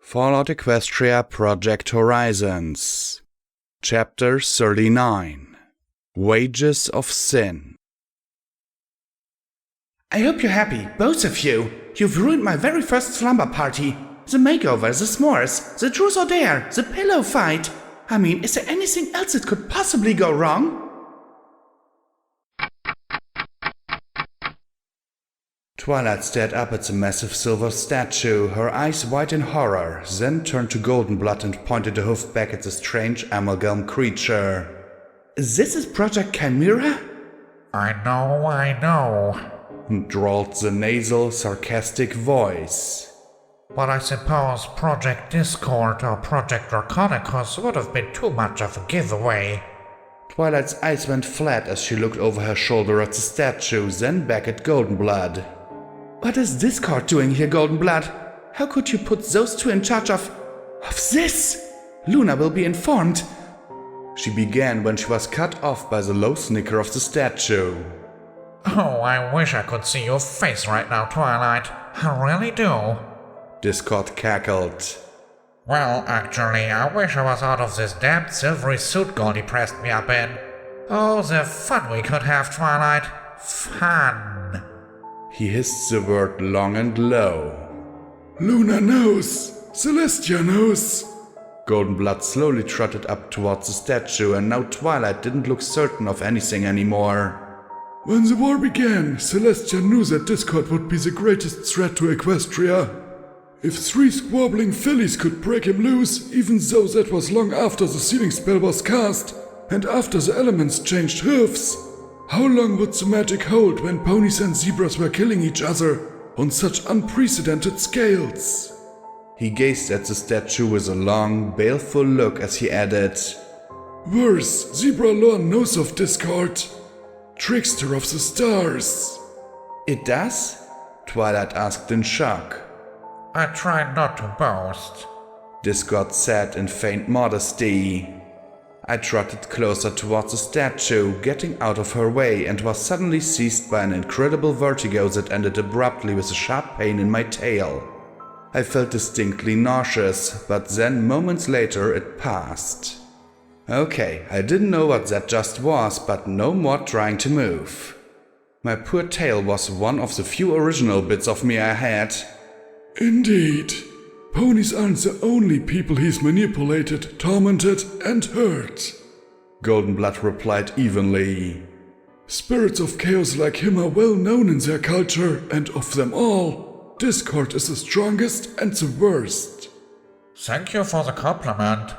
Fallout Equestria Project Horizons. Chapter 39. Wages of Sin. I hope you're happy, both of you. You've ruined my very first slumber party. The makeover, the s'mores, the truth or dare, the pillow fight. I mean, is there anything else that could possibly go wrong? Twilight stared up at the massive silver statue, her eyes wide in horror, then turned to Goldenblood and pointed a hoof back at the strange amalgam creature. This is Project Chimera? I know, drawled the nasal, sarcastic voice. But I suppose Project Discord or Project Draconicus would have been too much of a giveaway. Twilight's eyes went flat as she looked over her shoulder at the statue, then back at Goldenblood. What is Discord doing here, Goldenblood? How could you put those two in charge of this? Luna will be informed. She began when she was cut off by the low snicker of the statue. Oh, I wish I could see your face right now, Twilight. I really do. Discord cackled. Well, actually, I wish I was out of this damned silvery suit Goldie pressed me up in. Oh, the fun we could have, Twilight. Fun. He hissed the word long and low. Luna knows. Celestia knows. Goldenblood slowly trotted up towards the statue, and now Twilight didn't look certain of anything anymore. When the war began, Celestia knew that Discord would be the greatest threat to Equestria. If 3 squabbling fillies could break him loose, even though that was long after the sealing spell was cast, and after the elements changed hooves, how long would the magic hold when ponies and zebras were killing each other on such unprecedented scales? He gazed at the statue with a long, baleful look as he added, Worse, Zebra Lorne knows of Discord. Trickster of the stars. It does? Twilight asked in shock. I try not to boast, Discord said in faint modesty. I trotted closer towards the statue, getting out of her way, and was suddenly seized by an incredible vertigo that ended abruptly with a sharp pain in my tail. I felt distinctly nauseous, but then moments later it passed. Okay, I didn't know what that just was, but no more trying to move. My poor tail was one of the few original bits of me I had. Indeed. Ponies aren't the only people he's manipulated, tormented, and hurt. Goldenblood replied evenly. Spirits of chaos like him are well known in their culture, and of them all, Discord is the strongest and the worst. Thank you for the compliment.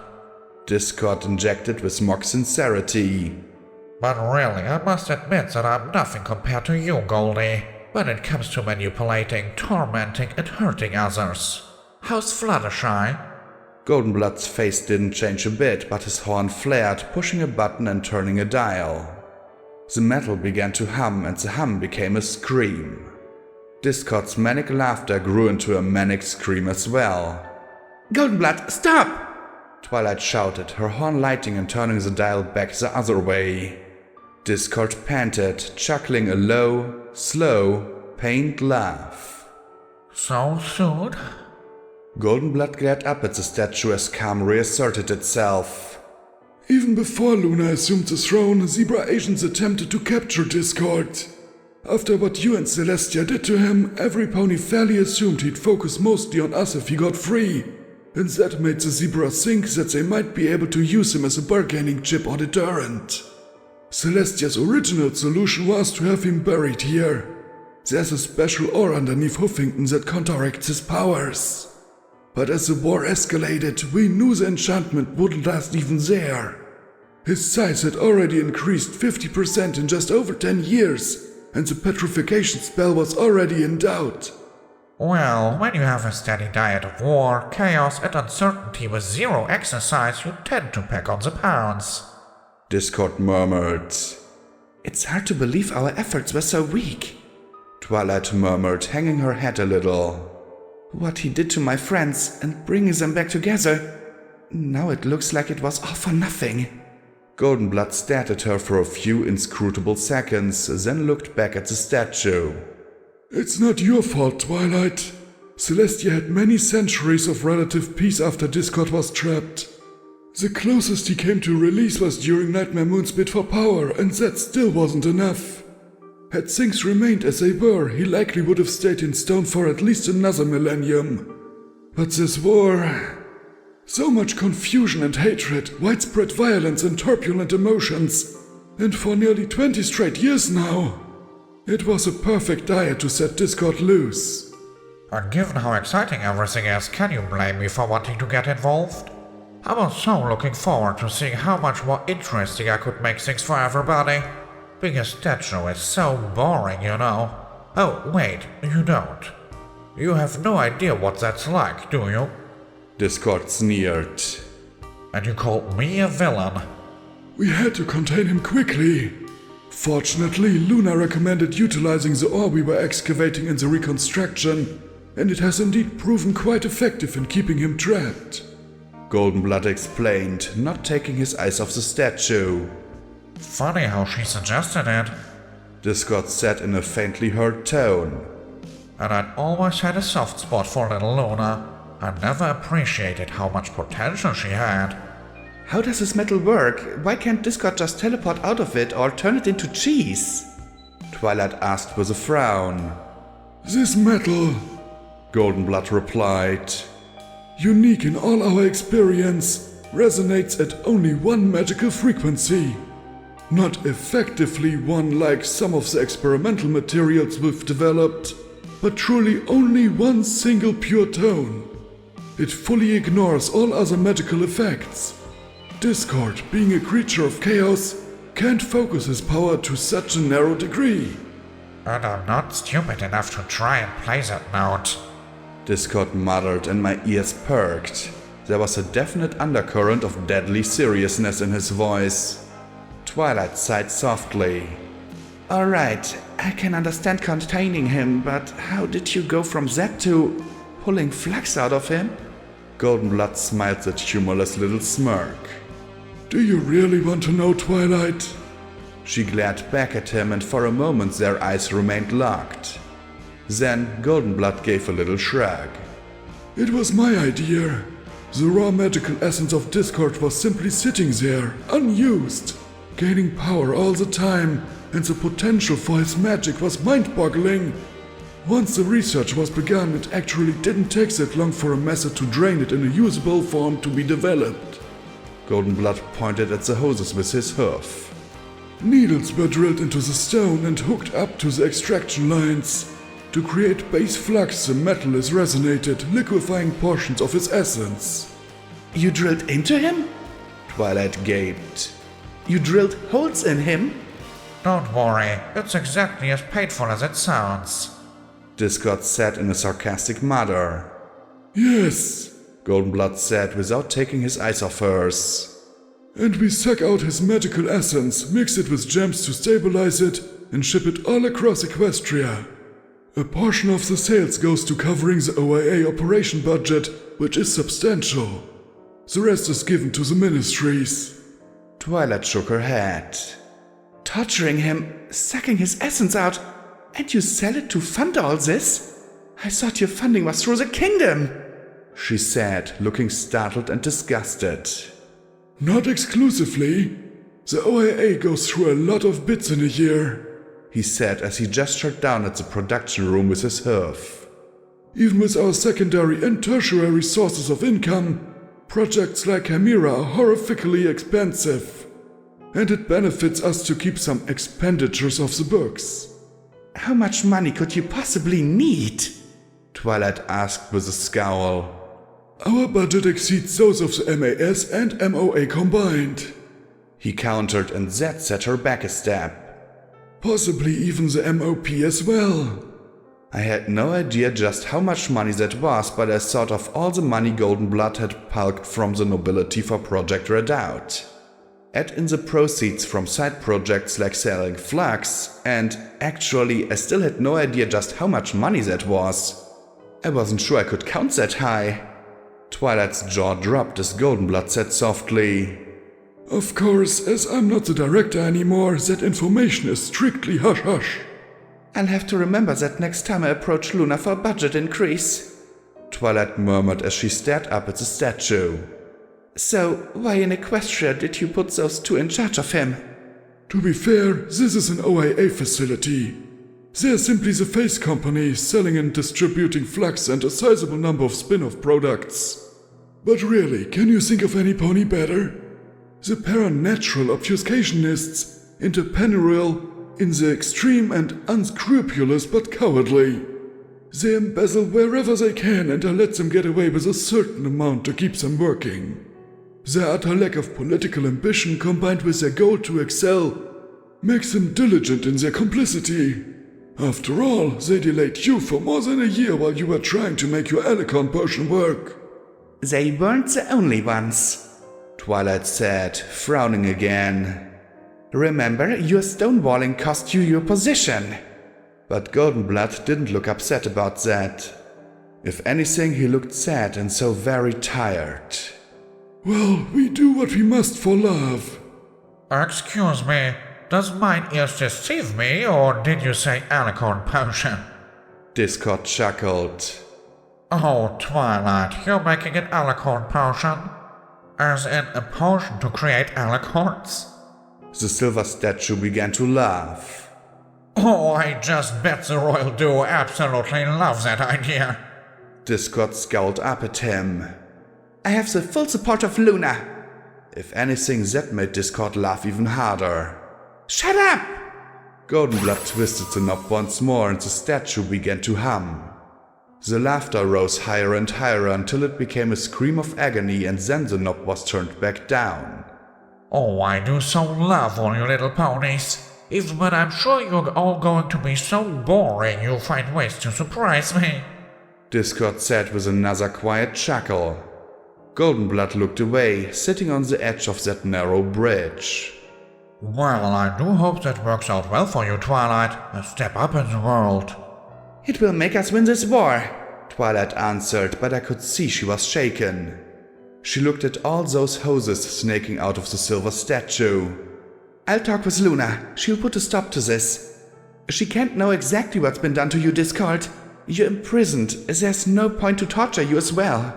Discord injected with mock sincerity. But really, I must admit that I'm nothing compared to you, Goldie, when it comes to manipulating, tormenting, and hurting others. How's Fluttershy? Goldenblood's face didn't change a bit, but his horn flared, pushing a button and turning a dial. The metal began to hum, and the hum became a scream. Discord's manic laughter grew into a manic scream as well. Goldenblood, stop! Twilight shouted, her horn lighting and turning the dial back the other way. Discord panted, chuckling a low, slow, pained laugh. So soon? Goldenblood glared up at the statue as calm reasserted itself. Even before Luna assumed the throne, Zebra agents attempted to capture Discord. After what you and Celestia did to him, every pony fairly assumed he'd focus mostly on us if he got free. And that made the Zebra think that they might be able to use him as a bargaining chip or deterrent. Celestia's original solution was to have him buried here. There's a special ore underneath Huffington that counteracts his powers. But as the war escalated, we knew the enchantment wouldn't last even there. His size had already increased 50% in just over 10 years, and the petrification spell was already in doubt. Well, when you have a steady diet of war, chaos, and uncertainty with zero exercise, you tend to pack on the pounds. Discord murmured. It's hard to believe our efforts were so weak. Twilight murmured, hanging her head a little. What he did to my friends and bringing them back together. Now it looks like it was all for nothing. Goldenblood stared at her for a few inscrutable seconds, then looked back at the statue. It's not your fault, Twilight. Celestia had many centuries of relative peace after Discord was trapped. The closest he came to release was during Nightmare Moon's bid for power, and that still wasn't enough. Had things remained as they were, he likely would have stayed in stone for at least another millennium. But this war... So much confusion and hatred, widespread violence and turbulent emotions. And for nearly 20 straight years now. It was a perfect diet to set Discord loose. And given how exciting everything is, can you blame me for wanting to get involved? I was so looking forward to seeing how much more interesting I could make things for everybody. Being a statue is so boring, you know. Oh, wait, you don't. You have no idea what that's like, do you? Discord sneered. And you called me a villain? We had to contain him quickly. Fortunately, Luna recommended utilizing the ore we were excavating in the reconstruction, and it has indeed proven quite effective in keeping him trapped. Goldenblood explained, not taking his eyes off the statue. Funny how she suggested it. Discord said in a faintly hurt tone. And I'd always had a soft spot for little Luna. I never appreciated how much potential she had. How does this metal work? Why can't Discord just teleport out of it or turn it into cheese? Twilight asked with a frown. This metal, Goldenblood replied. Unique in all our experience, resonates at only one magical frequency. Not effectively one like some of the experimental materials we've developed, but truly only one single pure tone. It fully ignores all other magical effects. Discord, being a creature of chaos, can't focus his power to such a narrow degree. And I'm not stupid enough to try and play that note. Discord muttered and my ears perked. There was a definite undercurrent of deadly seriousness in his voice. Twilight sighed softly. Alright, I can understand containing him, but how did you go from that to pulling flux out of him? Goldenblood smiled that humorless little smirk. Do you really want to know, Twilight? She glared back at him and for a moment their eyes remained locked. Then Goldenblood gave a little shrug. It was my idea. The raw magical essence of Discord was simply sitting there, unused, gaining power all the time, and the potential for his magic was mind-boggling. Once the research was begun, it actually didn't take that long for a method to drain it in a usable form to be developed. Goldenblood pointed at the hoses with his hoof. Needles were drilled into the stone and hooked up to the extraction lines. To create base flux, the metal is resonated, liquefying portions of its essence. You drilled into him? Twilight gaped. You drilled holes in him? Don't worry, it's exactly as painful as it sounds. Discord said in a sarcastic mutter. Yes, Goldenblood said without taking his eyes off hers. And we suck out his magical essence, mix it with gems to stabilize it, and ship it all across Equestria. A portion of the sales goes to covering the OIA operation budget, which is substantial. The rest is given to the ministries. Twilight shook her head. Torturing him, sucking his essence out, and you sell it to fund all this? I thought your funding was through the kingdom, she said, looking startled and disgusted. Not exclusively. The OIA goes through a lot of bids in a year, he said as he gestured down at the production room with his hoof. Even with our secondary and tertiary sources of income, projects like Chimera are horrifically expensive. And it benefits us to keep some expenditures off the books. How much money could you possibly need? Twilight asked with a scowl. Our budget exceeds those of the MAS and MOA combined, he countered, and that set her back a step. Possibly even the MOP as well. I had no idea just how much money that was, but I thought of all the money Goldenblood had pulked from the nobility for Project Redoubt. Add in the proceeds from side projects like selling flux, and actually I still had no idea just how much money that was. I wasn't sure I could count that high. Twilight's jaw dropped as Goldenblood said softly, Of course, as I'm not the director anymore, that information is strictly hush-hush. I'll have to remember that next time I approach Luna for a budget increase. Twilight murmured as she stared up at the statue. So, why in Equestria did you put those two in charge of him? To be fair, this is an OAA facility. They are simply the face company selling and distributing Flux and a sizable number of spin-off products. But really, can you think of any pony better? The paranatural obfuscationists, interpenereal, in the extreme and unscrupulous but cowardly. They embezzle wherever they can and let them get away with a certain amount to keep them working. Their utter lack of political ambition combined with their goal to excel makes them diligent in their complicity. After all, they delayed you for more than a year while you were trying to make your Alicorn potion work. They weren't the only ones, Twilight said, frowning again. Remember, your stonewalling cost you your position. But Goldenblood didn't look upset about that. If anything, he looked sad and so very tired. Well, we do what we must for love. Excuse me, does mine ears deceive me, or did you say Alicorn potion? Discord chuckled. Oh, Twilight, you're making an Alicorn potion? As in a potion to create Alicorns? The silver statue began to laugh. Oh, I just bet the Royal Duo absolutely loves that idea. Discord scowled up at him. I have the full support of Luna. If anything, that made Discord laugh even harder. Shut up! Goldenblood twisted the knob once more and the statue began to hum. The laughter rose higher and higher until it became a scream of agony, and then the knob was turned back down. Oh, I do so love all you little ponies. Even when I'm sure you're all going to be so boring, you'll find ways to surprise me. Discord said with another quiet chuckle. Goldenblood looked away, sitting on the edge of that narrow bridge. Well, I do hope that works out well for you, Twilight. A step up in the world. It will make us win this war, Twilight answered, but I could see she was shaken. She looked at all those hoses snaking out of the silver statue. I'll talk with Luna. She'll put a stop to this. She can't know exactly what's been done to you, Discord. You're imprisoned. There's no point to torture you as well.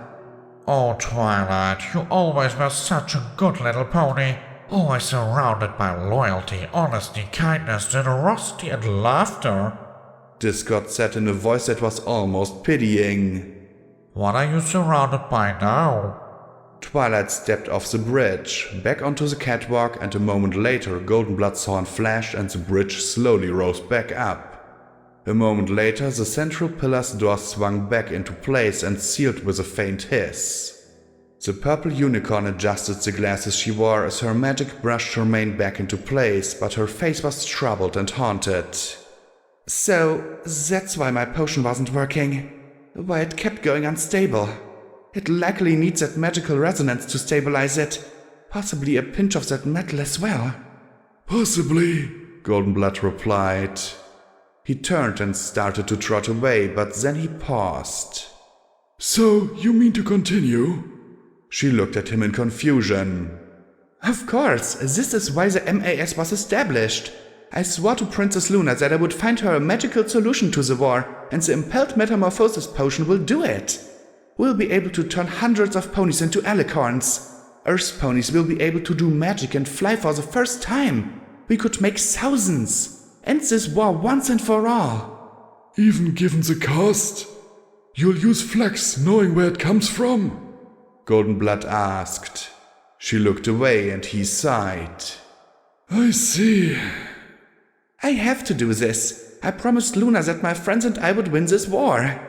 Oh, Twilight, you always were such a good little pony. Always surrounded by loyalty, honesty, kindness, generosity, and laughter. Discord said in a voice that was almost pitying. What are you surrounded by now? Twilight stepped off the bridge, back onto the catwalk, and a moment later Goldenblood's horn flashed and the bridge slowly rose back up. A moment later the central pillar's door swung back into place and sealed with a faint hiss. The purple unicorn adjusted the glasses she wore as her magic brushed her mane back into place, but her face was troubled and haunted. So, that's why my potion wasn't working. Why it kept going unstable. It likely needs that magical resonance to stabilize it. Possibly a pinch of that metal as well. Possibly, Goldenblood replied. He turned and started to trot away, but then he paused. So, you mean to continue? She looked at him in confusion. Of course, this is why the MAS was established. I swore to Princess Luna that I would find her a magical solution to the war, and the Impelled Metamorphosis potion will do it. We'll be able to turn hundreds of ponies into alicorns. Earth ponies will be able to do magic and fly for the first time. We could make thousands. End this war once and for all. Even given the cost? You'll use Flux knowing where it comes from? Goldenblood asked. She looked away and he sighed. I see. I have to do this. I promised Luna that my friends and I would win this war.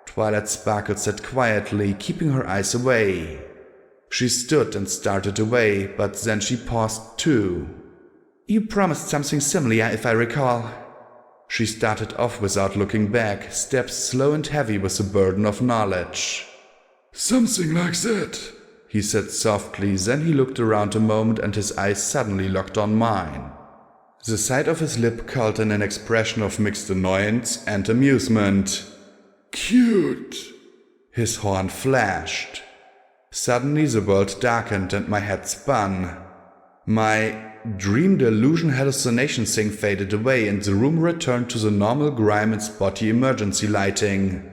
Twilight Sparkle said quietly, keeping her eyes away. She stood and started away, but then she paused too. You promised something similar, if I recall. She started off without looking back, steps slow and heavy with the burden of knowledge. Something like that, he said softly, then he looked around a moment and his eyes suddenly locked on mine. The side of his lip curled in an expression of mixed annoyance and amusement. Cute. His horn flashed. Suddenly the world darkened and my head spun. My dream delusion hallucination thing faded away and the room returned to the normal grime and spotty emergency lighting.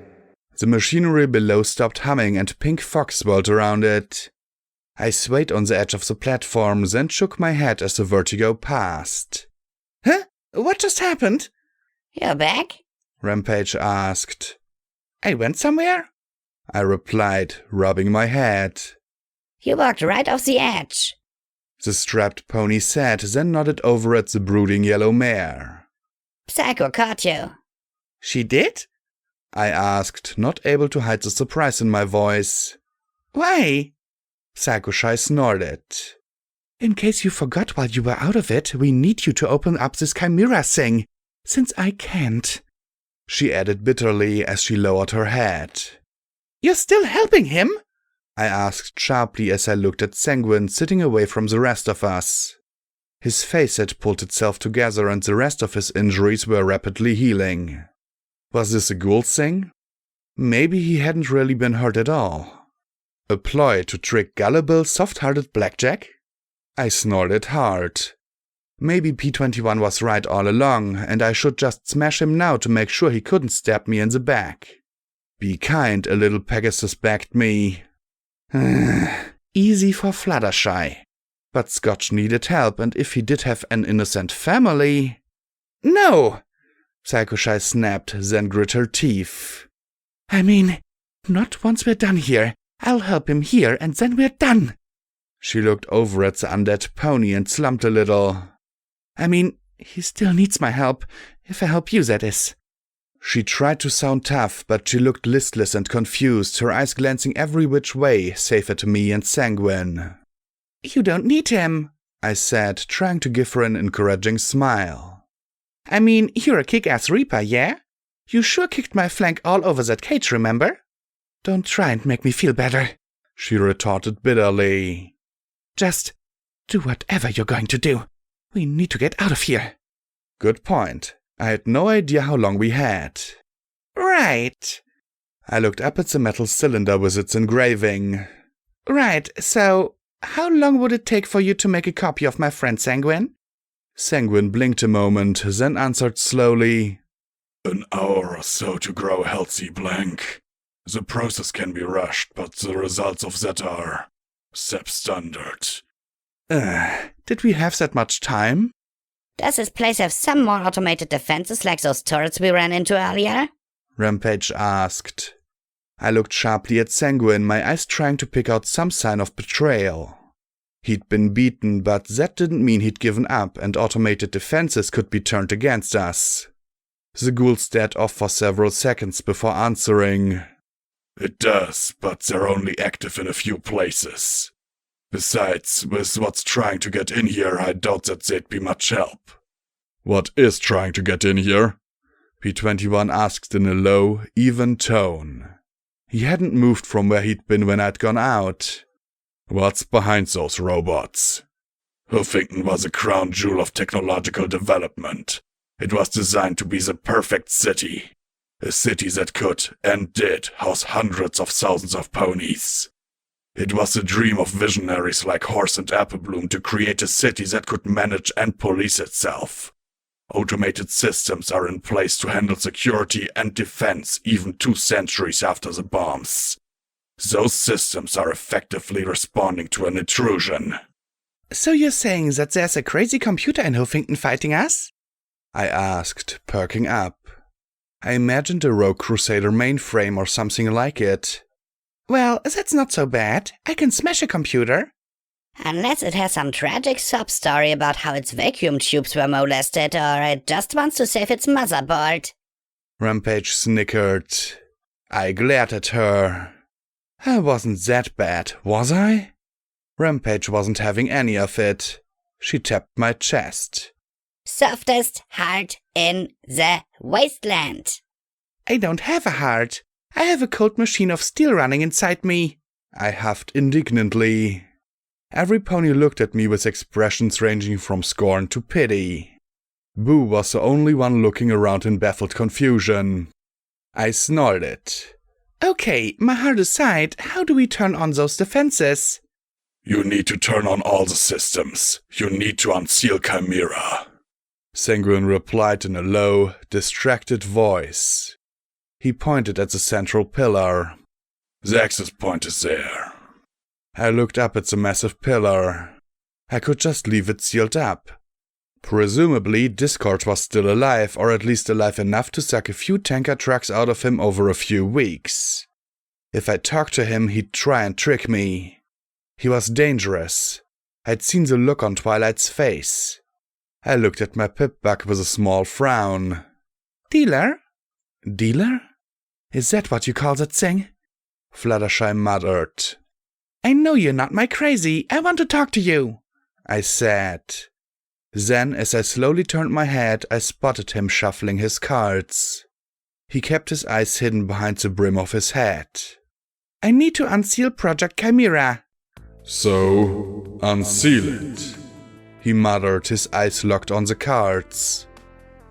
The machinery below stopped humming and pink fog swirled around it. I swayed on the edge of the platform, then shook my head as the vertigo passed. Huh? What just happened? You're back? Rampage asked. I went somewhere? I replied, rubbing my head. You walked right off the edge. The strapped pony said, then nodded over at the brooding yellow mare. Psycho caught you. She did? I asked, not able to hide the surprise in my voice. Why? Psycho-Shy snorted. In case you forgot while you were out of it, we need you to open up this chimera thing, since I can't. She added bitterly as she lowered her head. You're still helping him? I asked sharply as I looked at Sanguine sitting away from the rest of us. His face had pulled itself together and the rest of his injuries were rapidly healing. Was this a ghoul thing? Maybe he hadn't really been hurt at all. A ploy to trick gullible, soft-hearted Blackjack? I snorted hard. Maybe P21 was right all along, and I should just smash him now to make sure he couldn't stab me in the back. Be kind, a little Pegasus begged me. Easy for Fluttershy. But Scotch needed help, and if he did have an innocent family... No! Psycho-Shy snapped, then grit her teeth. I mean, not once we're done here. I'll help him here, and then we're done. She looked over at the undead pony and slumped a little. I mean, he still needs my help. If I help you, that is. She tried to sound tough, but she looked listless and confused, her eyes glancing every which way, save at me and Sanguine. You don't need him, I said, trying to give her an encouraging smile. I mean, you're a kick-ass Reaper, yeah? You sure kicked my flank all over that cage, remember? Don't try and make me feel better, she retorted bitterly. Just do whatever you're going to do. We need to get out of here. Good point. I had no idea how long we had. Right. I looked up at the metal cylinder with its engraving. Right, so how long would it take for you to make a copy of my friend Sanguine? Sanguine blinked a moment, then answered slowly. An hour or so to grow healthy, blank. The process can be rushed, but the results of that are substandard. Did we have that much time? Does this place have some more automated defenses like those turrets we ran into earlier? Rampage asked. I looked sharply at Sanguine, my eyes trying to pick out some sign of betrayal. He'd been beaten, but that didn't mean he'd given up, and automated defenses could be turned against us. The ghoul stared off for several seconds before answering. It does, but they're only active in a few places. Besides, with what's trying to get in here, I doubt that they'd be much help. What is trying to get in here? P21 asked in a low, even tone. He hadn't moved from where he'd been when I'd gone out. What's behind those robots? Huffington was a crown jewel of technological development. It was designed to be the perfect city. A city that could, and did, house hundreds of thousands of ponies. It was a dream of visionaries like Horse and Applebloom to create a city that could manage and police itself. Automated systems are in place to handle security and defense even 2 centuries after the bombs. Those systems are effectively responding to an intrusion. So you're saying that there's a crazy computer in Huffington fighting us? I asked, perking up. I imagined a Rogue Crusader mainframe or something like it. Well, that's not so bad. I can smash a computer. Unless it has some tragic sub-story about how its vacuum tubes were molested, or it just wants to save its motherboard. Rampage snickered. I glared at her. I wasn't that bad, was I? Rampage wasn't having any of it. She tapped my chest. Softest heart in the wasteland. I don't have a heart. I have a cold machine of steel running inside me. I huffed indignantly. Every pony looked at me with expressions ranging from scorn to pity. Boo was the only one looking around in baffled confusion. I snorted. Okay, my heart aside, how do we turn on those defenses? You need to turn on all the systems. You need to unseal Chimera. Sanguine replied in a low, distracted voice. He pointed at the central pillar. The access point is there. I looked up at the massive pillar. I could just leave it sealed up. Presumably, Discord was still alive, or at least alive enough to suck a few tanker trucks out of him over a few weeks. If I talked to him, he'd try and trick me. He was dangerous. I'd seen the look on Twilight's face. I looked at my pip-bug with a small frown. Dealer? Dealer? Is that what you call that thing? Fluttershy muttered. I know you're not my crazy. I want to talk to you, I said. Then, as I slowly turned my head, I spotted him shuffling his cards. He kept his eyes hidden behind the brim of his hat. I need to unseal Project Chimera. So, unseal it. He muttered, his eyes locked on the cards.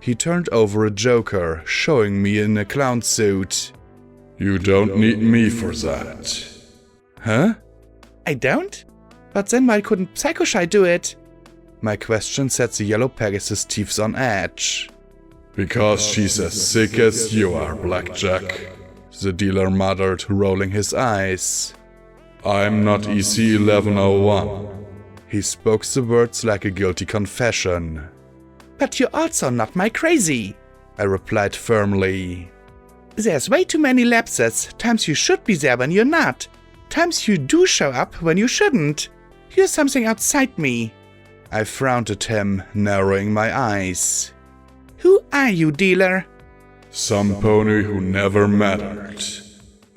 He turned over a joker, showing me in a clown suit. You don't need me for that. Huh? I don't? But then why couldn't Psychoshy do it? My question set the yellow Pegasus teeth on edge. Because she's as sick as you are, Blackjack, the dealer muttered, rolling his eyes. I'm not EC-1101. He spoke the words like a guilty confession. But you're also not my crazy, I replied firmly. There's way too many lapses. Times you should be there when you're not. Times you do show up when you shouldn't. You're something outside me. I frowned at him, narrowing my eyes. Who are you, dealer? Some pony who never mattered.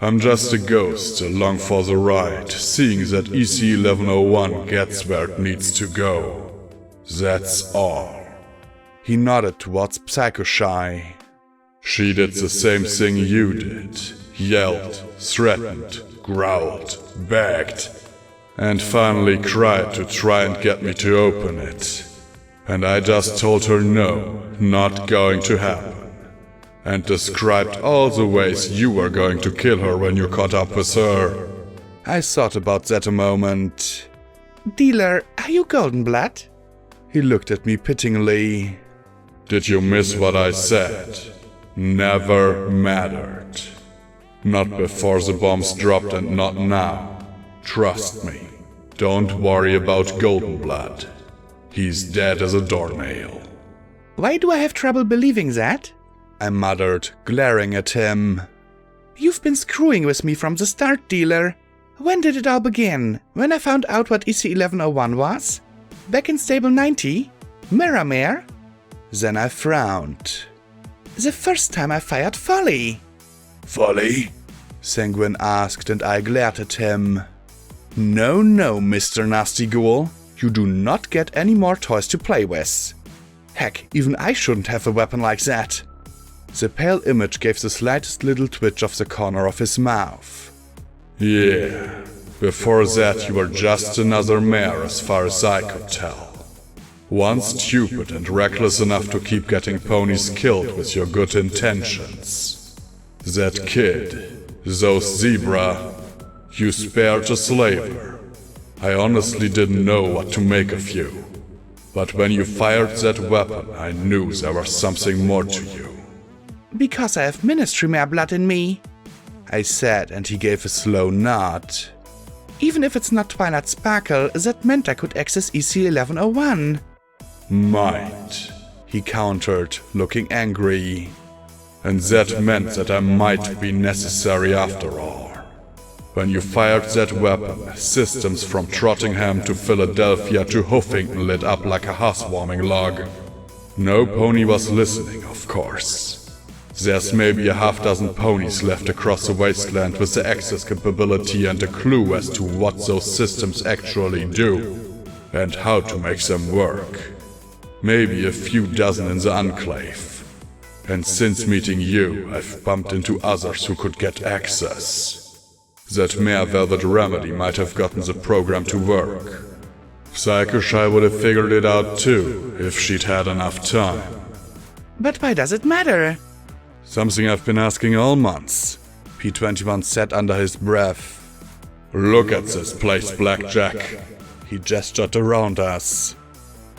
I'm just a ghost along for the ride, seeing that EC-1101 gets where it needs to go. That's all. He nodded towards Psychoshy. She did the same thing you did. Yelled, threatened, growled, begged, and finally cried to try and get me to open it. And I just told her no, not going to happen. And described all the ways you were going to kill her when you caught up with her. I thought about that a moment. Dealer, are you Goldenblood? He looked at me pityingly. Did you miss what I said? Never mattered. Not before the bombs dropped and not now. Trust me. Don't worry about Goldenblood. He's dead as a doornail. Why do I have trouble believing that? I muttered, glaring at him. You've been screwing with me from the start, dealer. When did it all begin? When I found out what EC-1101 was? Back in Stable 90? Miramare? Then I frowned. The first time I fired Folly. Folly? Sanguine asked, and I glared at him. No, Mr. Nasty Ghoul. You do not get any more toys to play with. Heck, even I shouldn't have a weapon like that. The pale image gave the slightest little twitch of the corner of his mouth. Yeah, before that you were just another mare as far as I could tell. One stupid and reckless enough to keep getting ponies killed with your good intentions. That kid, those zebra, you spared a slaver. I honestly didn't know what to make of you. But when you fired that weapon, I knew there was something more to you. Because I have Ministry Mare blood in me, I said, and he gave a slow nod. Even if it's not Twilight Sparkle, that meant I could access EC-1101. Might, he countered, looking angry. And that meant that I might be necessary after all. When you fired that weapon, systems from Trottingham to Philadelphia to Huffington lit up like a house-warming log. No pony was listening, of course. There's maybe a half-dozen ponies left across the wasteland with the access capability and a clue as to what those systems actually do, and how to make them work. Maybe a few dozen in the Enclave. And since meeting you, I've bumped into others who could get access. That Mare Velvet Remedy might have gotten the program to work. Psychoshy would have figured it out too, if she'd had enough time. But why does it matter? Something I've been asking all months, P21 said under his breath. Look at this place, Blackjack. He gestured around us.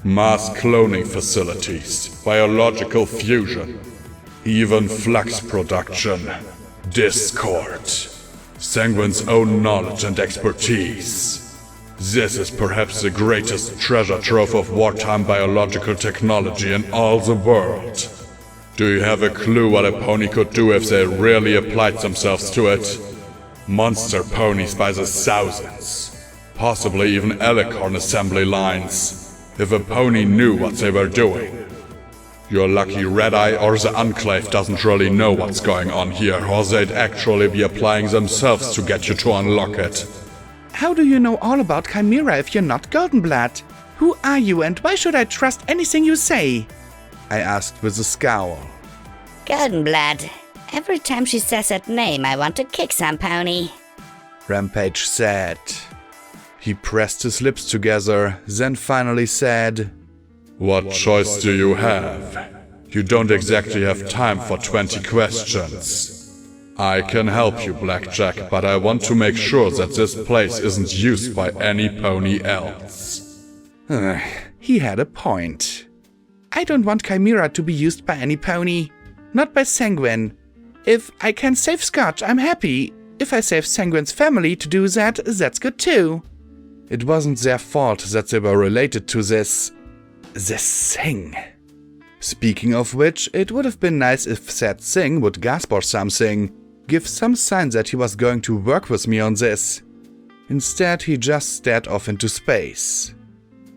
Mass cloning facilities, biological fusion. even Flux production, Discord, Sanguine's own knowledge and expertise. This is perhaps the greatest treasure trove of wartime biological technology in all the world. Do you have a clue what a pony could do if they really applied themselves to it? Monster ponies by the thousands. Possibly even alicorn assembly lines, if a pony knew what they were doing. You're lucky Red Eye or the Enclave doesn't really know what's going on here, or they'd actually be applying themselves to get you to unlock it. How do you know all about Chimera if you're not Goldenblood? Who are you and why should I trust anything you say? I asked with a scowl. Goldenblood. Every time she says that name, I want to kick some pony. Rampage said. He pressed his lips together, then finally said, "What choice do you have? You don't exactly have time for 20 questions. I can help you, Blackjack, but I want to make sure that this place isn't used by any pony else." He had a point. I don't want Chimera to be used by any pony. Not by Sanguine. If I can save Scotch, I'm happy. If I save Sanguine's family to do that, that's good too. It wasn't their fault that they were related to this thing. Speaking of which, it would have been nice if said thing would gasp or something, give some sign that he was going to work with me on this. Instead, he just stared off into space.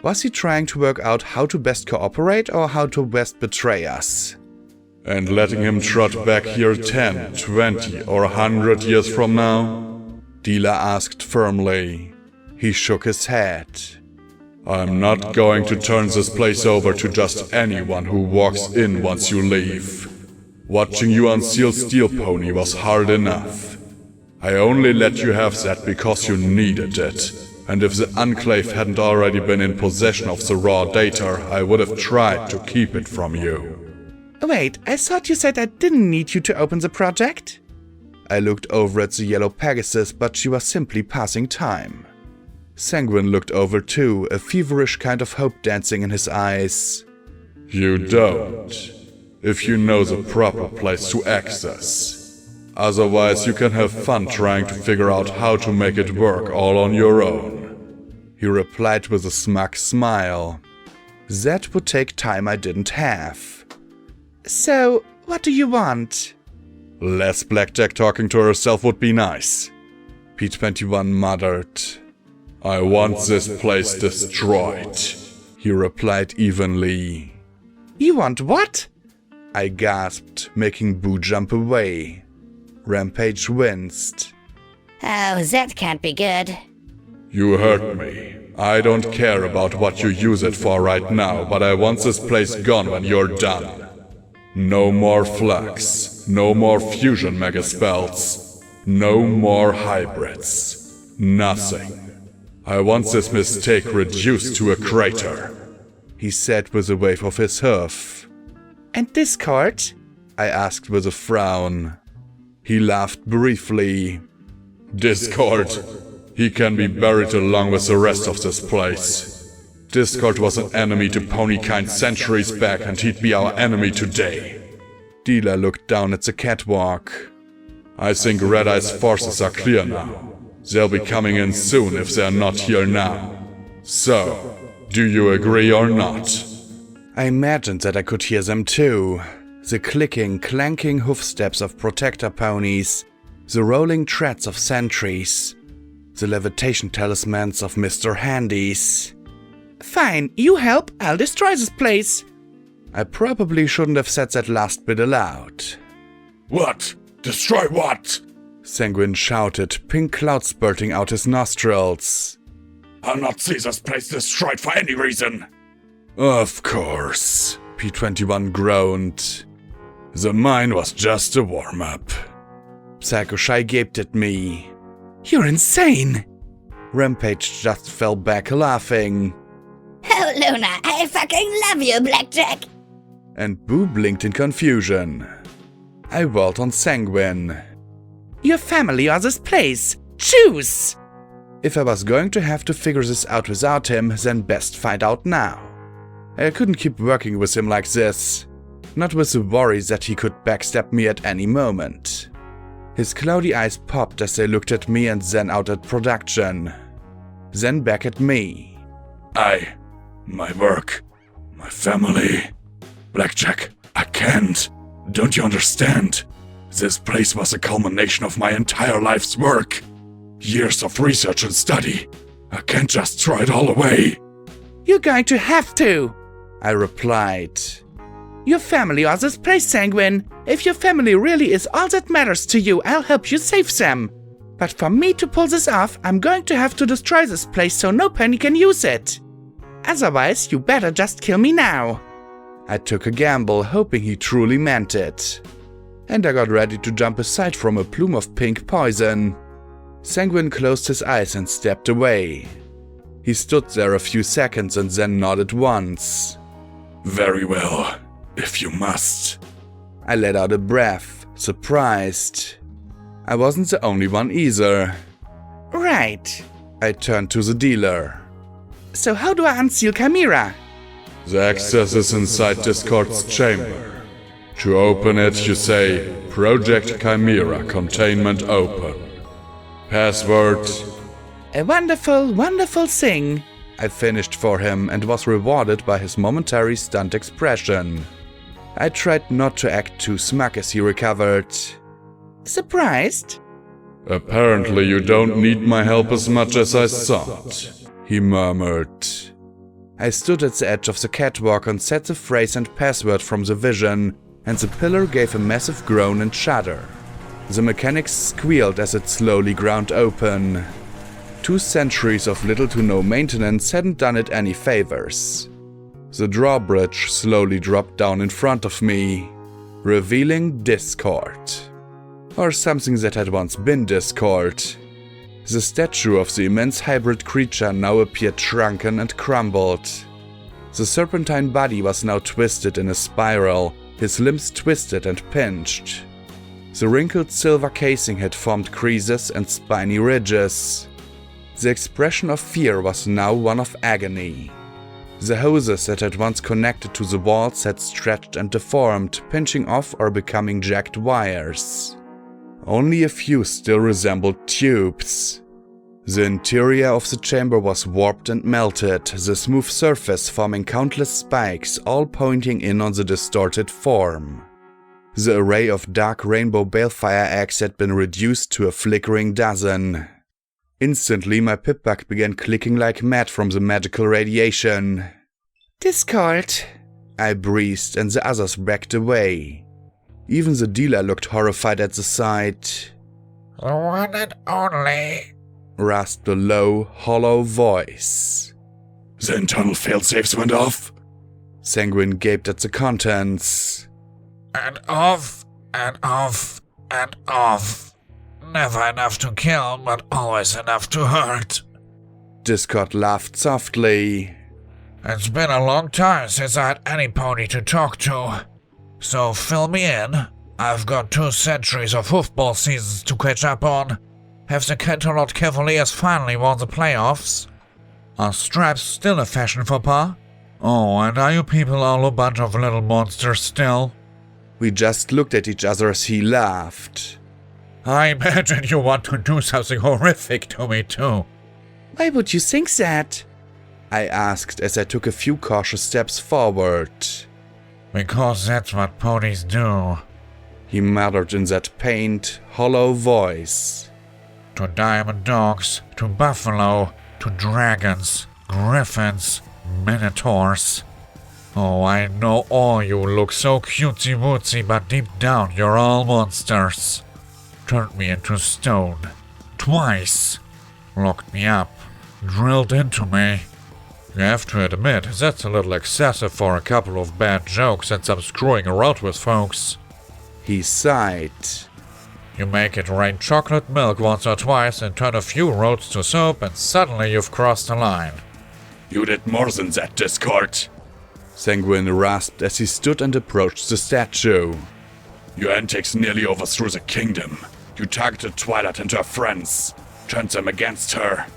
Was he trying to work out how to best cooperate or how to best betray us? And letting him trot back here 10, 20 or 100 years from now? Dealer asked firmly. He shook his head. I'm not going to turn this place over to just anyone who walks in once you leave. Watching you unseal Steel Pony was hard enough. I only let you have that because you needed it. And if the Enclave hadn't already been in possession of the raw data, I would have tried to keep it from you. Wait, I thought you said I didn't need you to open the project? I looked over at the yellow Pegasus, but she was simply passing time. Sanguine looked over too, a feverish kind of hope dancing in his eyes. You don't. If you know the proper place to access. Otherwise, you can have fun trying to figure out how to make it work all on your own. He replied with a smug smile. That would take time I didn't have. So, what do you want? Less Blackjack talking to herself would be nice. P21 muttered. I want this place destroyed, he replied evenly. You want what? I gasped, making Boo jump away. Rampage winced. Oh, that can't be good. You heard me. I don't care about what you use it for right now, but I want this place gone when you're done. No more Flux, no more fusion mega spells, no more hybrids. Nothing. I want this mistake reduced to a crater, he said with a wave of his hoof. And Discord? I asked with a frown. He laughed briefly. Discord? He can be buried along with the rest of this place. Discord was an enemy to ponykind centuries back and he'd be our enemy today. Dealer looked down at the catwalk. I think Red Eye's forces are clear now. They'll be coming in soon if they're not here now. So, do you agree or not? I imagined that I could hear them too. The clicking, clanking hoofsteps of protector ponies, the rolling treads of sentries, the levitation talismans of Mr. Handies. Fine, you help, I'll destroy this place. I probably shouldn't have said that last bit aloud. What? Destroy what? Sanguine shouted, pink cloud spurting out his nostrils. I'll not see this place destroyed for any reason. Of course, P21 groaned. The mine was just a warm-up. Psycho Shy gaped at me. You're insane! Rampage just fell back laughing. Oh, Luna, I fucking love you, Blackjack! And Boo blinked in confusion. I whirled on Sanguine. Your family or this place. Choose! If I was going to have to figure this out without him, then best find out now. I couldn't keep working with him like this. not with the worry that he could backstab me at any moment. His cloudy eyes popped as they looked at me and then out at production. Then back at me. My work, my family. Blackjack, I can't. Don't you understand? This place was a culmination of my entire life's work. Years of research and study. I can't just throw it all away. You're going to have to, I replied. Your family are this place, Sanguine. If your family really is all that matters to you, I'll help you save them. But for me to pull this off, I'm going to have to destroy this place so no penny can use it. Otherwise, you better just kill me now. I took a gamble, hoping he truly meant it. And I got ready to jump aside from a plume of pink poison. Sanguine closed his eyes and stepped away. He stood there a few seconds and then nodded once. Very well, if you must. I let out a breath, surprised. I wasn't the only one either. Right. I turned to the dealer. So how do I unseal Chimera? The access is inside Discord's chamber. To open it, you say, Project Chimera Containment Open. Password... A wonderful, wonderful thing. I finished for him and was rewarded by his momentary stunned expression. I tried not to act too smug as he recovered. Surprised? Apparently you don't need my help as much as I thought, he murmured. I stood at the edge of the catwalk and said the phrase and password from the vision, and the pillar gave a massive groan and shudder. The mechanics squealed as it slowly ground open. 2 centuries of little to no maintenance hadn't done it any favors. The drawbridge slowly dropped down in front of me, revealing Discord. Or something that had once been Discord. The statue of the immense hybrid creature now appeared shrunken and crumbled. The serpentine body was now twisted in a spiral, his limbs twisted and pinched. The wrinkled silver casing had formed creases and spiny ridges. The expression of fear was now one of agony. The hoses that had once connected to the walls had stretched and deformed, pinching off or becoming jagged wires. Only a few still resembled tubes. The interior of the chamber was warped and melted, the smooth surface forming countless spikes, all pointing in on the distorted form. The array of dark rainbow balefire eggs had been reduced to a flickering dozen. Instantly, my pip-bug began clicking like mad from the magical radiation. Discord, I breathed, and the others backed away. Even the dealer looked horrified at the sight. The one and only, rasped a low, hollow voice. The internal failsafes went off. Sanguine gaped at the contents. and off, and off, and off. Never enough to kill, but always enough to hurt. Discord laughed softly. It's been a long time since I had any pony to talk to. So fill me in. I've got 2 centuries of football seasons to catch up on. Have the Canterlot Cavaliers finally won the playoffs? Are stripes still a fashion faux pas? Oh, and are you people all a bunch of little monsters still? We just looked at each other as he laughed. I imagine you want to do something horrific to me too. Why would you think that? I asked as I took a few cautious steps forward. Because that's what ponies do. He muttered in that pained, hollow voice. To diamond dogs, to buffalo, to dragons, griffins, minotaurs. Oh, I know all you look so cutesy-wootsy, but deep down you're all monsters. Turned me into stone. Twice. Locked me up. Drilled into me. You have to admit, that's a little excessive for a couple of bad jokes and some screwing around with folks. He sighed. You make it rain chocolate milk once or twice and turn a few roads to soap and suddenly you've crossed the line. You did more than that, Discord. Sanguine rasped as he stood and approached the statue. Your antics nearly overthrew the kingdom. You targeted Twilight and her friends, turned them against her.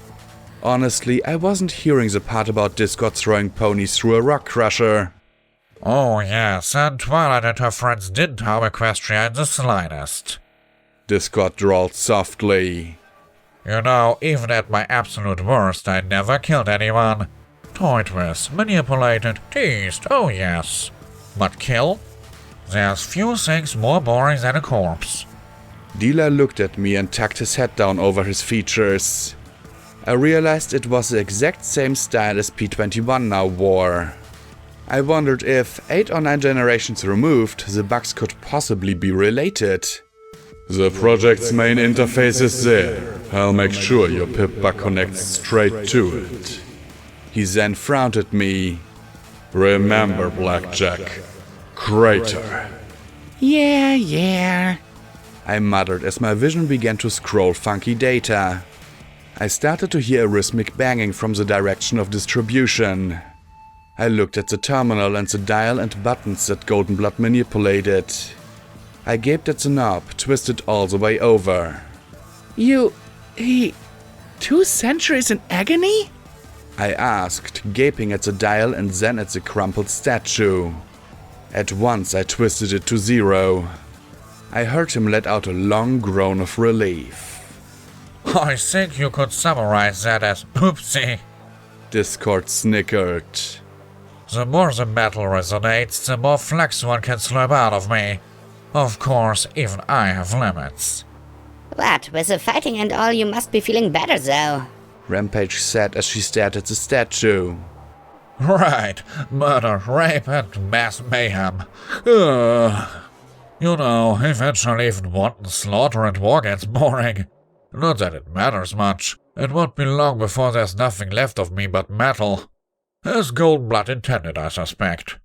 Honestly, I wasn't hearing the part about Discord throwing ponies through a rock crusher. Oh yes, and Twilight and her friends didn't harm Equestria in the slightest. Discord drawled softly. You know, even at my absolute worst, I never killed anyone. Toyed with, manipulated, teased, oh yes. But kill? There's few things more boring than a corpse. Dealer looked at me and tucked his head down over his features. I realized it was the exact same style as P21 now wore. I wondered if, 8 or 9 generations removed, the bugs could possibly be related. The project's main interface is there. I'll make sure your pip bug connects straight to it. He then frowned at me. Remember, Blackjack. Crater. Yeah. I muttered as my vision began to scroll funky data. I started to hear a rhythmic banging from the direction of distribution. I looked at the terminal and the dial and buttons that Goldenblood manipulated. I gaped at the knob, twisted all the way over. He... 2 centuries in agony? I asked, gaping at the dial and then at the crumpled statue. At once I twisted it to 0. I heard him let out a long groan of relief. I think you could summarize that as oopsie. Discord snickered. The more the metal resonates, the more flex one can slurp out of me. Of course, even I have limits. What, with the fighting and all, you must be feeling better though. Rampage said as she stared at the statue. Right, murder, rape, and mass mayhem. You know, eventually even wanton slaughter and war gets boring. Not that it matters much. It won't be long before there's nothing left of me but metal. As Goldenblood intended, I suspect.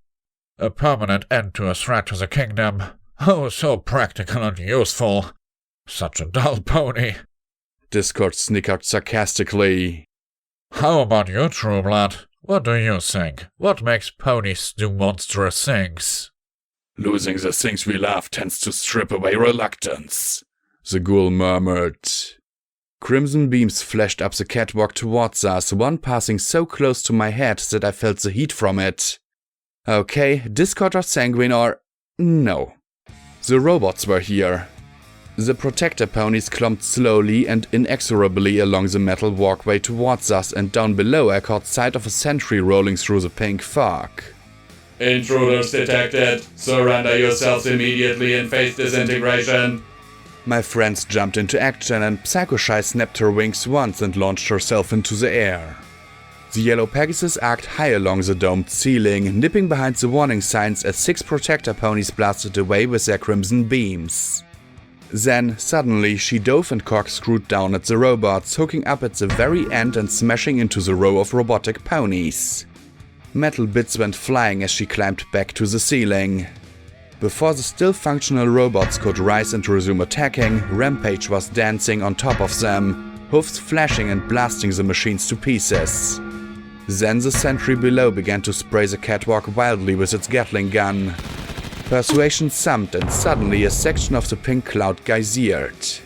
A permanent end to a threat to the kingdom. Oh, so practical and useful. Such a dull pony. Discord snickered sarcastically. How about you, Trueblood? What do you think? What makes ponies do monstrous things? Losing the things we love tends to strip away reluctance, the ghoul murmured. Crimson beams flashed up the catwalk towards us, one passing so close to my head that I felt the heat from it. Okay, Discord or Sanguine or... no. The robots were here. The protector ponies clumped slowly and inexorably along the metal walkway towards us, and down below I caught sight of a sentry rolling through the pink fog. Intruders detected. Surrender yourselves immediately and face disintegration. My friends jumped into action and Psycho-Shy snapped her wings once and launched herself into the air. The yellow Pegasus arced high along the domed ceiling, nipping behind the warning signs as 6 protector ponies blasted away with their crimson beams. Then, suddenly, she dove and corkscrewed down at the robots, hooking up at the very end and smashing into the row of robotic ponies. Metal bits went flying as she climbed back to the ceiling. Before the still functional robots could rise and resume attacking, Rampage was dancing on top of them, hoofs flashing and blasting the machines to pieces. Then the sentry below began to spray the catwalk wildly with its Gatling gun. Persuasion summed and suddenly a section of the pink cloud geysered.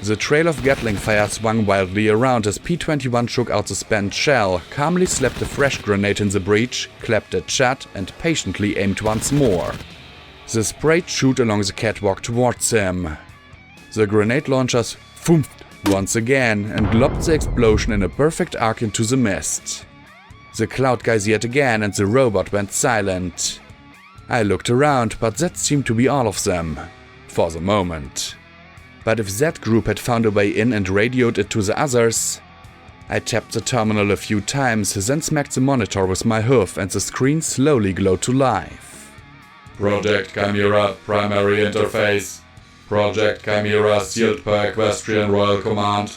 The trail of Gatling fire swung wildly around as P-21 shook out the spent shell, calmly slapped a fresh grenade in the breech, clapped it shut, and patiently aimed once more. The spray chewed along the catwalk towards him. The grenade launchers phoomfed once again and lobbed the explosion in a perfect arc into the mist. The cloud geysered again and the robot went silent. I looked around, but that seemed to be all of them. For the moment. But if that group had found a way in and radioed it to the others... I tapped the terminal a few times, then smacked the monitor with my hoof and the screen slowly glowed to life. Project Chimera primary interface. Project Chimera sealed per Equestrian Royal Command.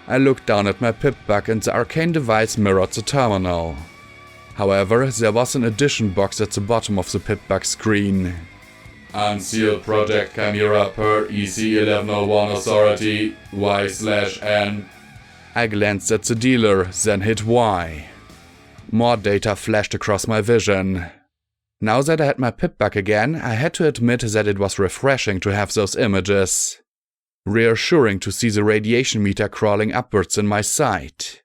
I looked down at my pip-bug and the arcane device mirrored the terminal. However, there was an addition box at the bottom of the pip-bug screen. Unsealed Project Chimera per EC 1101 Authority Y/N. I glanced at the dealer, then hit Y. More data flashed across my vision. Now that I had my pip-bug again, I had to admit that it was refreshing to have those images. Reassuring to see the radiation meter crawling upwards in my sight.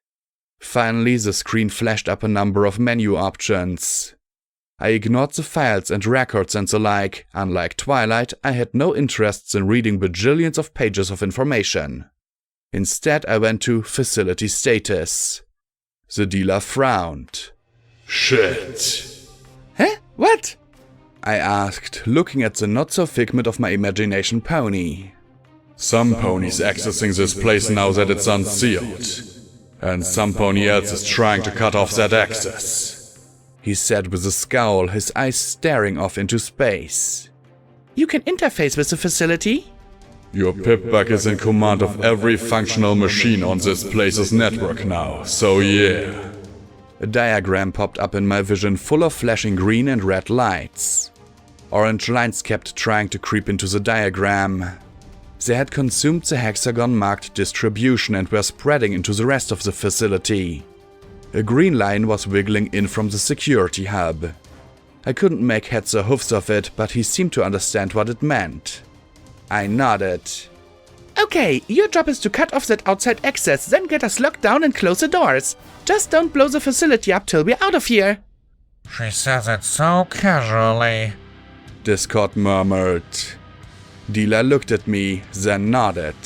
Finally, the screen flashed up a number of menu options. I ignored the files and records and the like. Unlike Twilight, I had no interests in reading bajillions of pages of information. Instead, I went to Facility Status. The dealer frowned. Shit. Huh? What? I asked, looking at the not-so-figment of my imagination pony. Some ponies accessing this place now that it's unsealed. And some pony else is trying to cut off that access. He said with a scowl, his eyes staring off into space. You can interface with the facility? Your pip-bug is in command of every functional machine on this place's network now, so yeah. A diagram popped up in my vision full of flashing green and red lights. Orange lines kept trying to creep into the diagram. They had consumed the hexagon-marked distribution and were spreading into the rest of the facility. A green line was wiggling in from the security hub. I couldn't make heads or hoofs of it, but he seemed to understand what it meant. I nodded. Okay, your job is to cut off that outside access, then get us locked down and close the doors. Just don't blow the facility up till we're out of here. She says it so casually. Discord murmured. Dealer looked at me, then nodded.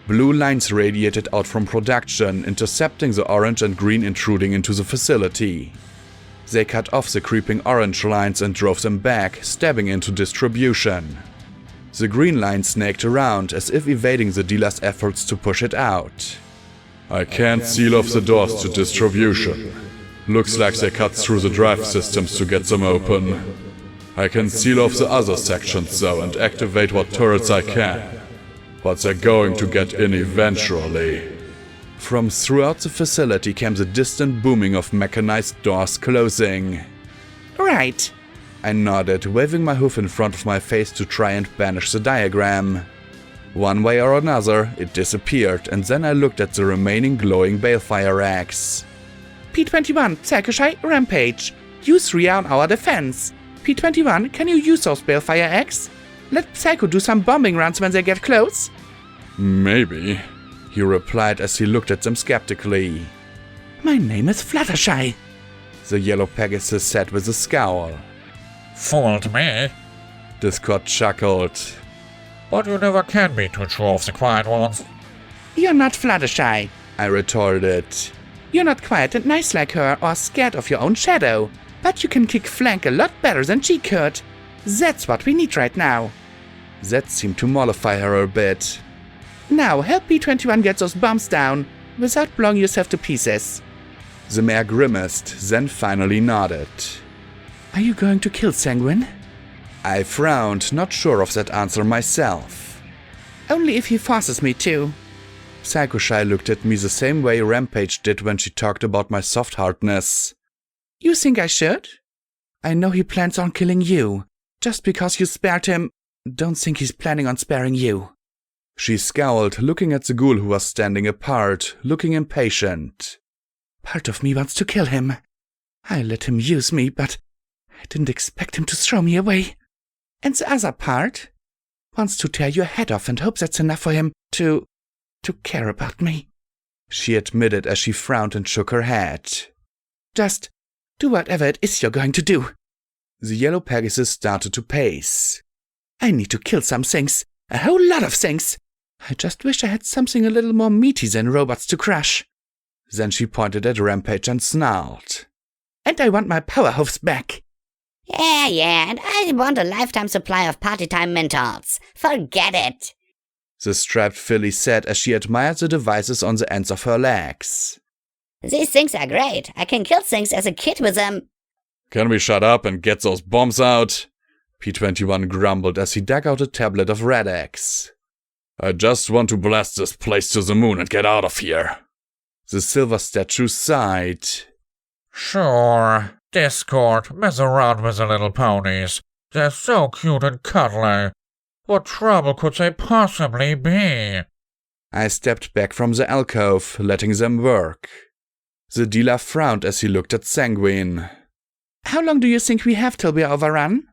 Blue lines radiated out from production, intercepting the orange and green intruding into the facility. They cut off the creeping orange lines and drove them back, stabbing into distribution. The green line snaked around, as if evading the dealer's efforts to push it out. I can't seal off the doors to distribution. Looks like they cut through the drive systems to get them open. I can seal off the other sections though and activate what turrets I can. But they're going to get in eventually. From throughout the facility came the distant booming of mechanized doors closing. Right. I nodded, waving my hoof in front of my face to try and banish the diagram. One way or another, it disappeared, and then I looked at the remaining glowing balefire racks. P-21, Psychoshai, Rampage. You 3 are on our defense. P-21, can you use those balefire eggs? Let Psycho do some bombing runs when they get close. Maybe, he replied as he looked at them skeptically. My name is Fluttershy, the yellow Pegasus said with a scowl. Fooled me. Discord chuckled. But you never can be too true of the quiet ones. You're not Fluttershy, I retorted. You're not quiet and nice like her or scared of your own shadow. But you can kick flank a lot better than she could. That's what we need right now. That seemed to mollify her a bit. Now help P-21 get those bombs down, without blowing yourself to pieces. The mayor grimaced, then finally nodded. Are you going to kill Sanguine? I frowned, not sure of that answer myself. Only if he forces me to. Psychoshai looked at me the same way Rampage did when she talked about my soft-heartedness. You think I should? I know he plans on killing you. Just because you spared him, don't think he's planning on sparing you. She scowled, looking at the ghoul who was standing apart, looking impatient. Part of me wants to kill him. I let him use me, but I didn't expect him to throw me away. And the other part wants to tear your head off and hopes that's enough for him to care about me. She admitted as she frowned and shook her head. Just do whatever it is you're going to do. The yellow Pegasus started to pace. I need to kill some things. A whole lot of things. I just wish I had something a little more meaty than robots to crush. Then she pointed at Rampage and snarled. And I want my power hoofs back. Yeah, and I want a lifetime supply of party time mentals. Forget it. The striped filly said as she admired the devices on the ends of her legs. These things are great. I can kill things as a kid with them. Can we shut up and get those bombs out? P-21 grumbled as he dug out a tablet of red eggs. I just want to blast this place to the moon and get out of here. The silver statue sighed. Sure. Discord, mess around with the little ponies. They're so cute and cuddly. What trouble could they possibly be? I stepped back from the alcove, letting them work. The dealer frowned as he looked at Sanguine. How long do you think we have till we're overrun?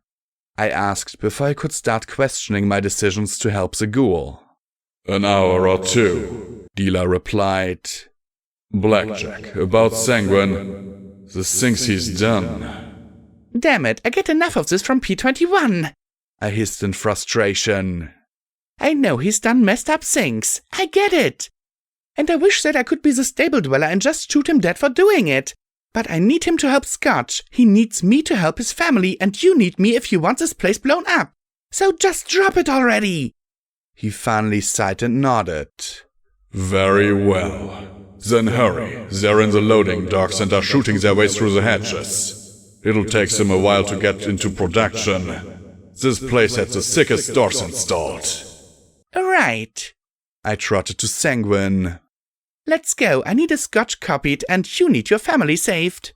I asked before I could start questioning my decisions to help the ghoul. An hour or two, dealer replied. Blackjack, about Sanguine. The things he's done. Damn it, I get enough of this from P21. I hissed in frustration. I know he's done messed up things. I get it. And I wish that I could be the stable dweller and just shoot him dead for doing it. But I need him to help Scotch. He needs me to help his family, and you need me if you want this place blown up. So just drop it already. He finally sighed and nodded. Very well. Then hurry. They're in the loading docks and are shooting their way through the hatches. It'll take them a while to get into production. This place had the sickest doors installed. Right. I trotted to Sanguine. Let's go. I need a Scotch copied, and you need your family saved.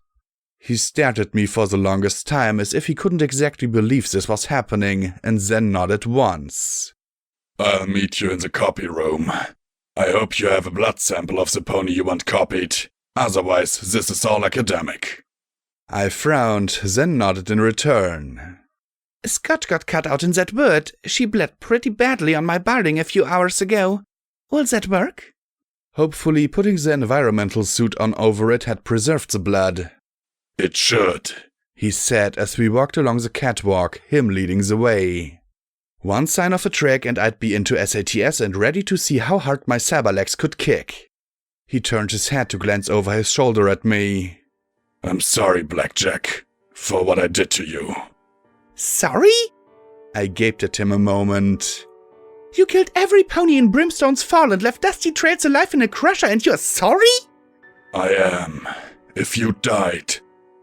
He stared at me for the longest time as if he couldn't exactly believe this was happening, and then nodded once. I'll meet you in the copy room. I hope you have a blood sample of the pony you want copied. Otherwise, this is all academic. I frowned, then nodded in return. Scotch got cut out in that wood. She bled pretty badly on my barding a few hours ago. Will that work? Hopefully, putting the environmental suit on over it had preserved the blood. It should, he said as we walked along the catwalk, him leading the way. One sign of a trick and I'd be into SATS and ready to see how hard my cyberlegs could kick. He turned his head to glance over his shoulder at me. I'm sorry, Blackjack, for what I did to you. Sorry? I gaped at him a moment. You killed every pony in Brimstone's Fall and left dusty trails alive in a crusher, and you're sorry? I am. If you died,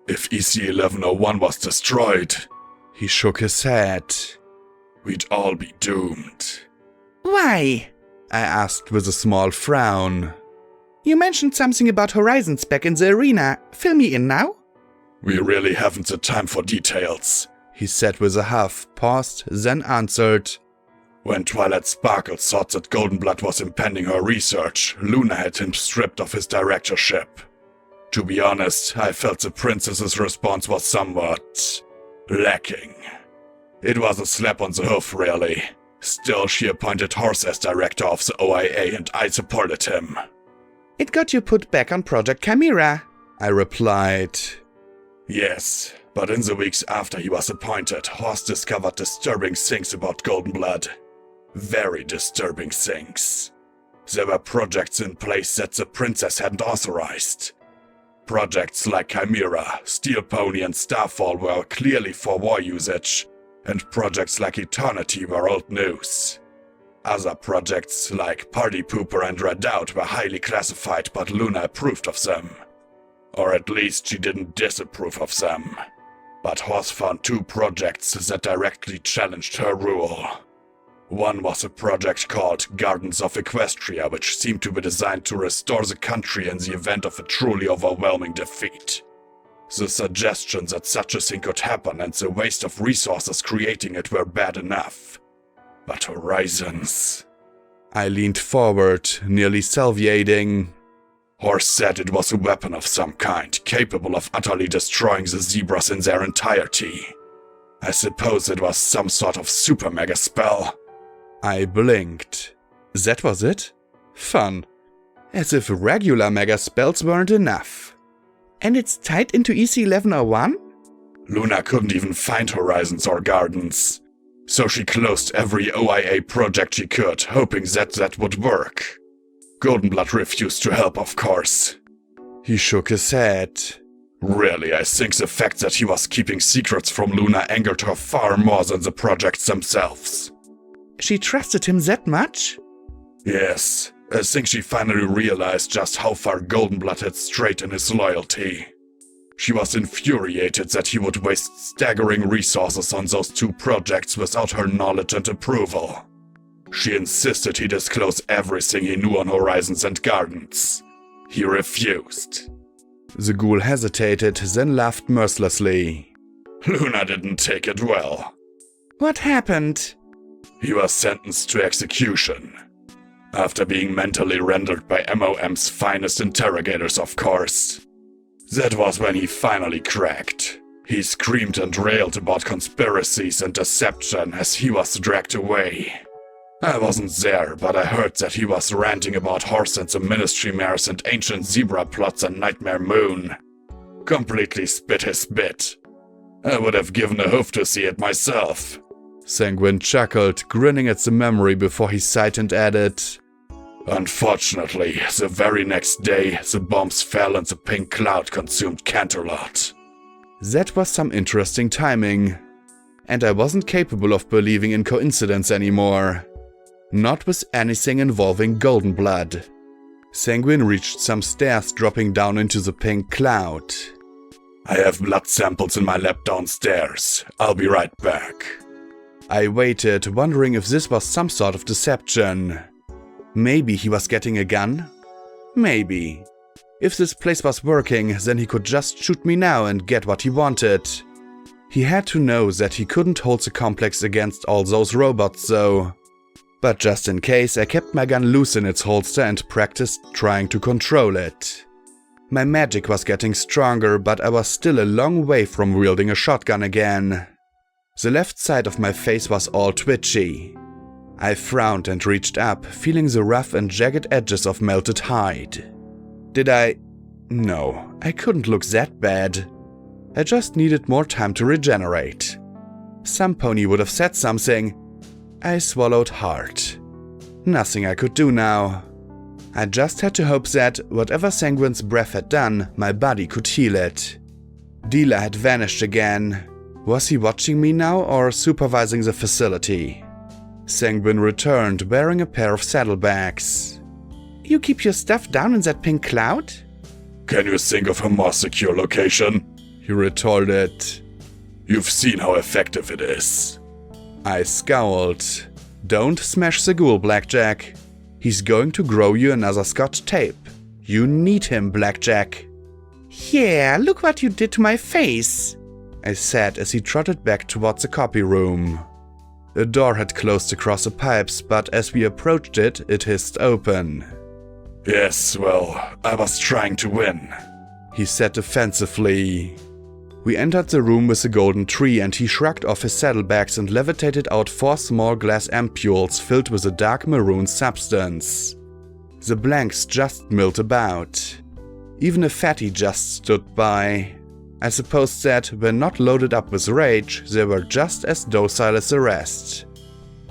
if EC-1101 was destroyed, he shook his head. We'd all be doomed. Why? I asked with a small frown. You mentioned something about Horizons back in the arena. Fill me in now? We really haven't the time for details, he said with a huff, paused, then answered. When Twilight Sparkle thought that Goldenblood was impending her research, Luna had him stripped of his directorship. To be honest, I felt the princess's response was somewhat lacking. It was a slap on the hoof, really. Still, she appointed Horse as director of the OIA and I supported him. It got you put back on Project Chimera, I replied. Yes, but in the weeks after he was appointed, Horse discovered disturbing things about Goldenblood. Very disturbing things. There were projects in place that the princess hadn't authorized. Projects like Chimera, Steel Pony and Starfall were clearly for war usage, and projects like Eternity were old news. Other projects like Party Pooper and Redoubt were highly classified, but Luna approved of them. Or at least she didn't disapprove of them. But Horse found two projects that directly challenged her rule. One was a project called Gardens of Equestria, which seemed to be designed to restore the country in the event of a truly overwhelming defeat. The suggestion that such a thing could happen and the waste of resources creating it were bad enough. But Horizons... I leaned forward, nearly salviating. Horse said it was a weapon of some kind, capable of utterly destroying the zebras in their entirety. I suppose it was some sort of super mega spell. I blinked. That was it? Fun. As if regular mega spells weren't enough. And it's tied into EC-1101? Luna couldn't even find Horizons or Gardens. So she closed every OIA project she could, hoping that would work. Goldenblood refused to help, of course. He shook his head. Really, I think the fact that he was keeping secrets from Luna angered her far more than the projects themselves. She trusted him that much? Yes, I think she finally realized just how far Goldenblood had strayed in his loyalty. She was infuriated that he would waste staggering resources on those two projects without her knowledge and approval. She insisted he disclose everything he knew on Horizons and Gardens. He refused. The ghoul hesitated, then laughed mercilessly. Luna didn't take it well. What happened? He was sentenced to execution. After being mentally rendered by MOM's finest interrogators, of course. That was when he finally cracked. He screamed and railed about conspiracies and deception as he was dragged away. I wasn't there, but I heard that he was ranting about Horse and the Ministry Mares and ancient zebra plots and Nightmare Moon. Completely spit his bit. I would have given a hoof to see it myself. Sanguine chuckled, grinning at the memory before he sighed and added, Unfortunately, the very next day, the bombs fell and the pink cloud consumed Canterlot. That was some interesting timing. And I wasn't capable of believing in coincidence anymore. Not with anything involving golden blood. Sanguine reached some stairs, dropping down into the pink cloud. I have blood samples in my lab downstairs. I'll be right back. I waited, wondering if this was some sort of deception. Maybe he was getting a gun? Maybe. If this place was working, then he could just shoot me now and get what he wanted. He had to know that he couldn't hold the complex against all those robots though. But just in case, I kept my gun loose in its holster and practiced trying to control it. My magic was getting stronger, but I was still a long way from wielding a shotgun again. The left side of my face was all twitchy. I frowned and reached up, feeling the rough and jagged edges of melted hide. Did I? No, I couldn't look that bad. I just needed more time to regenerate. Some pony would have said something. I swallowed hard. Nothing I could do now. I just had to hope that, whatever Sanguine's breath had done, my body could heal it. Dealer had vanished again. Was he watching me now or supervising the facility? Sanguine returned, wearing a pair of saddlebags. You keep your stuff down in that pink cloud? Can you think of a more secure location? He retorted. You've seen how effective it is. I scowled. Don't smash the ghoul, Blackjack. He's going to grow you another Scotch tape. You need him, Blackjack. Yeah, look what you did to my face, I said as he trotted back towards the copy room. A door had closed across the pipes, but as we approached it, it hissed open. Yes, well, I was trying to win, he said defensively. We entered the room with the golden tree and he shrugged off his saddlebags and levitated out 4 small glass ampules filled with a dark maroon substance. The blanks just milled about. Even a fatty just stood by. I suppose that, when not loaded up with rage, they were just as docile as the rest.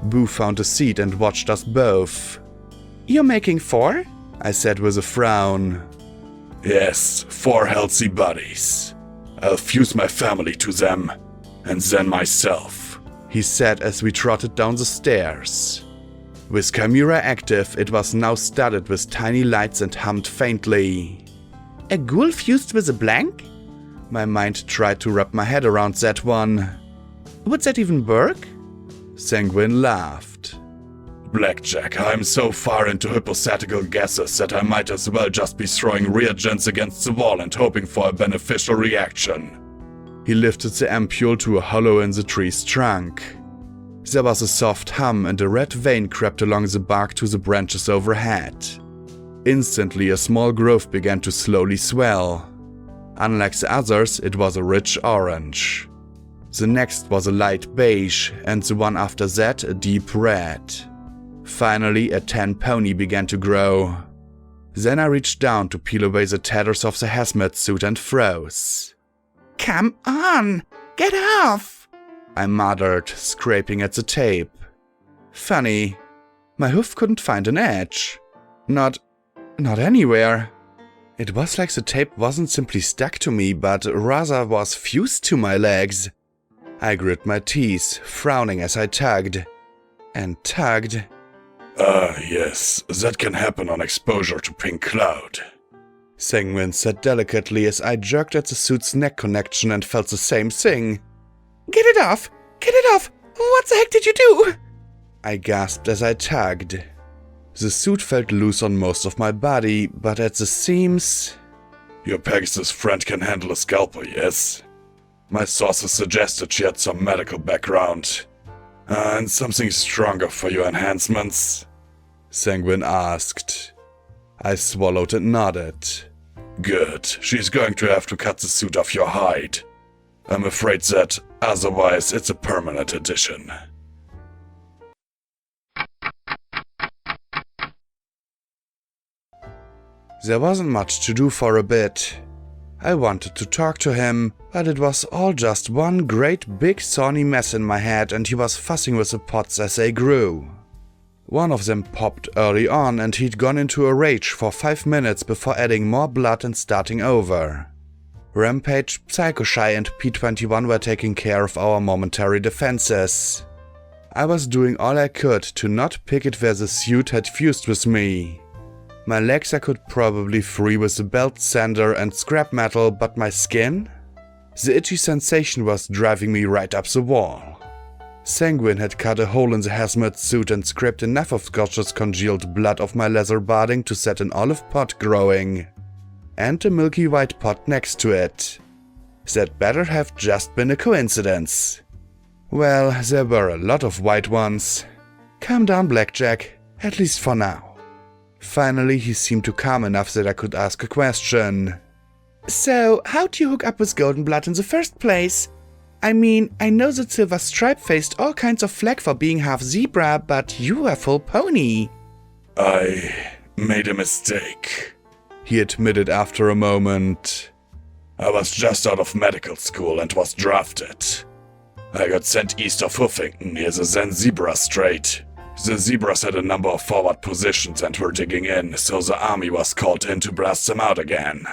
Boo found a seat and watched us both. You're making 4? I said with a frown. Yes, 4 healthy bodies. I'll fuse my family to them, and then myself, he said as we trotted down the stairs. With Chimera active, it was now studded with tiny lights and hummed faintly. A ghoul fused with a blank? My mind tried to wrap my head around that one. Would that even work? Sanguine laughed. Blackjack, I'm so far into hypothetical guesses that I might as well just be throwing reagents against the wall and hoping for a beneficial reaction. He lifted the ampule to a hollow in the tree's trunk. There was a soft hum and a red vein crept along the bark to the branches overhead. Instantly, a small growth began to slowly swell. Unlike the others, it was a rich orange. The next was a light beige, and the one after that a deep red. Finally, a tan pony began to grow. Then I reached down to peel away the tatters of the hazmat suit and froze. Come on, get off, I muttered, scraping at the tape. Funny, my hoof couldn't find an edge. Not anywhere. It was like the tape wasn't simply stuck to me, but rather was fused to my legs. I grit my teeth, frowning as I tugged. And tugged. Yes, that can happen on exposure to pink cloud, Sanguine said delicately as I jerked at the suit's neck connection and felt the same thing. Get it off! Get it off! What the heck did you do? I gasped as I tugged. The suit felt loose on most of my body, but at the seams... Your Pegasus friend can handle a scalpel, yes? My sources suggested she had some medical background. And something stronger for your enhancements? Sanguine asked. I swallowed and nodded. Good, she's going to have to cut the suit off your hide. I'm afraid that, otherwise, it's a permanent addition. There wasn't much to do for a bit. I wanted to talk to him, but it was all just one great big thorny mess in my head and he was fussing with the pots as they grew. One of them popped early on and he'd gone into a rage for 5 minutes before adding more blood and starting over. Rampage, Psycho-Shy and P21 were taking care of our momentary defenses. I was doing all I could to not pick it where the suit had fused with me. My legs I could probably free with the belt sander and scrap metal, but my skin? The itchy sensation was driving me right up the wall. Sanguine had cut a hole in the hazmat suit and scraped enough of Scotch's congealed blood off my leather barding to set an olive pot growing. And a milky white pot next to it. That better have just been a coincidence. Well, there were a lot of white ones. Calm down, Blackjack, at least for now. Finally, he seemed to calm enough that I could ask a question. So, how'd you hook up with Goldenblood in the first place? I mean, I know that Silver Stripe faced all kinds of flack for being half zebra, but you were full pony. I made a mistake, he admitted after a moment. I was just out of medical school and was drafted. I got sent east of Huffington near the then Zebra Strait. The zebras had a number of forward positions and were digging in, so the army was called in to blast them out again.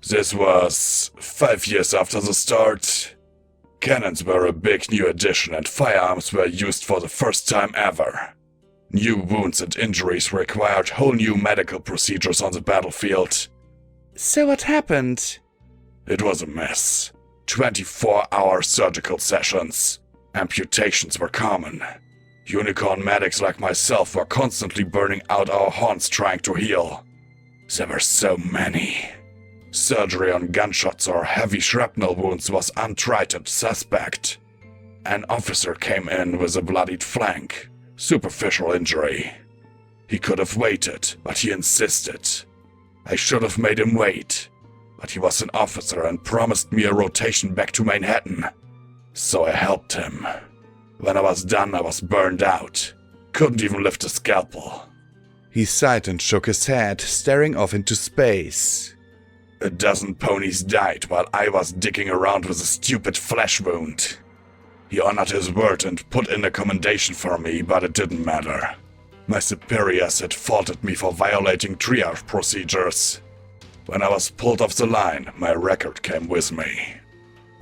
This was 5 years after the start. Cannons were a big new addition and firearms were used for the first time ever. New wounds and injuries required whole new medical procedures on the battlefield. So what happened? It was a mess. 24-hour surgical sessions. Amputations were common. Unicorn medics like myself were constantly burning out our horns trying to heal. There were so many. Surgery on gunshots or heavy shrapnel wounds was untried and suspect. An officer came in with a bloodied flank. Superficial injury. He could have waited, but he insisted. I should have made him wait. But he was an officer and promised me a rotation back to Manhattan. So I helped him. When I was done, I was burned out. Couldn't even lift a scalpel. He sighed and shook his head, staring off into space. A dozen ponies died while I was digging around with a stupid flesh wound. He honored his word and put in a commendation for me, but it didn't matter. My superiors had faulted me for violating triage procedures. When I was pulled off the line, my record came with me.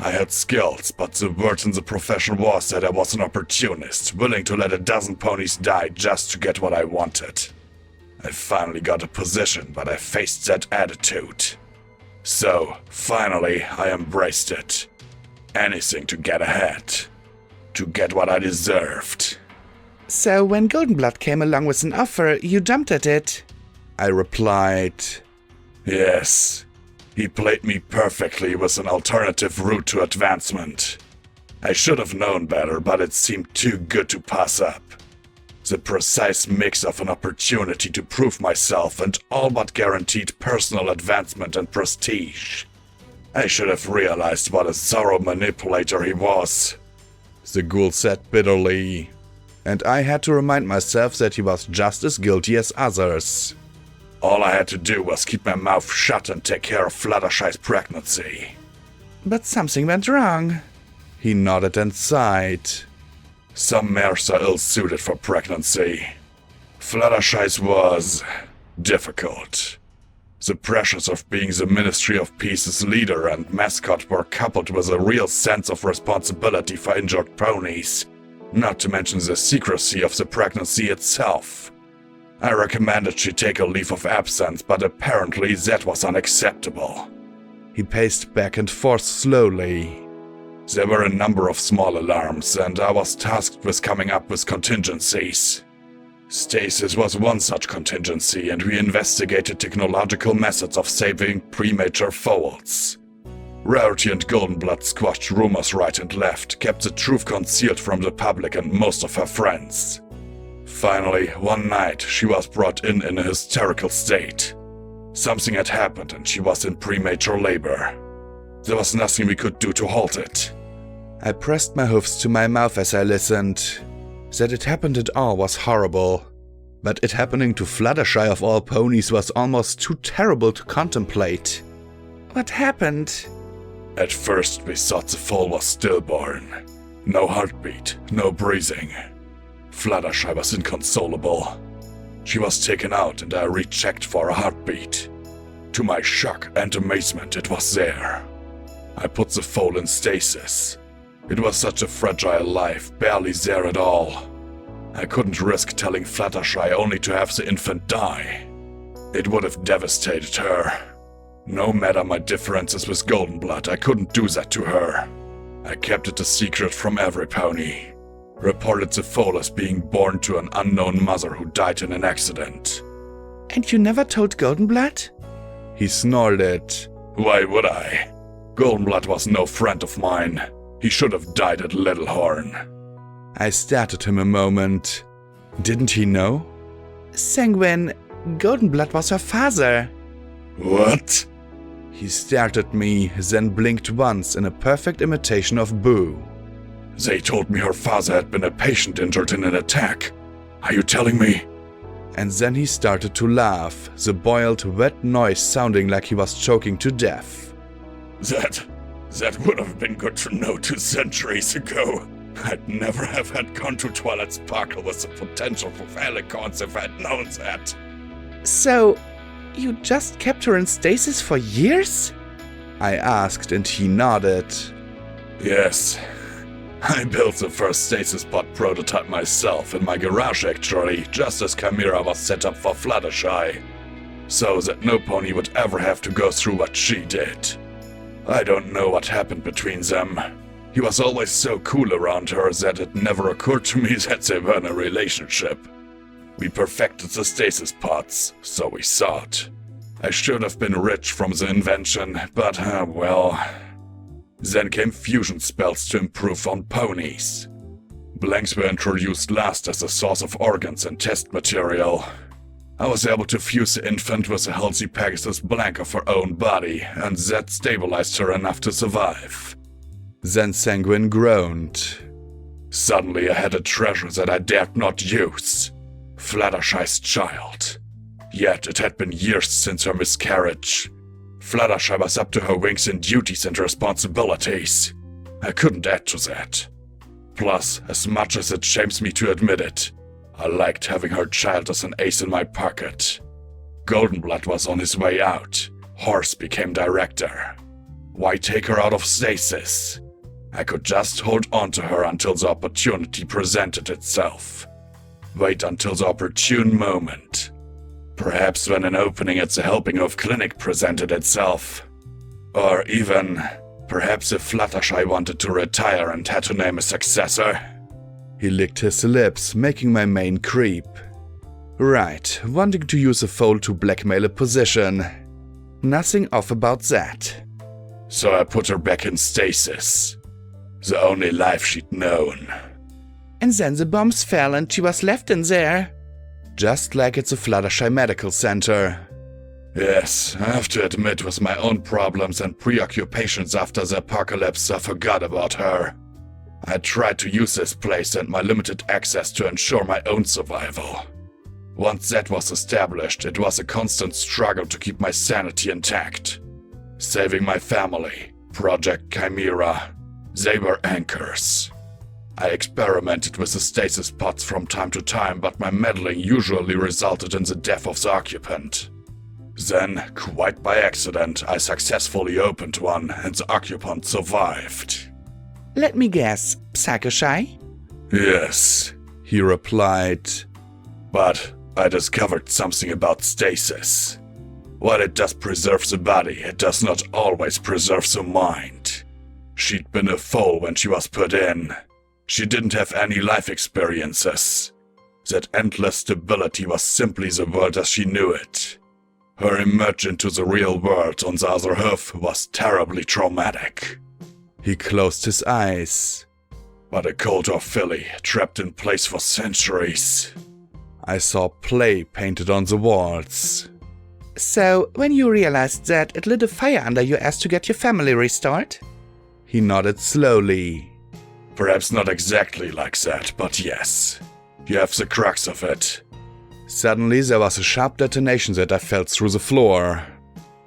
I had skills, but the word in the profession was that I was an opportunist, willing to let a dozen ponies die just to get what I wanted. I finally got a position, but I faced that attitude. So, finally, I embraced it. Anything to get ahead. To get what I deserved. So when Goldenblood came along with an offer, you jumped at it? I replied. Yes. He played me perfectly with an alternative route to advancement. I should have known better, but it seemed too good to pass up. The precise mix of an opportunity to prove myself and all but guaranteed personal advancement and prestige. I should have realized what a thorough manipulator he was. The ghoul said bitterly. And I had to remind myself that he was just as guilty as others. All I had to do was keep my mouth shut and take care of Fluttershy's pregnancy. But something went wrong. He nodded and sighed. Some mares are ill-suited for pregnancy. Fluttershy's was difficult. The pressures of being the Ministry of Peace's leader and mascot were coupled with a real sense of responsibility for injured ponies, not to mention the secrecy of the pregnancy itself. I recommended she take a leave of absence, but apparently that was unacceptable. He paced back and forth slowly. There were a number of small alarms, and I was tasked with coming up with contingencies. Stasis was one such contingency, and we investigated technological methods of saving premature foals. Rarity and Goldenblood squashed rumors right and left, kept the truth concealed from the public and most of her friends. Finally, one night, she was brought in a hysterical state. Something had happened and she was in premature labor. There was nothing we could do to halt it. I pressed my hoofs to my mouth as I listened. That it happened at all was horrible. But it happening to Fluttershy of all ponies was almost too terrible to contemplate. What happened? At first we thought the foal was stillborn. No heartbeat, no breathing. Fluttershy was inconsolable. She was taken out and I rechecked for a heartbeat. To my shock and amazement, it was there. I put the foal in stasis. It was such a fragile life, barely there at all. I couldn't risk telling Fluttershy only to have the infant die. It would have devastated her. No matter my differences with Goldenblood, I couldn't do that to her. I kept it a secret from every pony. Reported the foal as being born to an unknown mother who died in an accident. And you never told Goldenblood? He snorted. Why would I? Goldenblood was no friend of mine. He should have died at Littlehorn. I stared at him a moment. Didn't he know? Sanguine, Goldenblood was her father. What? He stared at me, then blinked once in a perfect imitation of Boo. They told me her father had been a patient injured in an attack. Are you telling me? And then he started to laugh, the boiled, wet noise sounding like he was choking to death. That would have been good to know 2 centuries ago. I'd never have had gone to Twilight Sparkle with the potential for Alicorns if I'd known that. So, you just kept her in stasis for years? I asked and he nodded. Yes. I built the first Stasis Pot Prototype myself in my garage actually, just as Chimera was set up for Fluttershy. So that no pony would ever have to go through what she did. I don't know what happened between them. He was always so cool around her that it never occurred to me that they were in a relationship. We perfected the stasis pots, so we thought. I should have been rich from the invention, but well... Then came fusion spells to improve on ponies. Blanks were introduced last as a source of organs and test material. I was able to fuse the infant with a healthy Pegasus blank of her own body, and that stabilized her enough to survive. Then Sanguine groaned. Suddenly I had a treasure that I dared not use. Fluttershy's child. Yet it had been years since her miscarriage. Fluttershy was up to her wings in duties and responsibilities. I couldn't add to that. Plus, as much as it shames me to admit it, I liked having her child as an ace in my pocket. Goldenblood was on his way out. Horse became director. Why take her out of stasis? I could just hold on to her until the opportunity presented itself. Wait until the opportune moment. Perhaps when an opening at the Helping Hoof Clinic presented itself. Or even, perhaps if Fluttershy wanted to retire and had to name a successor. He licked his lips, making my mane creep. Right, wanting to use a foal to blackmail a position. Nothing off about that. So I put her back in stasis. The only life she'd known. And then the bombs fell and she was left in there. Just like it's a Fluttershy Medical Center. Yes, I have to admit with my own problems and preoccupations after the apocalypse I forgot about her. I tried to use this place and my limited access to ensure my own survival. Once that was established, it was a constant struggle to keep my sanity intact. Saving my family, Project Chimera, they were anchors. I experimented with the stasis pots from time to time, but my meddling usually resulted in the death of the occupant. Then, quite by accident, I successfully opened one and the occupant survived. Let me guess, Psychoshy? Yes, He replied. But I discovered something about stasis. While it does preserve the body, it does not always preserve the mind. She'd been a foal when she was put in. She didn't have any life experiences. That endless stability was simply the world as she knew it. Her emerge into the real world on the other hoof was terribly traumatic. He closed his eyes. But a colt or filly, trapped in place for centuries. I saw play painted on the walls. So, when you realized that, it lit a fire under your ass to get your family restored? He nodded slowly. Perhaps not exactly like that, but yes. You have the crux of it. Suddenly there was a sharp detonation that I felt through the floor.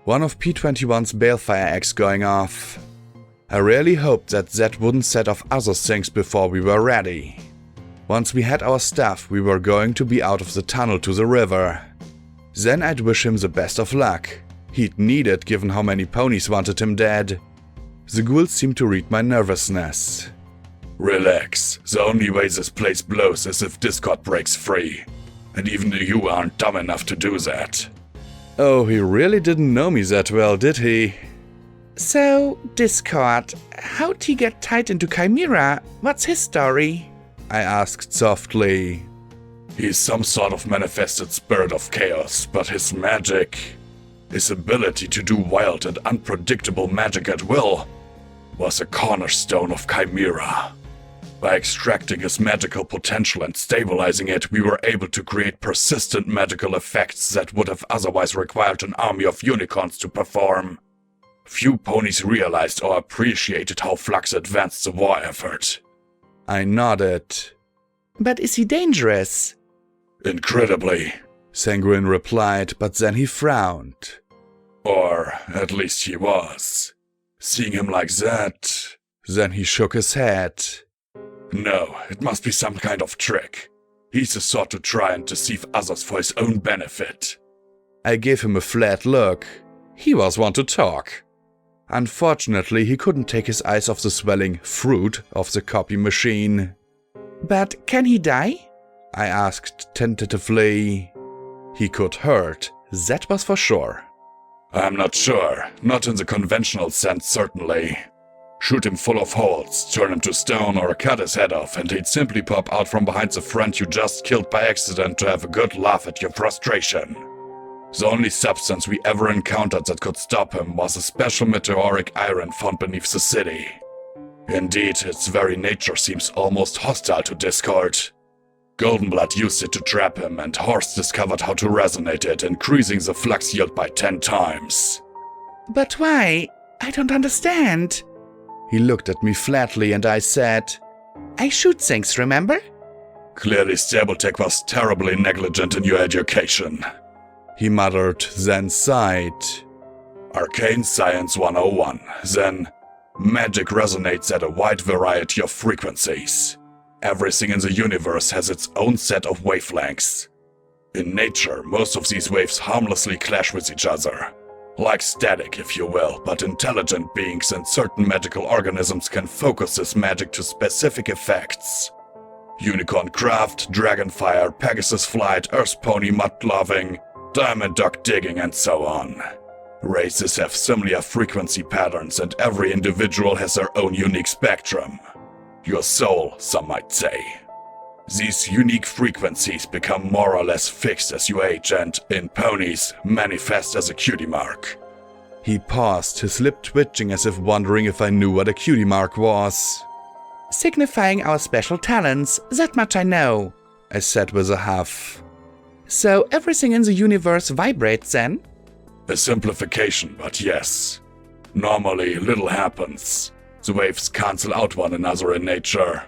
One of P-21's balefire eggs going off. I really hoped that Zed wouldn't set off other things before we were ready. Once we had our stuff, we were going to be out of the tunnel to the river. Then I'd wish him the best of luck. He'd need it given how many ponies wanted him dead. The ghouls seemed to read my nervousness. Relax. The only way this place blows is if Discord breaks free. And even you aren't dumb enough to do that. Oh, he really didn't know me that well, did he? So, Discord, how'd he get tied into Chimera? What's his story? I asked softly. He's some sort of manifested spirit of chaos, but his magic, his ability to do wild and unpredictable magic at will, was a cornerstone of Chimera. By extracting his magical potential and stabilizing it, we were able to create persistent magical effects that would have otherwise required an army of unicorns to perform. Few ponies realized or appreciated how Flux advanced the war effort. I nodded. But is he dangerous? Incredibly, Sanguine replied, but then he frowned. Or at least he was. Seeing him like that... Then he shook his head. No, it must be some kind of trick. He's the sort to try and deceive others for his own benefit. I gave him a flat look. He was one to talk. Unfortunately, he couldn't take his eyes off the swelling fruit of the copy machine. But can he die? I asked tentatively. He could hurt, that was for sure. I'm not sure. Not in the conventional sense, certainly. Shoot him full of holes, turn him to stone, or cut his head off, and he'd simply pop out from behind the friend you just killed by accident to have a good laugh at your frustration. The only substance we ever encountered that could stop him was a special meteoric iron found beneath the city. Indeed, its very nature seems almost hostile to Discord. Goldenblood used it to trap him, and Horst discovered how to resonate it, increasing the flux yield by 10 times. But why? I don't understand. He looked at me flatly and I said, I shoot things, remember? Clearly Stabletech was terribly negligent in your education. He muttered, then sighed. Arcane Science 101. Then, magic resonates at a wide variety of frequencies. Everything in the universe has its own set of wavelengths. In nature, most of these waves harmlessly clash with each other. Like static, if you will, but intelligent beings and certain magical organisms can focus this magic to specific effects. Unicorn craft, dragonfire, Pegasus flight, earth pony mud-loving, diamond duck digging, and so on. Races have similar frequency patterns, and every individual has their own unique spectrum. Your soul, some might say. These unique frequencies become more or less fixed as you age and, in ponies, manifest as a cutie mark. He paused, his lip twitching as if wondering if I knew what a cutie mark was. Signifying our special talents, that much I know, I said with a huff. So everything in the universe vibrates then? A simplification, but yes. Normally, little happens. The waves cancel out one another in nature.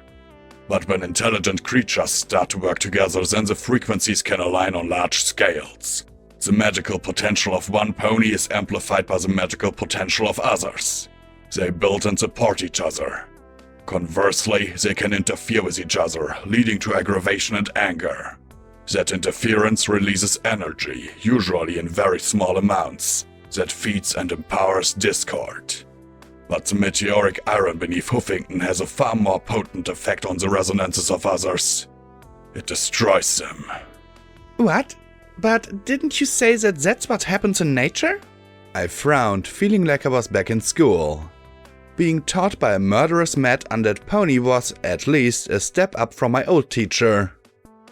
But when intelligent creatures start to work together, then the frequencies can align on large scales. The magical potential of one pony is amplified by the magical potential of others. They build and support each other. Conversely, they can interfere with each other, leading to aggravation and anger. That interference releases energy, usually in very small amounts, that feeds and empowers discord. But the meteoric iron beneath Huffington has a far more potent effect on the resonances of others. It destroys them. What? But didn't you say that that's what happens in nature? I frowned, feeling like I was back in school. Being taught by a murderous mad undead pony was, at least, a step up from my old teacher.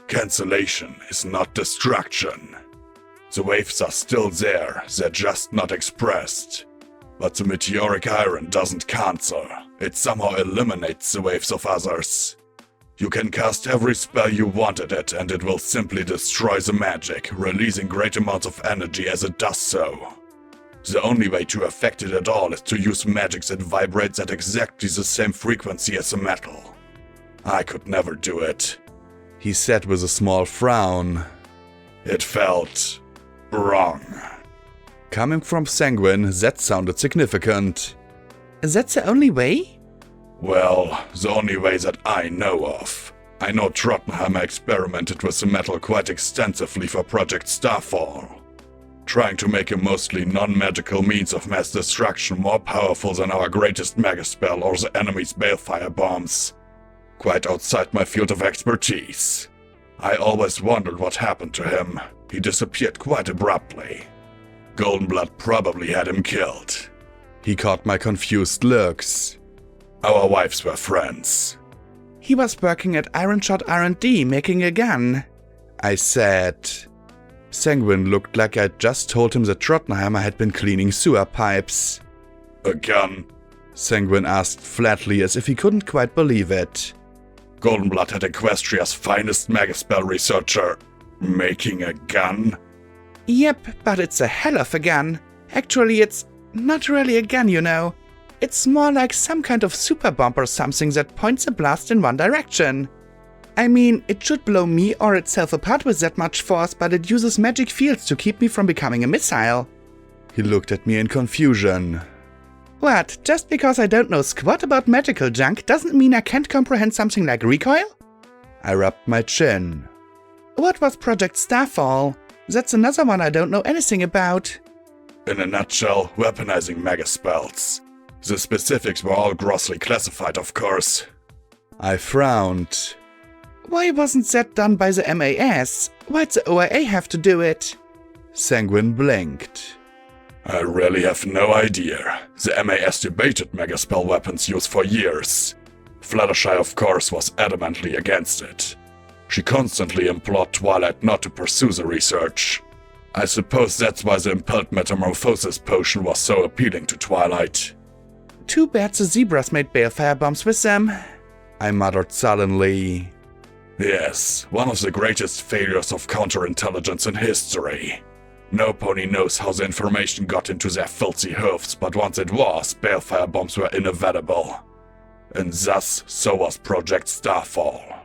Cancellation is not destruction. The waves are still there, they're just not expressed. But the meteoric iron doesn't cancel. It somehow eliminates the waves of others. You can cast every spell you want at it, and it will simply destroy the magic, releasing great amounts of energy as it does so. The only way to affect it at all is to use magic that vibrates at exactly the same frequency as the metal. I could never do it. He said with a small frown. It felt wrong. Coming from Sanguine, that sounded significant. That's the only way? Well, the only way that I know of. I know Trottenheimer experimented with the metal quite extensively for Project Starfall, trying to make a mostly non-magical means of mass destruction more powerful than our greatest megaspell or the enemy's balefire bombs. Quite outside my field of expertise. I always wondered what happened to him. He disappeared quite abruptly. Goldenblood probably had him killed. He caught my confused looks. Our wives were friends. He was working at Ironshot R&D making a gun, I said. Sanguine looked like I'd just told him that Trottenheimer had been cleaning sewer pipes. A gun? Sanguine asked flatly, as if he couldn't quite believe it. Goldenblood had Equestria's finest megaspell researcher making a gun? Yep, but it's a hell of a gun. Actually, it's not really a gun, you know. It's more like some kind of super bomb or something that points a blast in one direction. I mean, it should blow me or itself apart with that much force, but it uses magic fields to keep me from becoming a missile. He looked at me in confusion. What, just because I don't know squat about magical junk doesn't mean I can't comprehend something like recoil? I rubbed my chin. What was Project Starfall? That's another one I don't know anything about. In a nutshell, weaponizing megaspells. The specifics were all grossly classified, of course. I frowned. Why wasn't that done by the MAS? Why'd the OIA have to do it? Sanguine blinked. I really have no idea. The MAS debated megaspell weapons use for years. Fluttershy, of course, was adamantly against it. She constantly implored Twilight not to pursue the research. I suppose that's why the impelled metamorphosis potion was so appealing to Twilight. Too bad the zebras made balefire bombs with them, I muttered sullenly. Yes, one of the greatest failures of counterintelligence in history. No pony knows how the information got into their filthy hooves, but once it was, balefire bombs were inevitable. And thus, so was Project Starfall.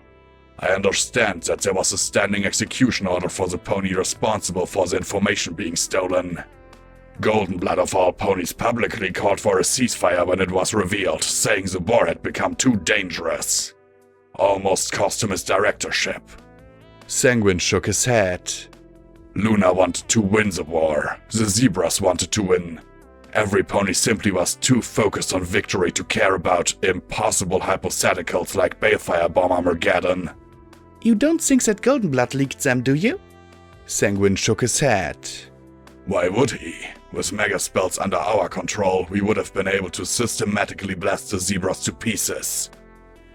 I understand that there was a standing execution order for the pony responsible for the information being stolen. Goldenblood of all ponies publicly called for a ceasefire when it was revealed, saying the war had become too dangerous. Almost cost him his directorship. Sanguine shook his head. Luna wanted to win the war. The zebras wanted to win. Every pony simply was too focused on victory to care about impossible hypotheticals like Balefire Bomb Armageddon. You don't think that Goldenblood leaked them, do you? Sanguine shook his head. Why would he? With megaspells under our control, we would have been able to systematically blast the zebras to pieces.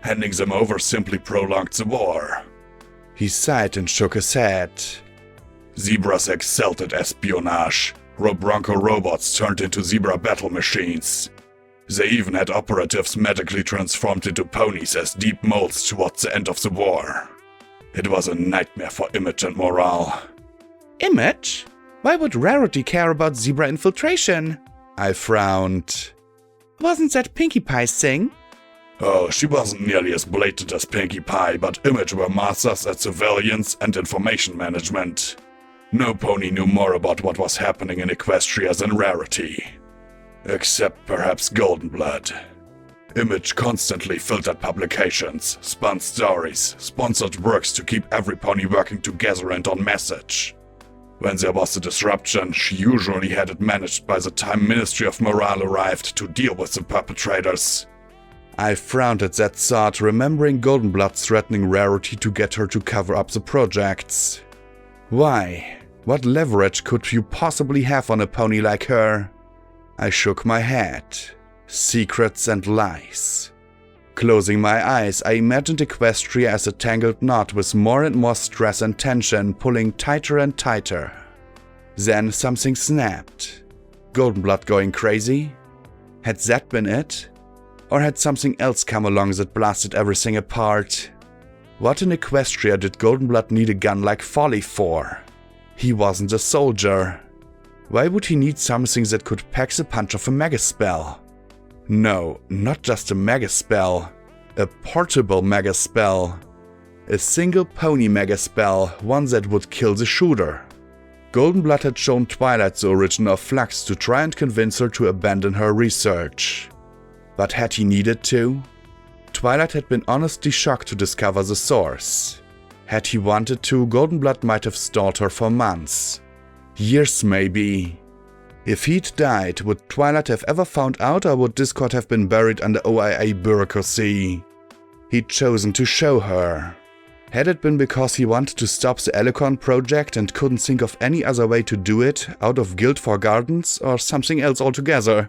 Handing them over simply prolonged the war. He sighed and shook his head. Zebras excelled at espionage. Bronco robots turned into zebra battle machines. They even had operatives magically transformed into ponies as deep molds towards the end of the war. It was a nightmare for Image and morale. Image? Why would Rarity care about zebra infiltration? I frowned. Wasn't that Pinkie Pie's thing? Oh, she wasn't nearly as blatant as Pinkie Pie, but Image were masters at surveillance and information management. No pony knew more about what was happening in Equestria than Rarity. Except perhaps Goldenblood. Image constantly filtered publications, spun stories, sponsored works to keep every pony working together and on message. When there was a disruption, she usually had it managed by the time Ministry of Morale arrived to deal with the perpetrators. I frowned at that thought, remembering Goldenblood threatening Rarity to get her to cover up the projects. Why? What leverage could you possibly have on a pony like her? I shook my head. Secrets and lies. Closing my eyes, I imagined Equestria as a tangled knot with more and more stress and tension pulling tighter and tighter. Then something snapped. Goldenblood going crazy? Had that been it? Or had something else come along that blasted everything apart? What in Equestria did Goldenblood need a gun like Folly for? He wasn't a soldier. Why would he need something that could pack the punch of a megaspell? No, not just a megaspell. A portable megaspell. A single pony megaspell, one that would kill the shooter. Goldenblood had shown Twilight the origin of Flux to try and convince her to abandon her research. But had he needed to? Twilight had been honestly shocked to discover the source. Had he wanted to, Goldenblood might have stalled her for months. Years maybe. If he'd died, would Twilight have ever found out, or would Discord have been buried under OIA bureaucracy? He'd chosen to show her. Had it been because he wanted to stop the Elicon project and couldn't think of any other way to do it, out of guilt for Gardens, or something else altogether?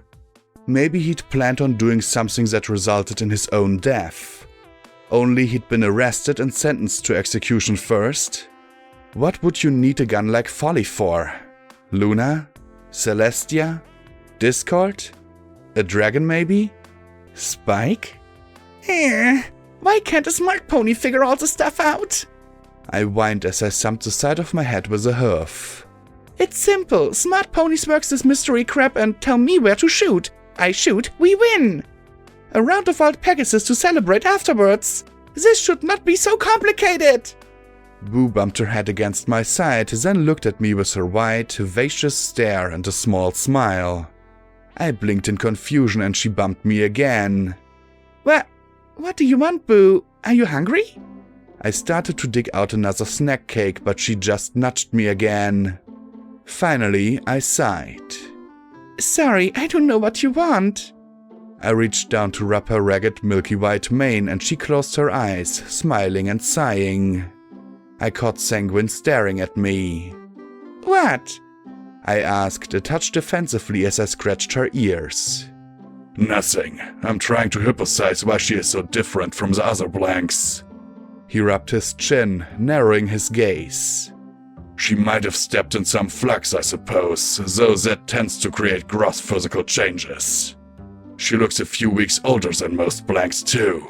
Maybe he'd planned on doing something that resulted in his own death. Only he'd been arrested and sentenced to execution first. What would you need a gun like Folly for? Luna? Celestia? Discord? A dragon maybe? Spike? Why can't a smart pony figure all the stuff out? I whined as I thumped the side of my head with a hoof. It's simple. Smart ponies work this mystery crap and tell me where to shoot. I shoot, we win! A round of wild Pegasus to celebrate afterwards. This should not be so complicated! Boo bumped her head against my side, then looked at me with her wide, vivacious stare and a small smile. I blinked in confusion and she bumped me again. What do you want, Boo? Are you hungry? I started to dig out another snack cake, but she just nudged me again. Finally, I sighed. Sorry, I don't know what you want. I reached down to rub her ragged, milky white mane and she closed her eyes, smiling and sighing. I caught Sanguine staring at me. What? I asked, a touch defensively as I scratched her ears. Nothing. I'm trying to hypothesize why she is so different from the other blanks. He rubbed his chin, narrowing his gaze. She might have stepped in some flux, I suppose, though that tends to create gross physical changes. She looks a few weeks older than most blanks too.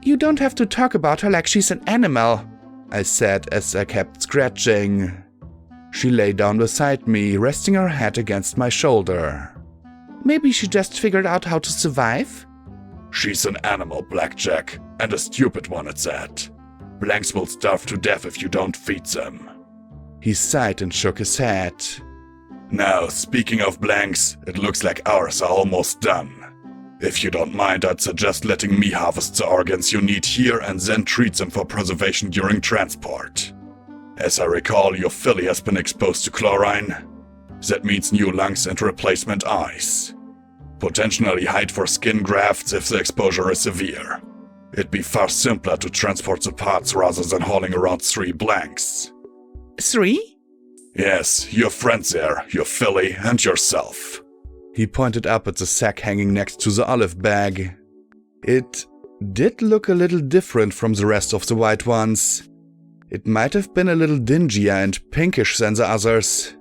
You don't have to talk about her like she's an animal, I said as I kept scratching. She lay down beside me, resting her head against my shoulder. Maybe she just figured out how to survive? She's an animal, Blackjack, and a stupid one at that. Blanks will starve to death if you don't feed them. He sighed and shook his head. Now, speaking of blanks, it looks like ours are almost done. If you don't mind, I'd suggest letting me harvest the organs you need here and then treat them for preservation during transport. As I recall, your filly has been exposed to chlorine. That means new lungs and replacement eyes. Potentially hide for skin grafts if the exposure is severe. It'd be far simpler to transport the parts rather than hauling around 3 blanks. 3? Yes, your friends there, your filly, and yourself. He pointed up at the sack hanging next to the olive bag. It did look a little different from the rest of the white ones. It might have been a little dingier and pinkish than the others.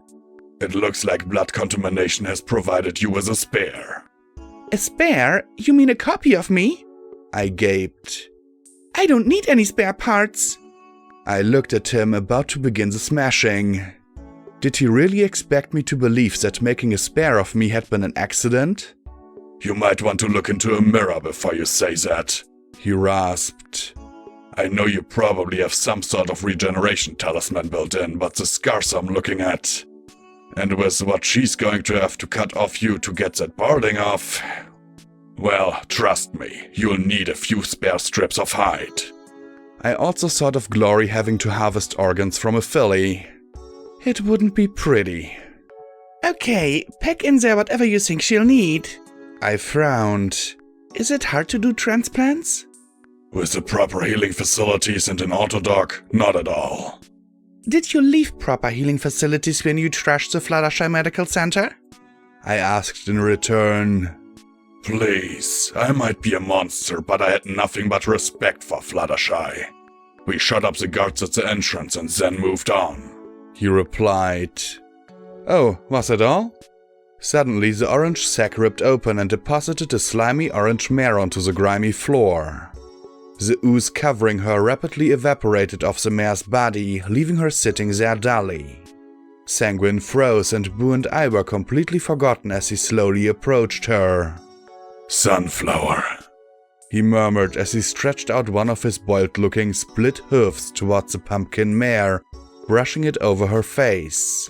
It looks like blood contamination has provided you with a spare. A spare? You mean a copy of me? I gaped. I don't need any spare parts. I looked at him, about to begin the smashing. Did he really expect me to believe that making a spare of me had been an accident? You might want to look into a mirror before you say that, he rasped. I know you probably have some sort of regeneration talisman built in, but the scars I'm looking at, and with what she's going to have to cut off you to get that balding off, well, trust me, you'll need a few spare strips of hide. I also thought of Glory having to harvest organs from a filly. It wouldn't be pretty. Okay, pack in there whatever you think she'll need. I frowned. Is it hard to do transplants? With the proper healing facilities and an autodoc, not at all. Did you leave proper healing facilities when you trashed the Fluttershy Medical Center? I asked in return. Please, I might be a monster, but I had nothing but respect for Fluttershy. We shut up the guards at the entrance and then moved on. He replied. Oh, was that all? Suddenly the orange sack ripped open and deposited a slimy orange mare onto the grimy floor. The ooze covering her rapidly evaporated off the mare's body, leaving her sitting there dully. Sanguine froze and Boo and I were completely forgotten as he slowly approached her. Sunflower, he murmured as he stretched out one of his boiled-looking split hoofs towards the pumpkin mare, brushing it over her face.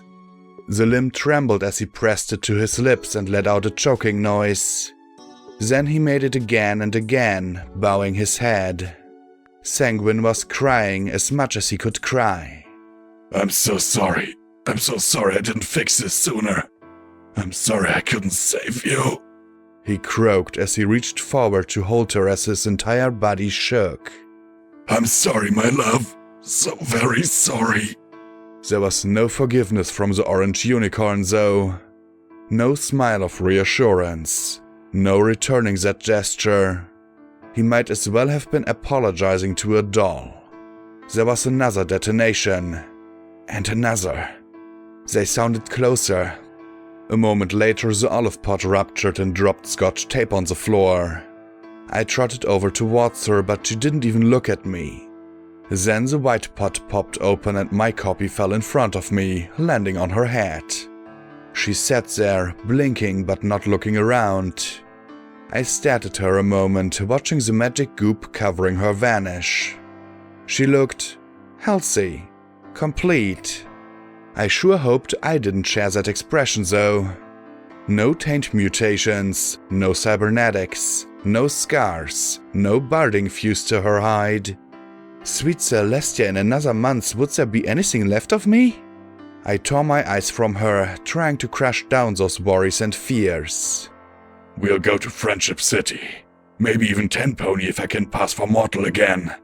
The limb trembled as he pressed it to his lips and let out a choking noise. Then he made it again and again, bowing his head. Sanguine was crying as much as he could cry. I'm so sorry. I'm so sorry I didn't fix this sooner. I'm sorry I couldn't save you. He croaked as he reached forward to hold her as his entire body shook. I'm sorry, my love. So very sorry. There was no forgiveness from the orange unicorn, though. No smile of reassurance. No returning that gesture. He might as well have been apologizing to a doll. There was another detonation. And another. They sounded closer. A moment later, the olive pot ruptured and dropped scotch tape on the floor. I trotted over towards her, but she didn't even look at me. Then the white pot popped open and my copy fell in front of me, landing on her head. She sat there, blinking but not looking around. I stared at her a moment, watching the magic goop covering her vanish. She looked healthy, complete. I sure hoped I didn't share that expression though. No taint mutations, no cybernetics, no scars, no barding fused to her hide. Sweet Celestia, in another month would there be anything left of me? I tore my eyes from her, trying to crush down those worries and fears. We'll go to Friendship City. Maybe even 10 pony if I can pass for mortal again.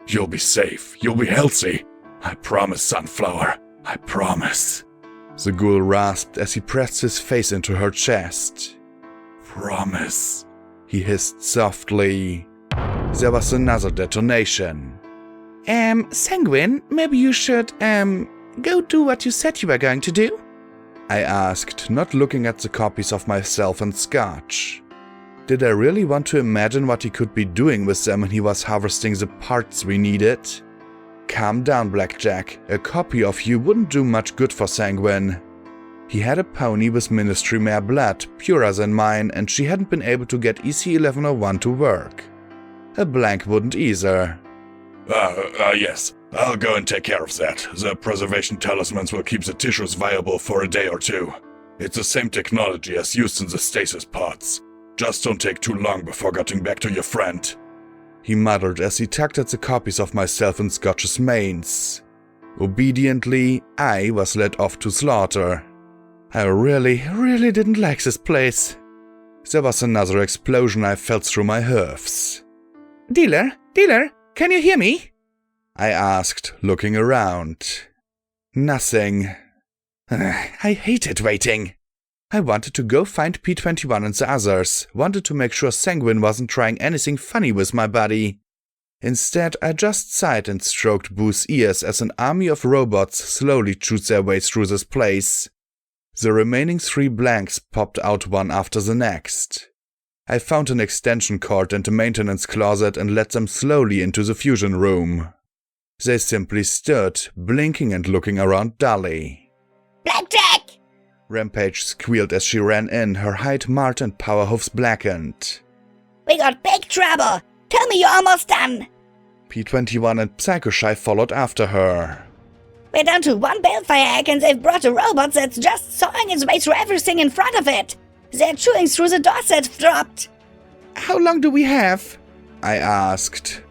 You'll be safe, you'll be healthy. I promise, Sunflower. I promise. The ghoul rasped as he pressed his face into her chest. Promise. He hissed softly. There was another detonation. Sanguine, maybe you should, go do what you said you were going to do? I asked, not looking at the copies of myself and Scotch. Did I really want to imagine what he could be doing with them when he was harvesting the parts we needed? Calm down, Blackjack. A copy of you wouldn't do much good for Sanguine. He had a pony with Ministry Mare blood, purer than mine, and she hadn't been able to get EC1101 to work. A blank wouldn't either. Yes. I'll go and take care of that. The preservation talismans will keep the tissues viable for a day or two. It's the same technology as used in the stasis pods. Just don't take too long before getting back to your friend. He muttered as he tugged at the copies of myself in Scotch's manes. Obediently, I was led off to slaughter. I really didn't like this place. There was another explosion I felt through my hooves. Dealer, can you hear me? I asked, looking around. Nothing. I hated waiting. I wanted to go find P21 and the others, wanted to make sure Sanguine wasn't trying anything funny with my body. Instead, I just sighed and stroked Boo's ears as an army of robots slowly chewed their way through this place. The remaining 3 blanks popped out one after the next. I found an extension cord and a maintenance closet and led them slowly into the fusion room. They simply stood, blinking and looking around dully. Blackjack! Rampage squealed as she ran in, her hide marred and power hoofs blackened. We got big trouble! Tell me you're almost done! P21 and Psychoshy followed after her. We're down to 1 balefire egg and they've brought a robot that's just sawing its way through everything in front of it. They're chewing through the doors that dropped. How long do we have? I asked.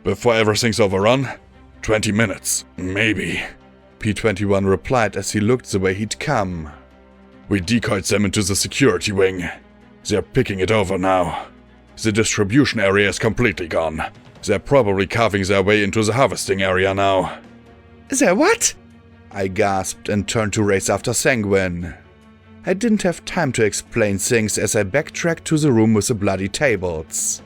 Before everything's overrun? 20 minutes, maybe. P21 replied as he looked the way he'd come. We decoyed them into the security wing. They're picking it over now. The distribution area is completely gone. They're probably carving their way into the harvesting area now. There what? I gasped and turned to race after Sanguine. I didn't have time to explain things as I backtracked to the room with the bloody tables.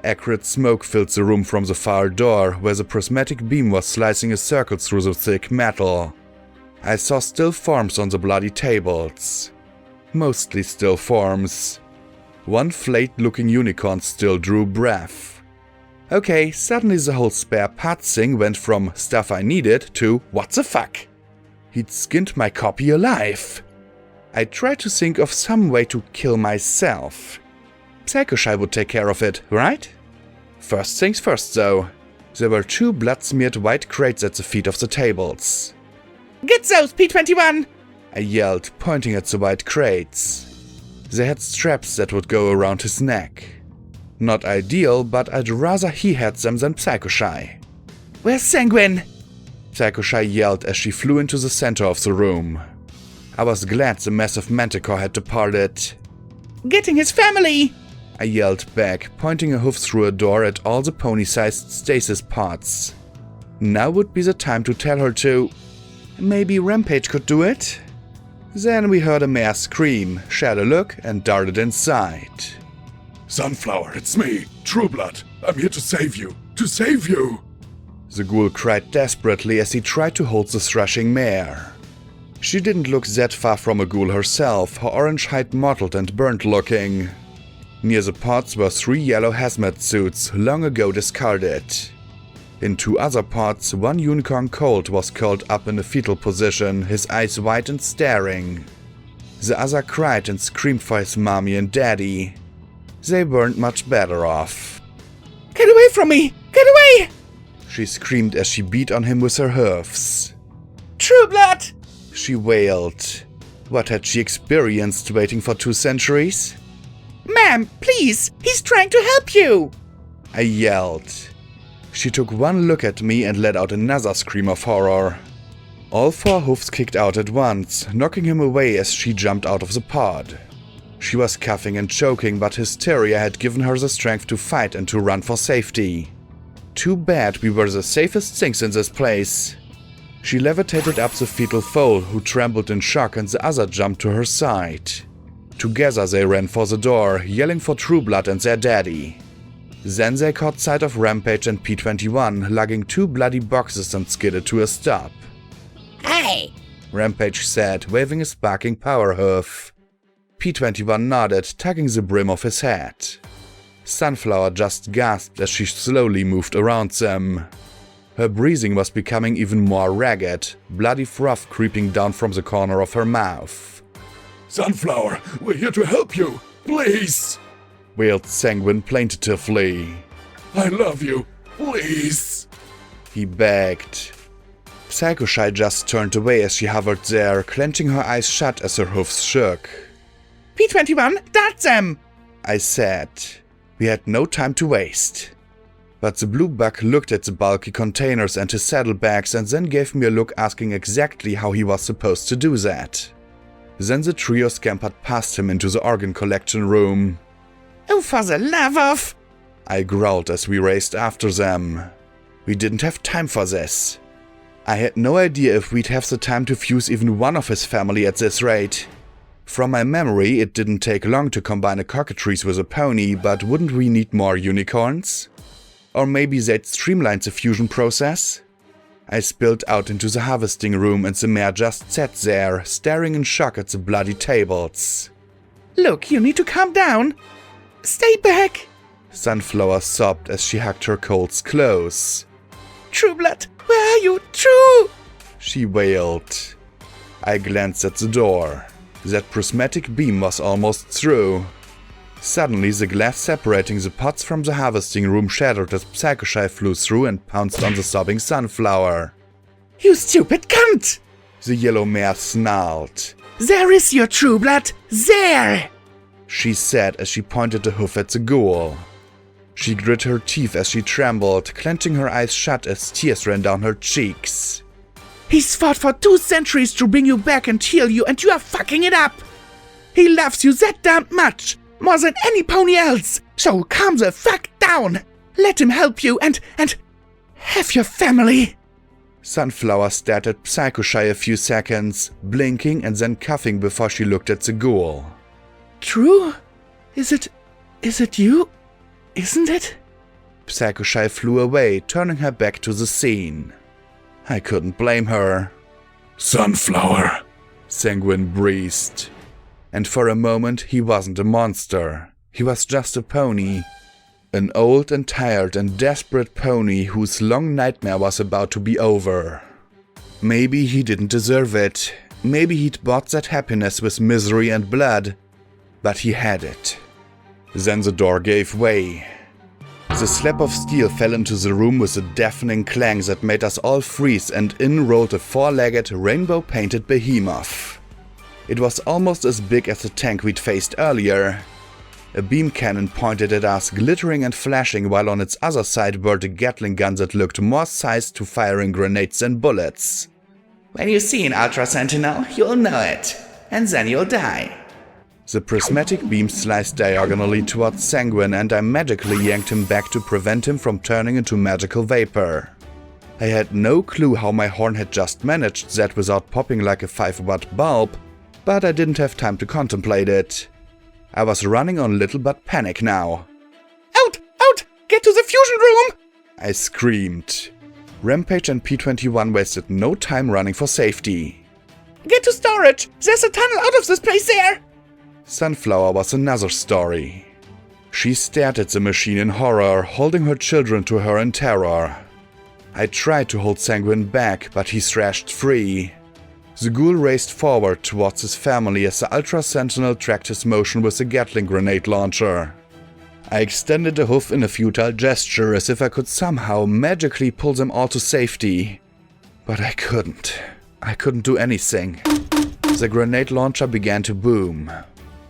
Acrid smoke filled the room from the far door, where the prismatic beam was slicing a circle through the thick metal. I saw still forms on the bloody tables. Mostly still forms. One flayed-looking unicorn still drew breath. Okay, suddenly the whole spare parts thing went from stuff I needed to what the fuck? He'd skinned my copy alive. I tried to think of some way to kill myself. Psychoshy would take care of it, right? First things first, though. There were 2 blood-smeared white crates at the feet of the tables. Get those, P21! I yelled, pointing at the white crates. They had straps that would go around his neck. Not ideal, but I'd rather he had them than Psycho-Shy. Where's Sanguine? Psycho-Shy yelled as she flew into the center of the room. I was glad the massive manticore had departed. Getting his family! I yelled back, pointing a hoof through a door at all the pony-sized stasis pods. Now would be the time to tell her to... Maybe Rampage could do it? Then we heard a mare scream, shared a look, and darted inside. Sunflower, it's me, Trueblood. I'm here to save you. To save you! The ghoul cried desperately as he tried to hold the thrashing mare. She didn't look that far from a ghoul herself, her orange hide mottled and burnt looking. Near the pods were 3 yellow hazmat suits, long ago discarded. In 2 other pods, one unicorn colt was curled up in a fetal position, his eyes wide and staring. The other cried and screamed for his mommy and daddy. They weren't much better off. Get away from me! Get away! She screamed as she beat on him with her hoofs. Trueblood! She wailed. What had she experienced waiting for 2 centuries? Ma'am, please! He's trying to help you! I yelled. She took one look at me and let out another scream of horror. All 4 hoofs kicked out at once, knocking him away as she jumped out of the pod. She was coughing and choking, but hysteria had given her the strength to fight and to run for safety. Too bad we were the safest things in this place. She levitated up the fetal foal, who trembled in shock, and the other jumped to her side. Together they ran for the door, yelling for Trueblood and their daddy. Then they caught sight of Rampage and P-21, lugging 2 bloody boxes and skidded to a stop. Hey! Rampage said, waving a sparking power hoof. P-21 nodded, tugging the brim of his hat. Sunflower just gasped as she slowly moved around them. Her breathing was becoming even more ragged, bloody froth creeping down from the corner of her mouth. Sunflower, we're here to help you! Please! Wailed Sanguine plaintively. I love you! Please! He begged. Psycho-Shy just turned away as she hovered there, clenching her eyes shut as her hoofs shook. P-21, dart them! I said. We had no time to waste. But the blue buck looked at the bulky containers and his saddlebags and then gave me a look asking exactly how he was supposed to do that. Then the trio scampered past him into the organ collection room. Oh, for the love of... I growled as we raced after them. We didn't have time for this. I had no idea if we'd have the time to fuse even one of his family at this rate. From my memory, it didn't take long to combine a cockatrice with a pony, but wouldn't we need more unicorns? Or maybe they'd streamlined the fusion process? I spilled out into the harvesting room and the mare just sat there, staring in shock at the bloody tables. Look, you need to calm down. Stay back! Sunflower sobbed as she hugged her colts close. Trueblood, where are you? True! She wailed. I glanced at the door. That prismatic beam was almost through. Suddenly, the glass separating the pots from the harvesting room shattered as Psycho-Shy flew through and pounced on the sobbing Sunflower. You stupid cunt! The yellow mare snarled. There is your Trueblood! There! She said as she pointed a hoof at the ghoul. She grit her teeth as she trembled, clenching her eyes shut as tears ran down her cheeks. He's fought for 2 centuries to bring you back and heal you, and you are fucking it up! He loves you that damn much! More than any pony else! So calm the fuck down! Let him help you and have your family! Sunflower stared at Psycho-Shy a few seconds, blinking and then coughing before she looked at the ghoul. True? Is it you? Isn't it? Psycho-Shy flew away, turning her back to the scene. I couldn't blame her. Sunflower! Sanguine breathed. And for a moment he wasn't a monster. He was just a pony. An old and tired and desperate pony whose long nightmare was about to be over. Maybe he didn't deserve it. Maybe he'd bought that happiness with misery and blood. But he had it. Then the door gave way. The slab of steel fell into the room with a deafening clang that made us all freeze, and in rolled a 4-legged, rainbow-painted behemoth. It was almost as big as the tank we'd faced earlier. A beam cannon pointed at us, glittering and flashing, while on its other side were the Gatling guns that looked more sized to firing grenades than bullets. When you see an Ultra Sentinel, you'll know it. And then you'll die. The prismatic beam sliced diagonally towards Sanguine, and I magically yanked him back to prevent him from turning into magical vapor. I had no clue how my horn had just managed that without popping like a 5-watt bulb, but I didn't have time to contemplate it. I was running on little but panic now. Out! Out! Get to the fusion room! I screamed. Rampage and P-21 wasted no time running for safety. Get to storage! There's a tunnel out of this place there! Sunflower was another story. She stared at the machine in horror, holding her children to her in terror. I tried to hold Sanguine back, but he thrashed free. The ghoul raced forward towards his family as the Ultra Sentinel tracked his motion with a Gatling grenade launcher. I extended a hoof in a futile gesture as if I could somehow magically pull them all to safety. But I couldn't. I couldn't do anything. The grenade launcher began to boom,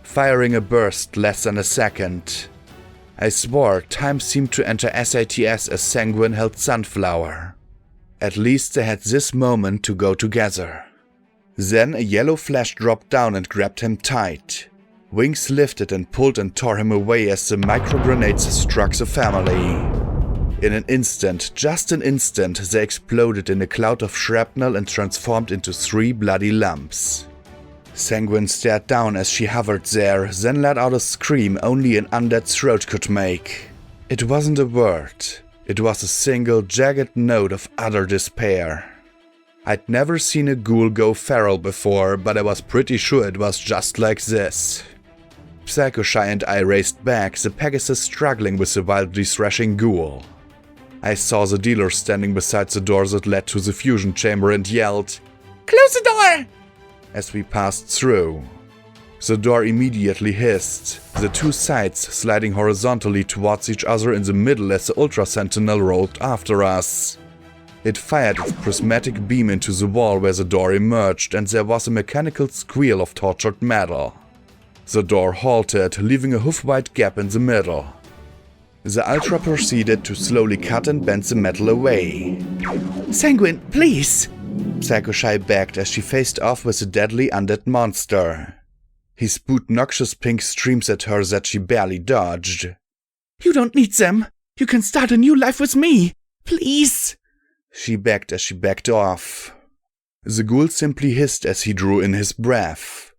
firing a burst less than a second. I swore time seemed to enter SATS as Sanguine held Sunflower. At least they had this moment to go together. Then a yellow flash dropped down and grabbed him tight. Wings lifted and pulled and tore him away as the micro-grenades struck the family. In an instant, just an instant, they exploded in a cloud of shrapnel and transformed into 3 bloody lumps. Sanguine stared down as she hovered there, then let out a scream only an undead throat could make. It wasn't a word. It was a single, jagged note of utter despair. I'd never seen a ghoul go feral before, but I was pretty sure it was just like this. Psycho-Shy and I raced back, the Pegasus struggling with the wildly thrashing ghoul. I saw the dealer standing beside the door that led to the fusion chamber and yelled, "Close the door!" as we passed through. The door immediately hissed, the 2 sides sliding horizontally towards each other in the middle as the Ultra Sentinel rolled after us. It fired its prismatic beam into the wall where the door emerged, and there was a mechanical squeal of tortured metal. The door halted, leaving a hoof-wide gap in the middle. The Ultra proceeded to slowly cut and bend the metal away. Sanguine, please! Psycho-Shy begged as she faced off with the deadly undead monster. He spewed noxious pink streams at her that she barely dodged. You don't need them. You can start a new life with me. Please! She begged as she backed off. The ghoul simply hissed as he drew in his breath.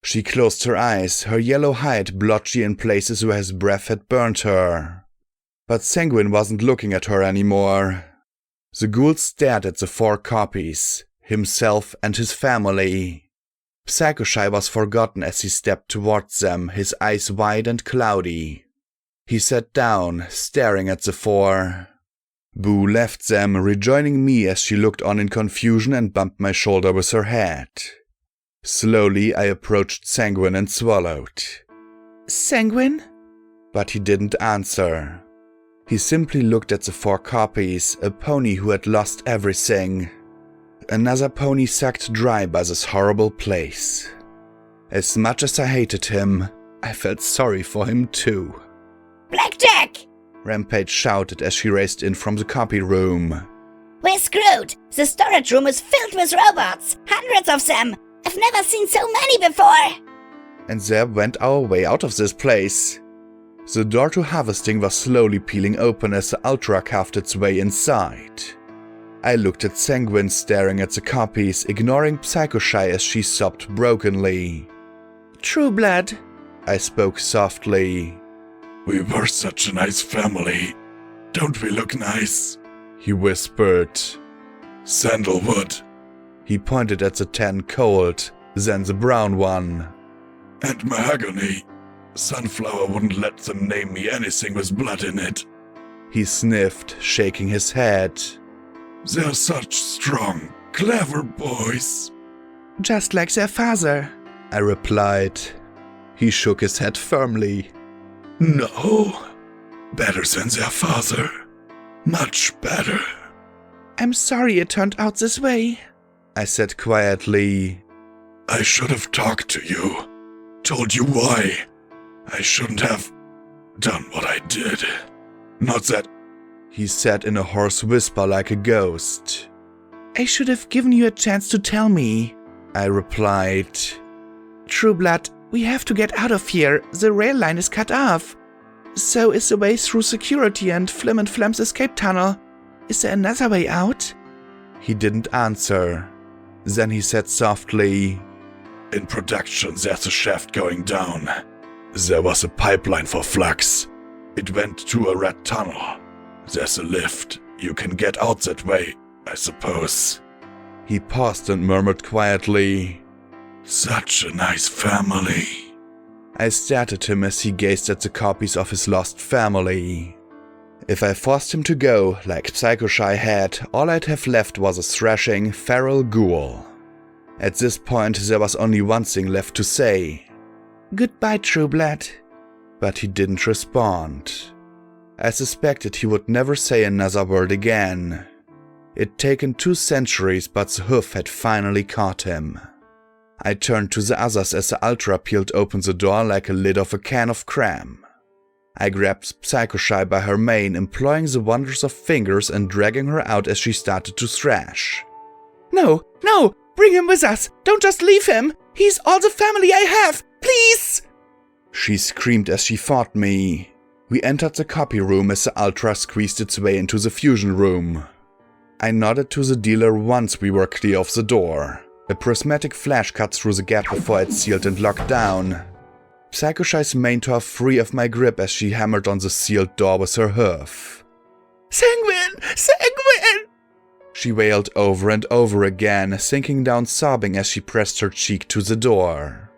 She closed her eyes, her yellow hide blotchy in places where his breath had burned her. But Sanguine wasn't looking at her anymore. The ghoul stared at the 4 copies, himself and his family. Psycho-Shy was forgotten as he stepped towards them, his eyes wide and cloudy. He sat down, staring at the 4. Boo left them, rejoining me as she looked on in confusion and bumped my shoulder with her head. Slowly I approached Sanguine and swallowed. Sanguine? But he didn't answer. He simply looked at the 4 copies, a pony who had lost everything. Another pony sucked dry by this horrible place. As much as I hated him, I felt sorry for him too. Blackjack! Rampage shouted as she raced in from the copy room. We're screwed! The storage room is filled with robots! Hundreds of them! I've never seen so many before! And there went our way out of this place. The door to harvesting was slowly peeling open as the Ultra carved its way inside. I looked at Sanguine staring at the copies, ignoring Psycho-Shy as she sobbed brokenly. True blood, I spoke softly. We were such a nice family. Don't we look nice? He whispered. Sandalwood. He pointed at the 10 cold, then the brown one. And mahogany. Sunflower wouldn't let them name me anything with blood in it. He sniffed, shaking his head. They're such strong, clever boys. Just like their father, I replied. He shook his head firmly. No, better than their father. Much better. I'm sorry it turned out this way, I said quietly. I should have talked to you. Told you why. I shouldn't have done what I did. Not that, he said in a hoarse whisper like a ghost. I should have given you a chance to tell me, I replied. Trueblood, we have to get out of here. The rail line is cut off. So is the way through security and Flim and Flam's escape tunnel. Is there another way out? He didn't answer. Then he said softly, in production there's a shaft going down. There was a pipeline for flux. It went to a red tunnel. There's a lift. You can get out that way, I suppose. He paused and murmured quietly, such a nice family. I stared at him as he gazed at the copies of his lost family. If I forced him to go, like Psycho-Shy had, all I'd have left was a thrashing, feral ghoul. At this point, there was only one thing left to say. Goodbye, Trueblood. But he didn't respond. I suspected he would never say another word again. It'd taken 2 centuries, but the hoof had finally caught him. I turned to the others as the Ultra peeled open the door like a lid of a can of cram. I grabbed Psycho-Shy by her mane, employing the wonders of fingers and dragging her out as she started to thrash. No, no! Bring him with us! Don't just leave him! He's all the family I have! Please! She screamed as she fought me. We entered the copy room as the Ultra squeezed its way into the fusion room. I nodded to the dealer once we were clear of the door. A prismatic flash cut through the gap before it sealed and locked down. Psycho-Shy's mane tore free of my grip as she hammered on the sealed door with her hoof. Sanguine! Sanguine! She wailed over and over again, sinking down sobbing as she pressed her cheek to the door.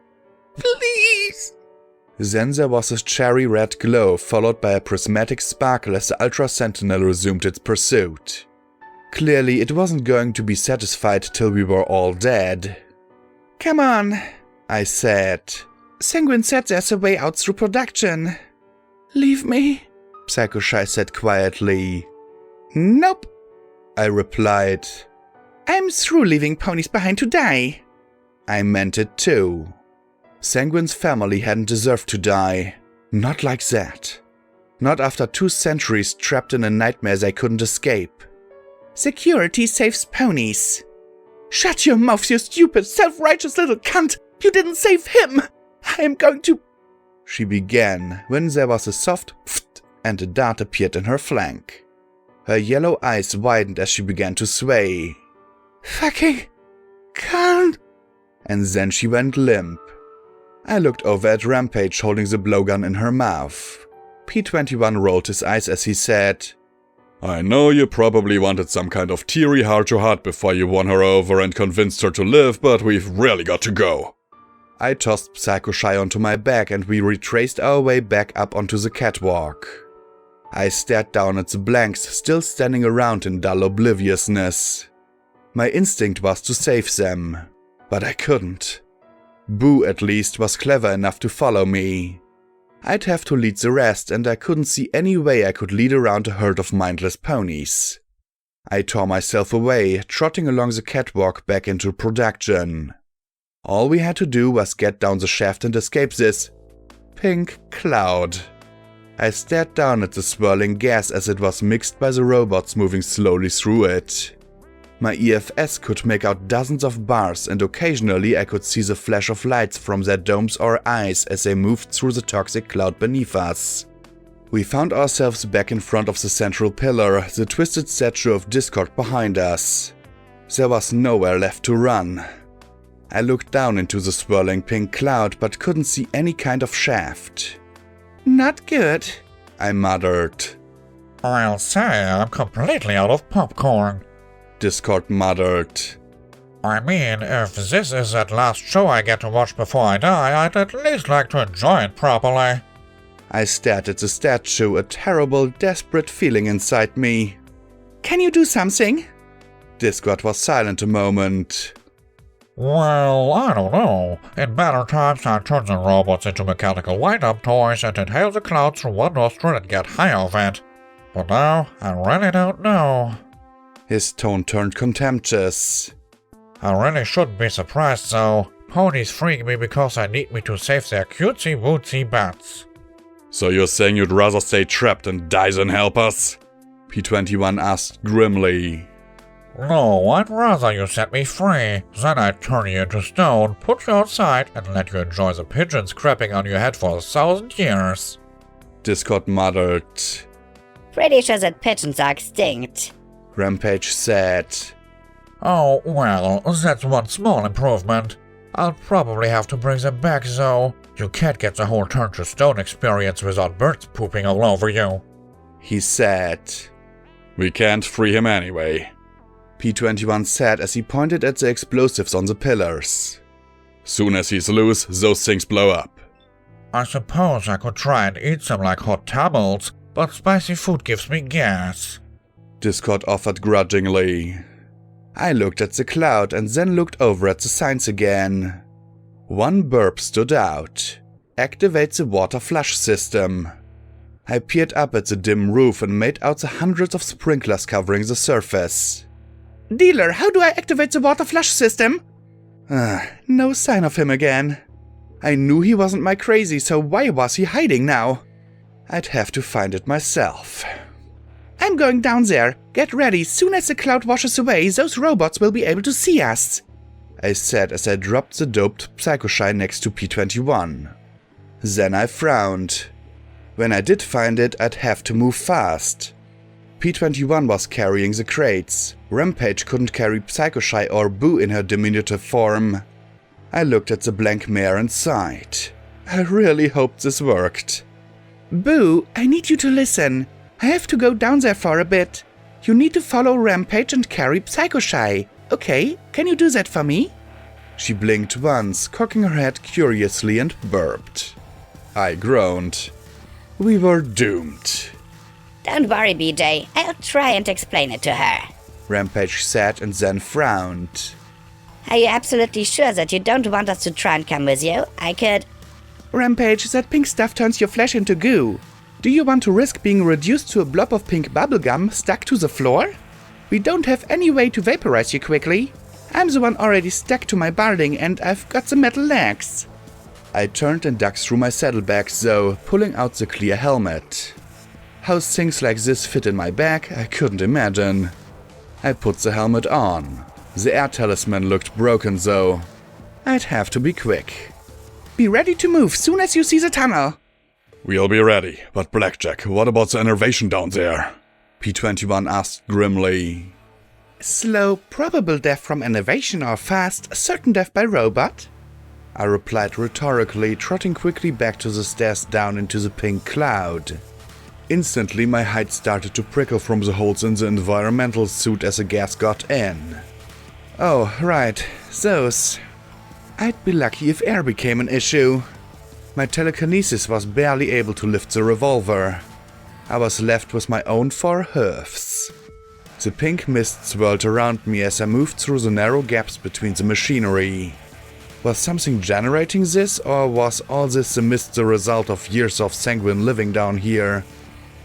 Please! Then there was a cherry red glow, followed by a prismatic sparkle as the Ultra Sentinel resumed its pursuit. Clearly, it wasn't going to be satisfied till we were all dead. Come on, I said. Sanguine said there's a way out through production. Leave me, Psycho-Shy said quietly. Nope, I replied. I'm through leaving ponies behind to die. I meant it too. Sanguine's family hadn't deserved to die. Not like that. Not after 2 centuries trapped in a nightmare they couldn't escape. Security saves ponies. Shut your mouth, you stupid, self-righteous little cunt! You didn't save him! I am going to... She began, when there was a soft pfft and a dart appeared in her flank. Her yellow eyes widened as she began to sway. Fucking... cunt! And then she went limp. I looked over at Rampage holding the blowgun in her mouth. P-21 rolled his eyes as he said, I know you probably wanted some kind of teary heart-to-heart before you won her over and convinced her to live, but we've really got to go. I tossed Psycho-Shy onto my back and we retraced our way back up onto the catwalk. I stared down at the blanks still standing around in dull obliviousness. My instinct was to save them, but I couldn't. Boo, at least, was clever enough to follow me. I'd have to lead the rest, and I couldn't see any way I could lead around a herd of mindless ponies. I tore myself away, trotting along the catwalk back into production. All we had to do was get down the shaft and escape this pink cloud. I stared down at the swirling gas as it was mixed by the robots moving slowly through it. My EFS could make out dozens of bars, and occasionally I could see the flash of lights from their domes or eyes as they moved through the toxic cloud beneath us. We found ourselves back in front of the central pillar, the twisted statue of Discord behind us. There was nowhere left to run. I looked down into the swirling pink cloud but couldn't see any kind of shaft. Not good, I muttered. I'll say I'm completely out of popcorn, Discord muttered. I mean, if this is that last show I get to watch before I die, I'd at least like to enjoy it properly. I stared at the statue, a terrible, desperate feeling inside me. Can you do something? Discord was silent a moment. Well, I don't know. In better times, I turn the robots into mechanical wind-up toys and inhale the cloud through one nostril and get high of it. But now, I really don't know. His tone turned contemptuous. I really shouldn't be surprised, though. Ponies freak me because I need me to save their cutesy-wootsy butts. So you're saying you'd rather stay trapped and die than help us? P21 asked grimly. No, I'd rather you set me free. Then I'd turn you into stone, put you outside, and let you enjoy the pigeons crapping on your head for 1,000 years. Discord muttered. Pretty sure that pigeons are extinct. Rampage said. Oh, well, that's one small improvement. I'll probably have to bring them back, though. You can't get the whole turn to stone experience without birds pooping all over you. He said. We can't free him anyway. P21 said as he pointed at the explosives on the pillars. Soon as he's loose, those things blow up. I suppose I could try and eat some like hot tamales, but spicy food gives me gas. Discord offered grudgingly. I looked at the cloud and then looked over at the signs again. One burp stood out. Activate the water flush system. I peered up at the dim roof and made out the hundreds of sprinklers covering the surface. Dealer, how do I activate the water flush system? No sign of him again. I knew he wasn't my crazy, so why was he hiding now? I'd have to find it myself. I'm going down there. Get ready. Soon as the cloud washes away, those robots will be able to see us. I said as I dropped the doped psychoshine next to P21. Then I frowned. When I did find it, I'd have to move fast. P21 was carrying the crates. Rampage couldn't carry Psychoshy or Boo in her diminutive form. I looked at the blank mare and sighed. I really hoped this worked. Boo, I need you to listen. I have to go down there for a bit. You need to follow Rampage and carry Psychoshy. Okay, can you do that for me? She blinked once, cocking her head curiously, and burped. I groaned. We were doomed. Don't worry, BJ. I'll try and explain it to her. Rampage said and then frowned. Are you absolutely sure that you don't want us to try and come with you? I could... Rampage, that pink stuff turns your flesh into goo. Do you want to risk being reduced to a blob of pink bubblegum stuck to the floor? We don't have any way to vaporize you quickly. I'm the one already stuck to my barding and I've got the metal legs. I turned and dug through my saddlebags though, pulling out the clear helmet. How things like this fit in my bag, I couldn't imagine. I put the helmet on. The air talisman looked broken though. I'd have to be quick. Be ready to move soon as you see the tunnel. We'll be ready, but Blackjack, what about the innervation down there? P21 asked grimly. Slow, probable death from innervation, or fast, certain death by robot? I replied rhetorically, trotting quickly back to the stairs down into the pink cloud. Instantly my hide started to prickle from the holes in the environmental suit as the gas got in. Oh, right, those. I'd be lucky if air became an issue. My telekinesis was barely able to lift the revolver. I was left with my own 4 hoofs. The pink mist swirled around me as I moved through the narrow gaps between the machinery. Was something generating this, or was all this the mist the result of years of sanguine living down here?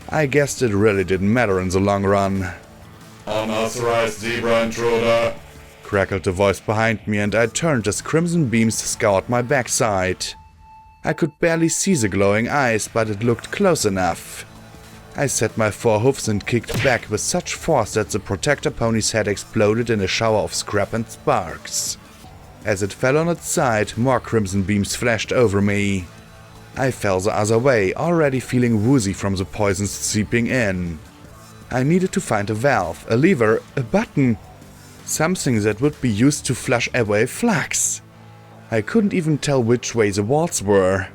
I guessed it really didn't matter in the long run. Unauthorized zebra intruder, crackled the voice behind me, and I turned as crimson beams scoured my backside. I could barely see the glowing eyes, but it looked close enough. I set my 4 hoofs and kicked back with such force that the protector pony's head exploded in a shower of scrap and sparks. As it fell on its side, more crimson beams flashed over me. I fell the other way, already feeling woozy from the poisons seeping in. I needed to find a valve, a lever, a button. Something that would be used to flush away flux. I couldn't even tell which way the walls were.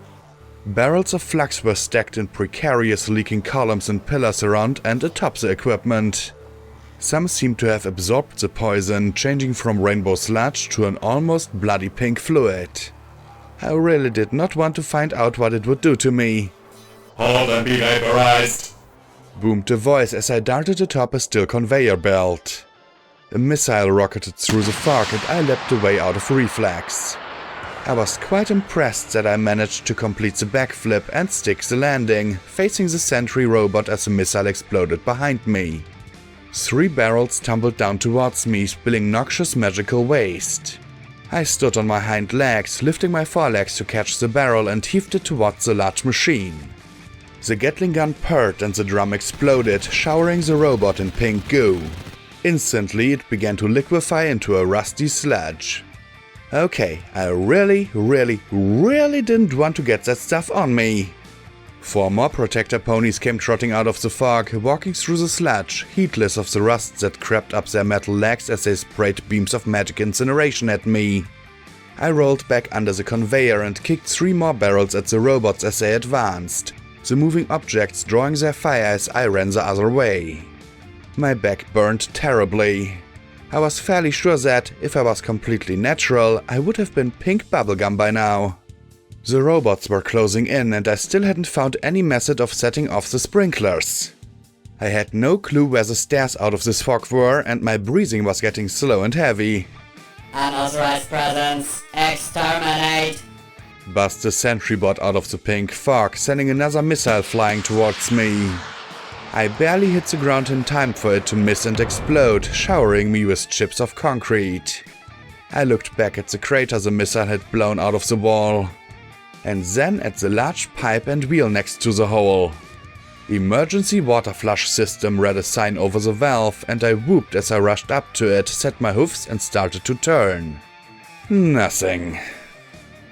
Barrels of flux were stacked in precarious leaking columns and pillars around and atop the equipment. Some seemed to have absorbed the poison, changing from rainbow sludge to an almost bloody pink fluid. I really did not want to find out what it would do to me. Hold and be vaporized, boomed a voice as I darted atop a steel conveyor belt. A missile rocketed through the fog and I leapt away out of reflex. I was quite impressed that I managed to complete the backflip and stick the landing, facing the sentry robot as the missile exploded behind me. 3 barrels tumbled down towards me, spilling noxious magical waste. I stood on my hind legs, lifting my forelegs to catch the barrel and heaved it towards the large machine. The Gatling gun purred and the drum exploded, showering the robot in pink goo. Instantly it began to liquefy into a rusty sludge. Okay, I really didn't want to get that stuff on me. 4 more protector ponies came trotting out of the fog, walking through the sludge, heedless of the rust that crept up their metal legs as they sprayed beams of magic incineration at me. I rolled back under the conveyor and kicked 3 more barrels at the robots as they advanced, the moving objects drawing their fire as I ran the other way. My back burned terribly. I was fairly sure that, if I was completely natural, I would have been pink bubblegum by now. The robots were closing in and I still hadn't found any method of setting off the sprinklers. I had no clue where the stairs out of this fog were and my breathing was getting slow and heavy. Unauthorized presence, exterminate! Buzzed the sentry bot out of the pink fog, sending another missile flying towards me. I barely hit the ground in time for it to miss and explode, showering me with chips of concrete. I looked back at the crater the missile had blown out of the wall. And then at the large pipe and wheel next to the hole. Emergency water flush system read a sign over the valve and I whooped as I rushed up to it, set my hoofs and started to turn. Nothing.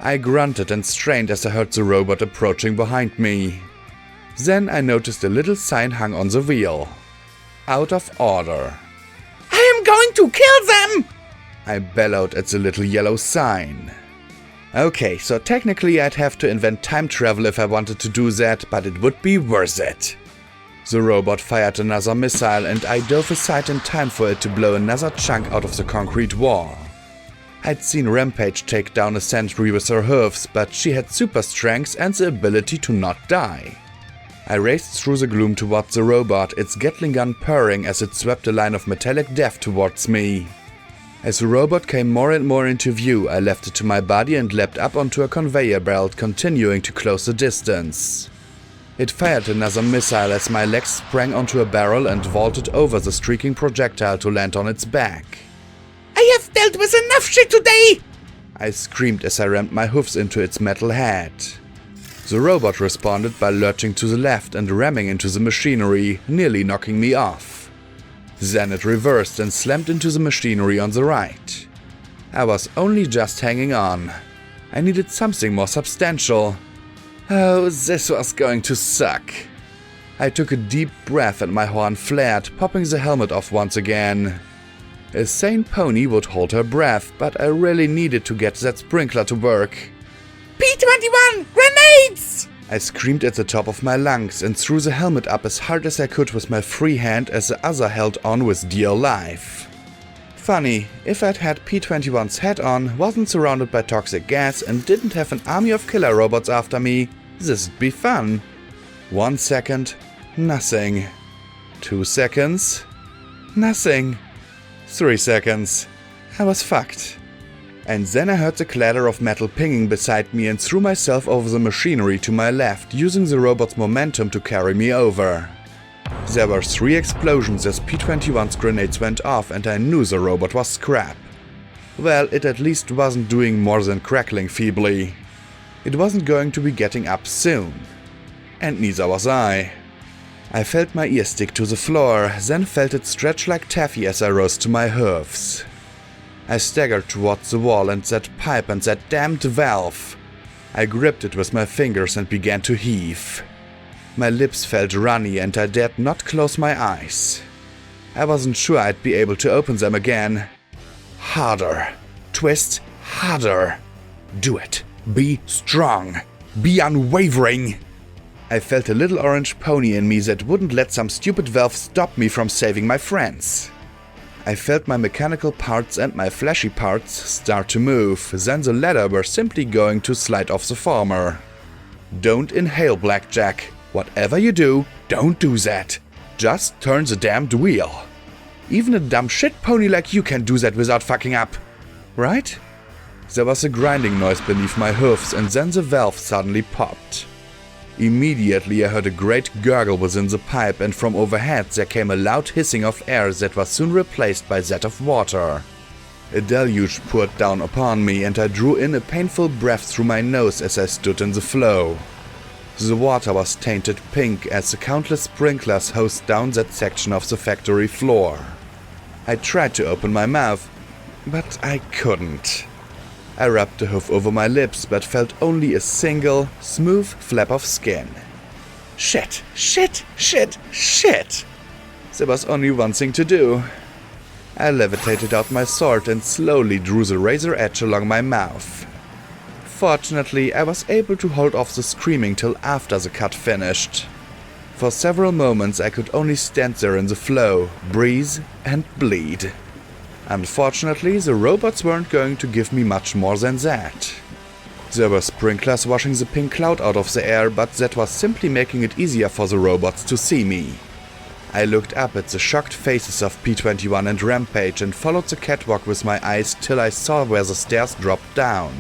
I grunted and strained as I heard the robot approaching behind me. Then I noticed a little sign hung on the wheel. Out of order. I am going to kill them! I bellowed at the little yellow sign. Okay, so technically I'd have to invent time travel if I wanted to do that, but it would be worth it. The robot fired another missile and I dove aside in time for it to blow another chunk out of the concrete wall. I'd seen Rampage take down a sentry with her hooves, but she had super strength and the ability to not die. I raced through the gloom towards the robot, its Gatling gun purring as it swept a line of metallic death towards me. As the robot came more and more into view, I left it to my body and leapt up onto a conveyor belt, continuing to close the distance. It fired another missile as my legs sprang onto a barrel and vaulted over the streaking projectile to land on its back. I have dealt with enough shit today! I screamed as I rammed my hoofs into its metal head. The robot responded by lurching to the left and ramming into the machinery, nearly knocking me off. Then it reversed and slammed into the machinery on the right. I was only just hanging on. I needed something more substantial. Oh, this was going to suck. I took a deep breath and my horn flared, popping the helmet off once again. A sane pony would hold her breath, but I really needed to get that sprinkler to work. P-21! Grenades! I screamed at the top of my lungs and threw the helmet up as hard as I could with my free hand as the other held on with dear life. Funny, if I'd had P-21's head on, wasn't surrounded by toxic gas and didn't have an army of killer robots after me, this'd be fun. 1 second, nothing. 2 seconds, nothing. 3 seconds, I was fucked. And then I heard the clatter of metal pinging beside me and threw myself over the machinery to my left, using the robot's momentum to carry me over. There were 3 explosions as P-21's grenades went off and I knew the robot was scrap. Well, it at least wasn't doing more than crackling feebly. It wasn't going to be getting up soon. And neither was I. I felt my ear stick to the floor, then felt it stretch like taffy as I rose to my hooves. I staggered towards the wall and that pipe and that damned valve. I gripped it with my fingers and began to heave. My lips felt runny and I dared not close my eyes. I wasn't sure I'd be able to open them again. Harder. Twist harder. Do it. Be strong. Be unwavering. I felt a little orange pony in me that wouldn't let some stupid valve stop me from saving my friends. I felt my mechanical parts and my fleshy parts start to move, then the latter were simply going to slide off the former. Don't inhale, Blackjack. Whatever you do, don't do that. Just turn the damned wheel. Even a dumb shit pony like you can do that without fucking up. Right? There was a grinding noise beneath my hoofs and then the valve suddenly popped. Immediately I heard a great gurgle within the pipe and from overhead there came a loud hissing of air that was soon replaced by that of water. A deluge poured down upon me, and I drew in a painful breath through my nose as I stood in the flow. The water was tainted pink as the countless sprinklers hosed down that section of the factory floor. I tried to open my mouth, but I couldn't. I rubbed the hoof over my lips, but felt only a single, smooth flap of skin. Shit, shit, shit, shit! There was only one thing to do. I levitated out my sword and slowly drew the razor edge along my mouth. Fortunately, I was able to hold off the screaming till after the cut finished. For several moments I could only stand there in the flow, breathe and bleed. Unfortunately, the robots weren't going to give me much more than that. There were sprinklers washing the pink cloud out of the air, but that was simply making it easier for the robots to see me. I looked up at the shocked faces of P-21 and Rampage and followed the catwalk with my eyes till I saw where the stairs dropped down.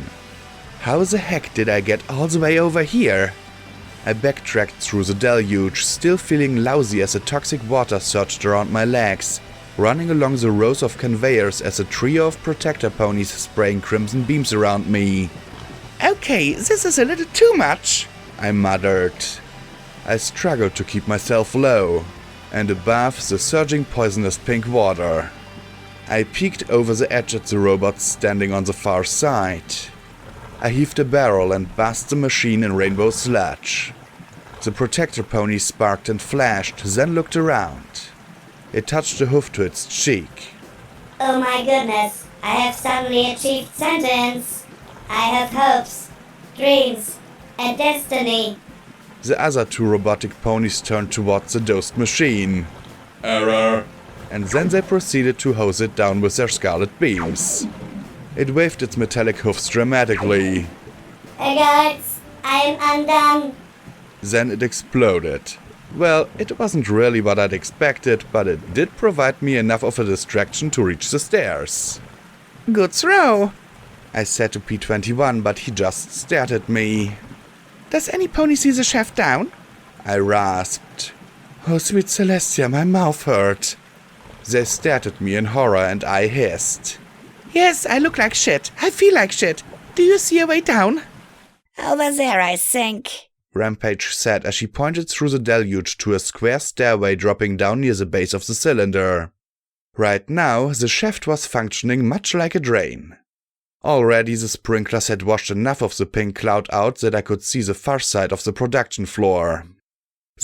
How the heck did I get all the way over here? I backtracked through the deluge, still feeling lousy as the toxic water surged around my legs, running along the rows of conveyors as a trio of protector ponies spraying crimson beams around me. Okay, this is a little too much, I muttered. I struggled to keep myself low and above the surging poisonous pink water. I peeked over the edge at the robots standing on the far side. I heaved a barrel and bathed the machine in rainbow sludge. The protector pony sparked and flashed, then looked around. It touched a hoof to its cheek. Oh my goodness, I have suddenly achieved sentience. I have hopes, dreams, and destiny. The other two robotic ponies turned towards the dosed machine. Error. And then they proceeded to hose it down with their scarlet beams. It waved its metallic hoofs dramatically. Hey guys, I am undone. Then it exploded. Well, it wasn't really what I'd expected, but it did provide me enough of a distraction to reach the stairs. Good throw, I said to P-21, but he just stared at me. Does any pony see the shaft down? I rasped. Oh, sweet Celestia, my mouth hurt. They stared at me in horror and I hissed. Yes, I look like shit. I feel like shit. Do you see a way down? Over there, I think. Rampage said as she pointed through the deluge to a square stairway dropping down near the base of the cylinder. Right now, the shaft was functioning much like a drain. Already the sprinklers had washed enough of the pink cloud out that I could see the far side of the production floor.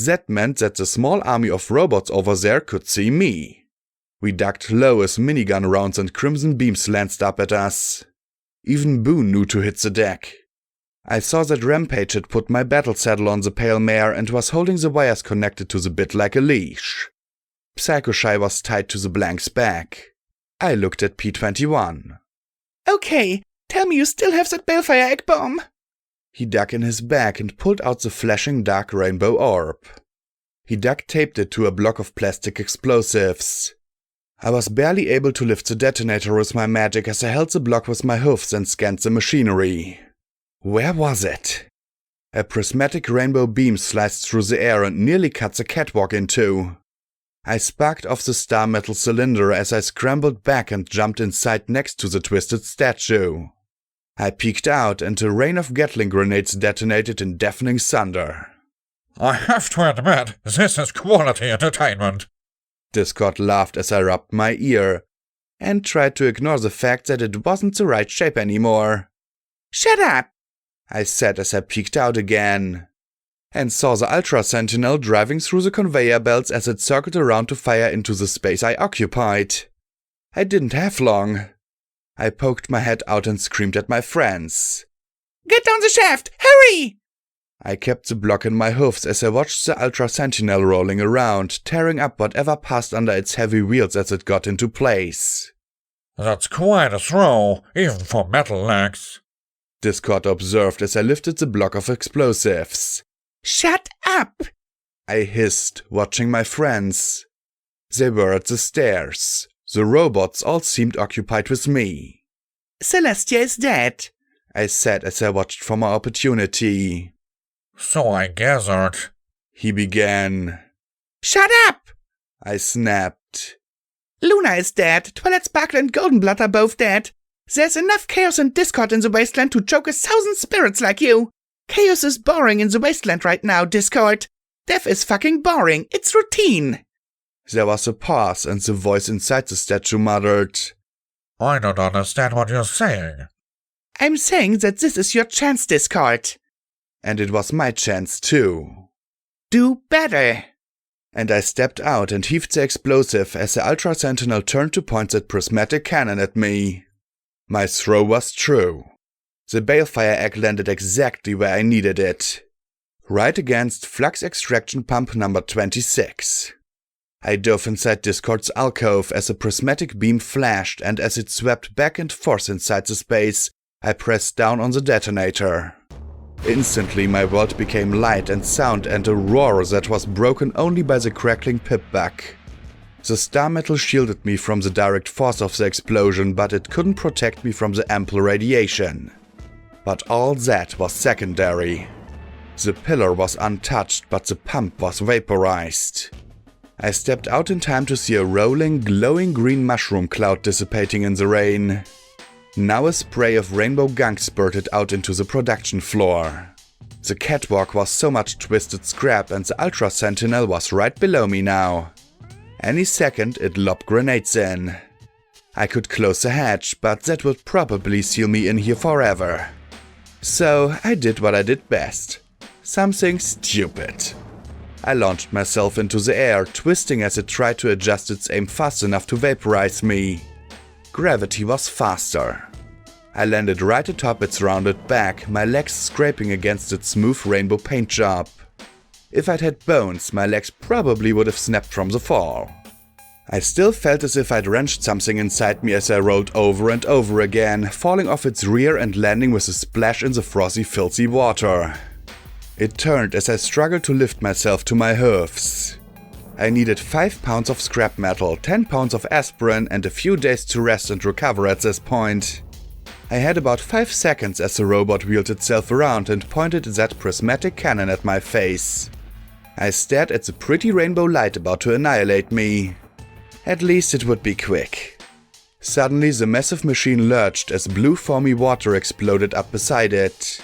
That meant that the small army of robots over there could see me. We ducked low as minigun rounds and crimson beams lanced up at us. Even Boone knew to hit the deck. I saw that Rampage had put my battle saddle on the pale mare and was holding the wires connected to the bit like a leash. Psycho Shy was tied to the blank's back. I looked at P-21. Okay, tell me you still have that balefire egg bomb. He dug in his bag and pulled out the flashing dark rainbow orb. He duct-taped it to a block of plastic explosives. I was barely able to lift the detonator with my magic as I held the block with my hoofs and scanned the machinery. Where was it? A prismatic rainbow beam sliced through the air and nearly cut the catwalk in two. I sparked off the star metal cylinder as I scrambled back and jumped inside next to the twisted statue. I peeked out and a rain of Gatling grenades detonated in deafening thunder. I have to admit, this is quality entertainment. Discord laughed as I rubbed my ear, and tried to ignore the fact that it wasn't the right shape anymore. Shut up, I said as I peeked out again, and saw the Ultra Sentinel driving through the conveyor belts as it circled around to fire into the space I occupied. I didn't have long. I poked my head out and screamed at my friends. Get down the shaft! Hurry! I kept the block in my hoofs as I watched the Ultra Sentinel rolling around, tearing up whatever passed under its heavy wheels as it got into place. That's quite a throw, even for metal legs. Discord observed as I lifted the block of explosives. Shut up! I hissed, watching my friends. They were at the stairs. The robots all seemed occupied with me. Celestia is dead, I said as I watched for my opportunity. So I gathered. He began. Shut up! I snapped. Luna is dead, Twilight Sparkle and Goldenblood are both dead. There's enough chaos and discord in the wasteland to choke 1,000 spirits like you. Chaos is boring in the wasteland right now, Discord. Death is fucking boring. It's routine. There was a pause, and the voice inside the statue muttered, I don't understand what you're saying. I'm saying that this is your chance, Discord. And it was my chance too. Do better. And I stepped out and heaved the explosive as the Ultra Sentinel turned to point that prismatic cannon at me. My throw was true. The balefire egg landed exactly where I needed it. Right against Flux Extraction Pump number 26. I dove inside Discord's alcove as a prismatic beam flashed, and as it swept back and forth inside the space, I pressed down on the detonator. Instantly my world became light and sound and a roar that was broken only by the crackling pipback. The star metal shielded me from the direct force of the explosion, but it couldn't protect me from the ample radiation. But all that was secondary. The pillar was untouched, but the pump was vaporized. I stepped out in time to see a rolling, glowing green mushroom cloud dissipating in the rain. Now a spray of rainbow gunk spurted out into the production floor. The catwalk was so much twisted scrap, and the Ultra Sentinel was right below me now. Any second it lobbed grenades in. I could close the hatch, but that would probably seal me in here forever. So I did what I did best. Something stupid. I launched myself into the air, twisting as it tried to adjust its aim fast enough to vaporize me. Gravity was faster. I landed right atop its rounded back, my legs scraping against its smooth rainbow paint job. If I'd had bones, my legs probably would have snapped from the fall. I still felt as if I'd wrenched something inside me as I rolled over and over again, falling off its rear and landing with a splash in the frothy, filthy water. It turned as I struggled to lift myself to my hoofs. I needed 5 pounds of scrap metal, 10 pounds of aspirin, and a few days to rest and recover at this point. I had about 5 seconds as the robot wheeled itself around and pointed that prismatic cannon at my face. I stared at the pretty rainbow light about to annihilate me. At least it would be quick. Suddenly the massive machine lurched as blue foamy water exploded up beside it.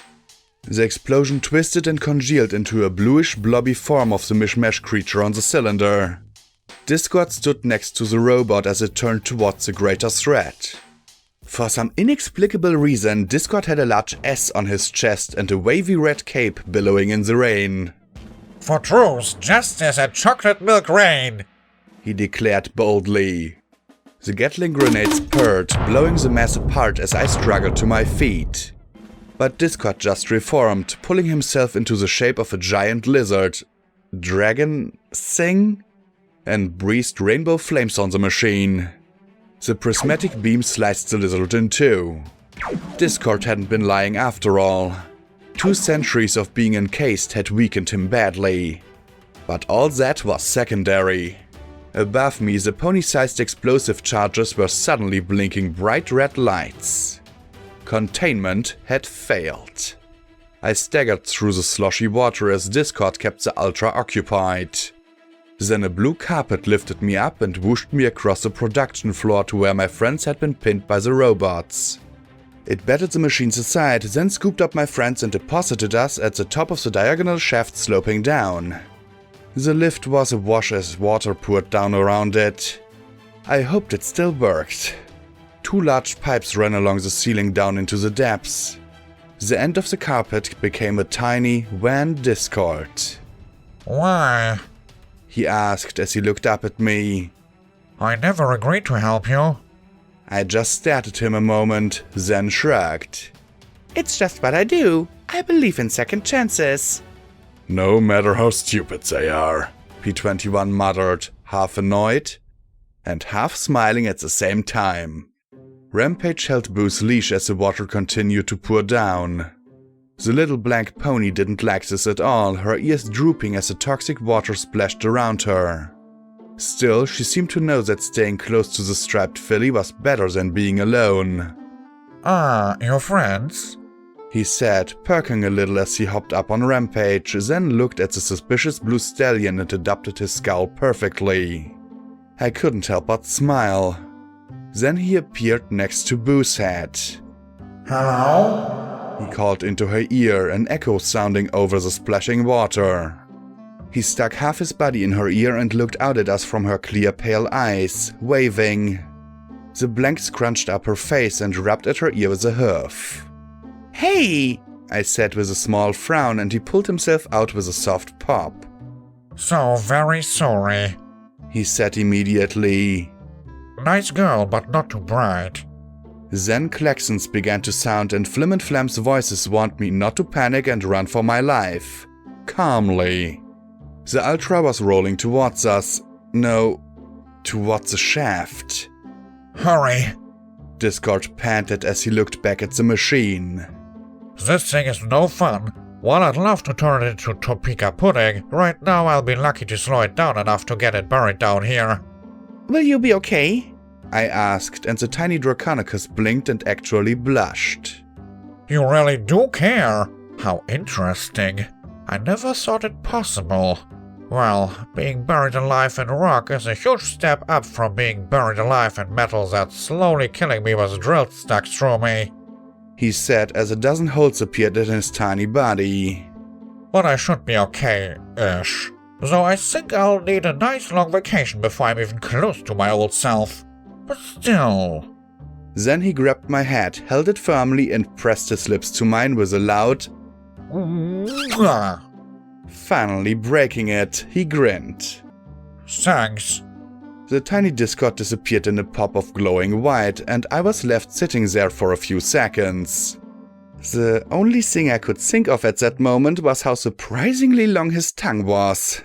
The explosion twisted and congealed into a bluish blobby form of the mishmash creature on the cylinder. Discord stood next to the robot as it turned towards the greater threat. For some inexplicable reason, Discord had a large S on his chest and a wavy red cape billowing in the rain. For truth, justice, and chocolate milk rain, he declared boldly. The Gatling grenades purred, blowing the mass apart as I struggled to my feet. But Discord just reformed, pulling himself into the shape of a giant lizard, dragon thing, and breathed rainbow flames on the machine. The prismatic beam sliced the lizard in two. Discord hadn't been lying after all. 2 centuries of being encased had weakened him badly. But all that was secondary. Above me, the pony-sized explosive charges were suddenly blinking bright red lights. Containment had failed. I staggered through the sloshy water as Discord kept the Ultra occupied. Then a blue carpet lifted me up and whooshed me across the production floor to where my friends had been pinned by the robots. It battered the machines aside, then scooped up my friends and deposited us at the top of the diagonal shaft sloping down. The lift was awash as water poured down around it. I hoped it still worked. 2 large pipes ran along the ceiling down into the depths. The end of the carpet became a tiny, wan Discord. Why? He asked as he looked up at me. I never agreed to help you. I just stared at him a moment, then shrugged. It's just what I do. I believe in second chances. No matter how stupid they are. P21 muttered, half annoyed and half smiling at the same time. Rampage held Boo's leash as the water continued to pour down. The little blank pony didn't like this at all, her ears drooping as the toxic water splashed around her. Still, she seemed to know that staying close to the striped filly was better than being alone. Ah, your friends? He said, perking a little as he hopped up on Rampage, then looked at the suspicious blue stallion and adopted his scowl perfectly. I couldn't help but smile. Then he appeared next to Boo's head. Hello? He called into her ear, an echo sounding over the splashing water. He stuck half his body in her ear and looked out at us from her clear pale eyes, waving. The blank scrunched up her face and rubbed at her ear with a hoof. Hey! I said with a small frown, and he pulled himself out with a soft pop. So very sorry. He said immediately. Nice girl, but not too bright. Then klaxons began to sound and Flim and Flam's voices warned me not to panic and run for my life. Calmly. The Ultra was rolling towards us. No, towards the shaft. Hurry! Discord panted as he looked back at the machine. This thing is no fun. While I'd love to turn it into Topeka pudding, right now I'll be lucky to slow it down enough to get it buried down here. Will you be okay? I asked, and the tiny Draconicus blinked and actually blushed. You really do care? How interesting. I never thought it possible. Well, being buried alive in rock is a huge step up from being buried alive in metal that's slowly killing me with drills stuck through me. He said as a dozen holes appeared in his tiny body. But I should be okay-ish. Though I think I'll need a nice long vacation before I'm even close to my old self. But still. Then he grabbed my head, held it firmly, and pressed his lips to mine with a loud Mwah. Finally breaking it, he grinned. Thanks. The tiny Discord disappeared in a pop of glowing white, and I was left sitting there for a few seconds. The only thing I could think of at that moment was how surprisingly long his tongue was.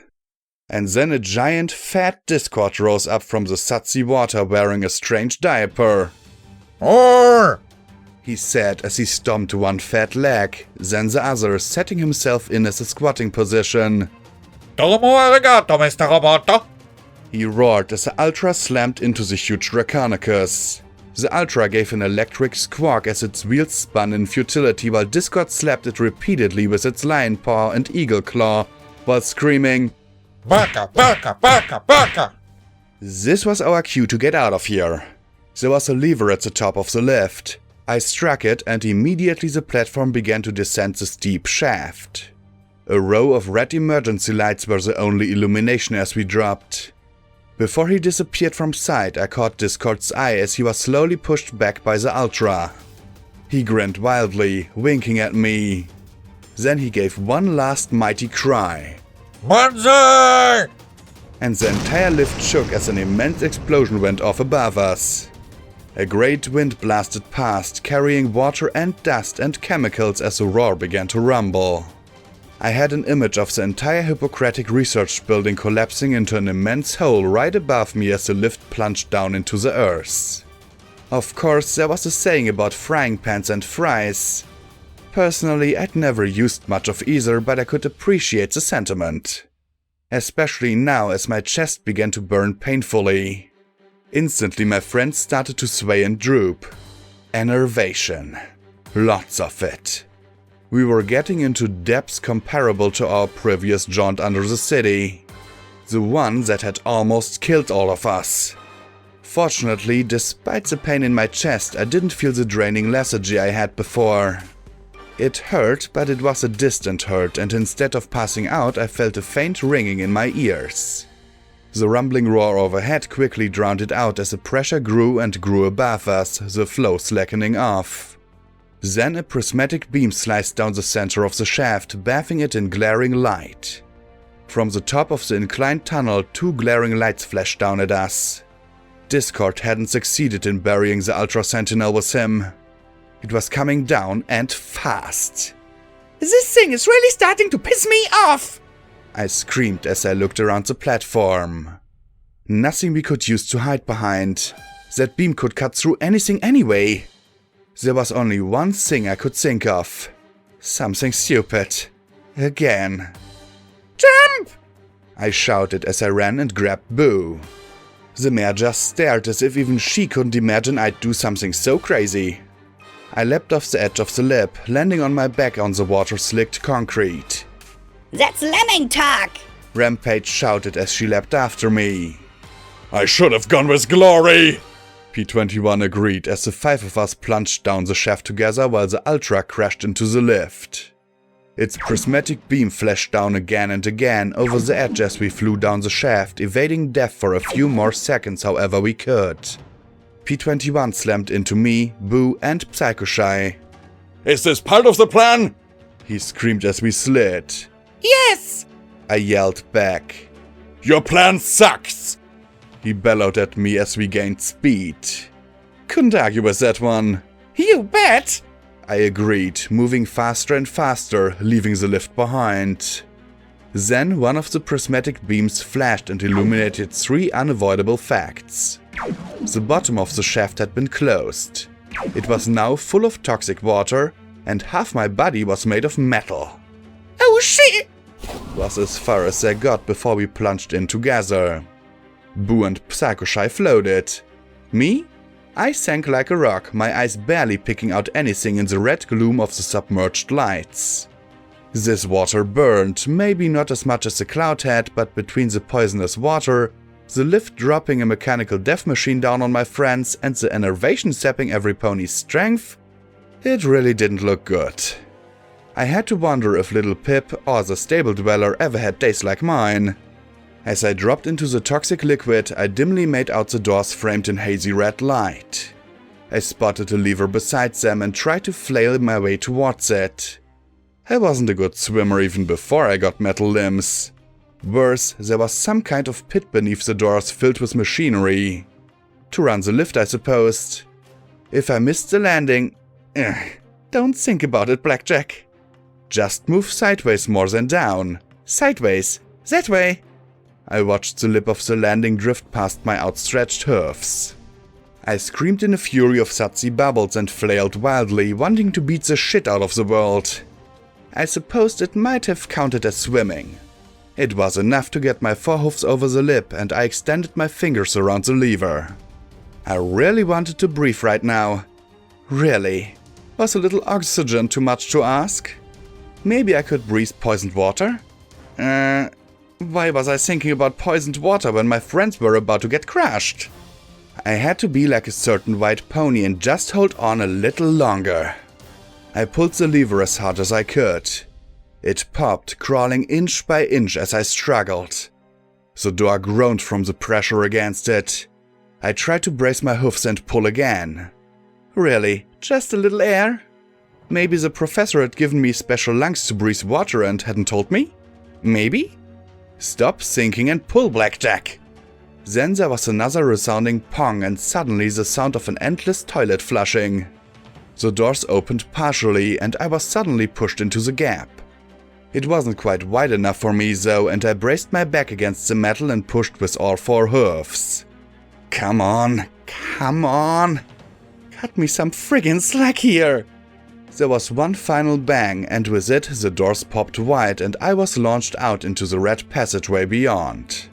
And then a giant, fat Discord rose up from the sudsy water wearing a strange diaper. Or! He said as he stomped one fat leg, then the other, setting himself in as a squatting position. Domo arigato, Mr. Roboto! He roared as the Ultra slammed into the huge Draconicus. The Ultra gave an electric squawk as its wheels spun in futility while Discord slapped it repeatedly with its lion paw and eagle claw, while screaming, Baka, baka, baka, baka! This was our cue to get out of here. There was a lever at the top of the lift. I struck it and immediately the platform began to descend the steep shaft. A row of red emergency lights were the only illumination as we dropped. Before he disappeared from sight, I caught Discord's eye as he was slowly pushed back by the Ultra. He grinned wildly, winking at me. Then he gave one last mighty cry. Banzai! And the entire lift shook as an immense explosion went off above us. A great wind blasted past, carrying water and dust and chemicals as the roar began to rumble. I had an image of the entire Hippocratic research building collapsing into an immense hole right above me as the lift plunged down into the earth. Of course, there was a saying about frying pans and fries. Personally, I'd never used much of either, but I could appreciate the sentiment. Especially now as my chest began to burn painfully. Instantly my friends started to sway and droop. Enervation. Lots of it. We were getting into depths comparable to our previous jaunt under the city. The one that had almost killed all of us. Fortunately, despite the pain in my chest, I didn't feel the draining lethargy I had before. It hurt, but it was a distant hurt, and instead of passing out, I felt a faint ringing in my ears. The rumbling roar overhead quickly drowned it out as the pressure grew and grew above us, the flow slackening off. Then a prismatic beam sliced down the center of the shaft, bathing it in glaring light. From the top of the inclined tunnel, two glaring lights flashed down at us. Discord hadn't succeeded in burying the Ultra Sentinel with him. It was coming down, and fast. This thing is really starting to piss me off! I screamed as I looked around the platform. Nothing we could use to hide behind. That beam could cut through anything anyway. There was only one thing I could think of. Something stupid. Again. Jump! I shouted as I ran and grabbed Boo. The mare just stared as if even she couldn't imagine I'd do something so crazy. I leapt off the edge of the lip, landing on my back on the water-slicked concrete. That's lemming talk! Rampage shouted as she leapt after me. I should have gone with Glory! P21 agreed as the 5 of us plunged down the shaft together while the Ultra crashed into the lift. Its prismatic beam flashed down again and again over the edge as we flew down the shaft, evading death for a few more seconds however we could. P21 slammed into me, Boo, and Psychoshy. Is this part of the plan? He screamed as we slid. Yes! I yelled back. Your plan sucks! He bellowed at me as we gained speed. Couldn't argue with that one. You bet! I agreed, moving faster and faster, leaving the lift behind. Then one of the prismatic beams flashed and illuminated 3 unavoidable facts. The bottom of the shaft had been closed. It was now full of toxic water, and half my body was made of metal. Oh shit! Was as far as I got before we plunged in together. Boo and Psychoshy floated. Me? I sank like a rock, my eyes barely picking out anything in the red gloom of the submerged lights. This water burned, maybe not as much as the cloud had, but between the poisonous water, the lift dropping a mechanical death machine down on my friends, and the enervation sapping every pony's strength, it really didn't look good. I had to wonder if little Pip or the stable dweller ever had days like mine. As I dropped into the toxic liquid, I dimly made out the doors framed in hazy red light. I spotted a lever beside them and tried to flail my way towards it. I wasn't a good swimmer even before I got metal limbs. Worse, there was some kind of pit beneath the doors filled with machinery. To run the lift, I supposed. If I missed the landing... don't think about it, Blackjack. Just move sideways more than down. Sideways. That way. I watched the lip of the landing drift past my outstretched hoofs. I screamed in a fury of sudsy bubbles and flailed wildly, wanting to beat the shit out of the world. I supposed it might have counted as swimming. It was enough to get my forehoofs over the lip, and I extended my fingers around the lever. I really wanted to breathe right now. Really. Was a little oxygen too much to ask? Maybe I could breathe poisoned water? Why was I thinking about poisoned water when my friends were about to get crushed? I had to be like a certain white pony and just hold on a little longer. I pulled the lever as hard as I could. It popped, crawling inch by inch as I struggled. The door groaned from the pressure against it. I tried to brace my hoofs and pull again. Really, just a little air? Maybe the professor had given me special lungs to breathe water and hadn't told me? Maybe? Stop thinking and pull, Blackjack! Then there was another resounding pong and suddenly the sound of an endless toilet flushing. The doors opened partially and I was suddenly pushed into the gap. It wasn't quite wide enough for me though, and I braced my back against the metal and pushed with all 4 hoofs. Come on, come on! Cut me some friggin' slack here! There was one final bang, and with it the doors popped wide and I was launched out into the red passageway beyond.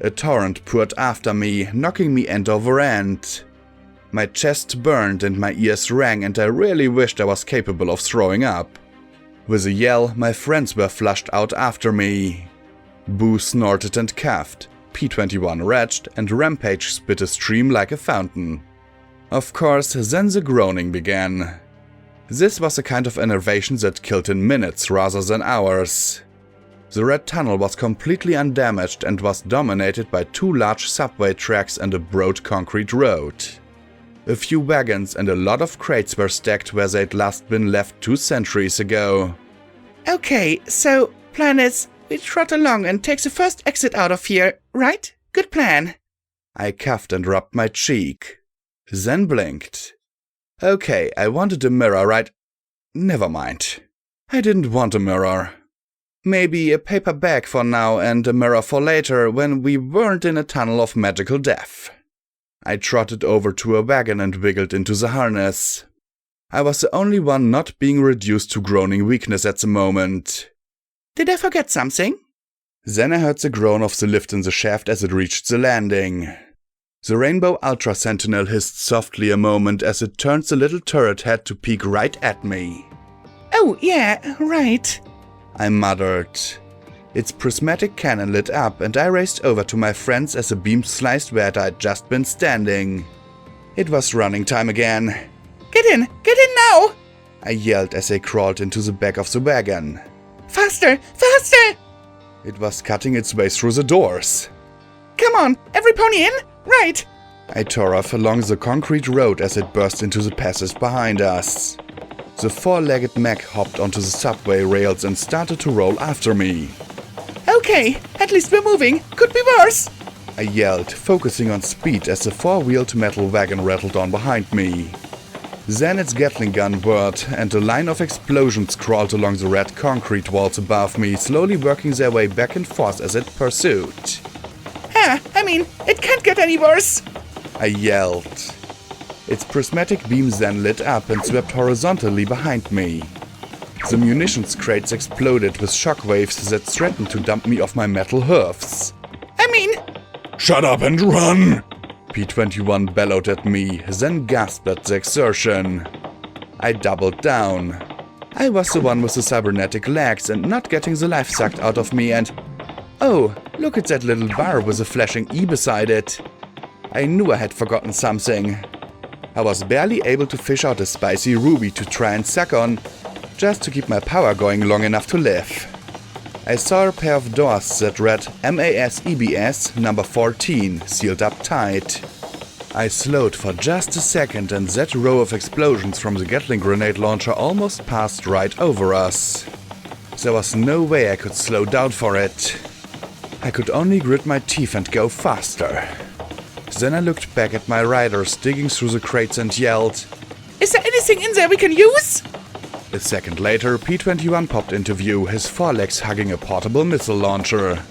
A torrent poured after me, knocking me end over end. My chest burned and my ears rang, and I really wished I was capable of throwing up. With a yell, my friends were flushed out after me. Boo snorted and coughed, P21 raged, and Rampage spit a stream like a fountain. Of course, then the groaning began. This was a kind of enervation that killed in minutes rather than hours. The red tunnel was completely undamaged and was dominated by 2 large subway tracks and a broad concrete road. A few wagons and a lot of crates were stacked where they'd last been left 2 centuries ago. Okay, so plan is we trot along and take the first exit out of here, right? Good plan. I coughed and rubbed my cheek. Then blinked. Okay, I wanted a mirror, right? Never mind. I didn't want a mirror. Maybe a paper bag for now and a mirror for later when we weren't in a tunnel of magical death. I trotted over to a wagon and wiggled into the harness. I was the only one not being reduced to groaning weakness at the moment. Did I forget something? Then I heard the groan of the lift in the shaft as it reached the landing. The Rainbow Ultra Sentinel hissed softly a moment as it turned the little turret head to peek right at me. Oh, yeah, right, I muttered. Its prismatic cannon lit up and I raced over to my friends as the beam sliced where I'd just been standing. It was running time again. Get in now! I yelled as I crawled into the back of the wagon. Faster, faster! It was cutting its way through the doors. Come on, every pony in? Right! I tore off along the concrete road as it burst into the passage behind us. The four-legged mech hopped onto the subway rails and started to roll after me. Okay, at least we're moving. Could be worse. I yelled, focusing on speed as the four-wheeled metal wagon rattled on behind me. Then its Gatling gun whirred, and a line of explosions crawled along the red concrete walls above me, slowly working their way back and forth as it pursued. It can't get any worse. I yelled. Its prismatic beams then lit up and swept horizontally behind me. The munitions crates exploded with shockwaves that threatened to dump me off my metal hoofs. Shut up and run! P-21 bellowed at me, then gasped at the exertion. I doubled down. I was the one with the cybernetic legs and not getting the life sucked out of me and... Oh, look at that little bar with a flashing E beside it. I knew I had forgotten something. I was barely able to fish out a spicy ruby to try and suck on, just to keep my power going long enough to live. I saw a pair of doors that read MAS-EBS number 14 sealed up tight. I slowed for just a second and that row of explosions from the Gatling grenade launcher almost passed right over us. There was no way I could slow down for it. I could only grit my teeth and go faster. Then I looked back at my riders digging through the crates and yelled, Is there anything in there we can use? A second later, P-21 popped into view, his forelegs hugging a portable missile launcher.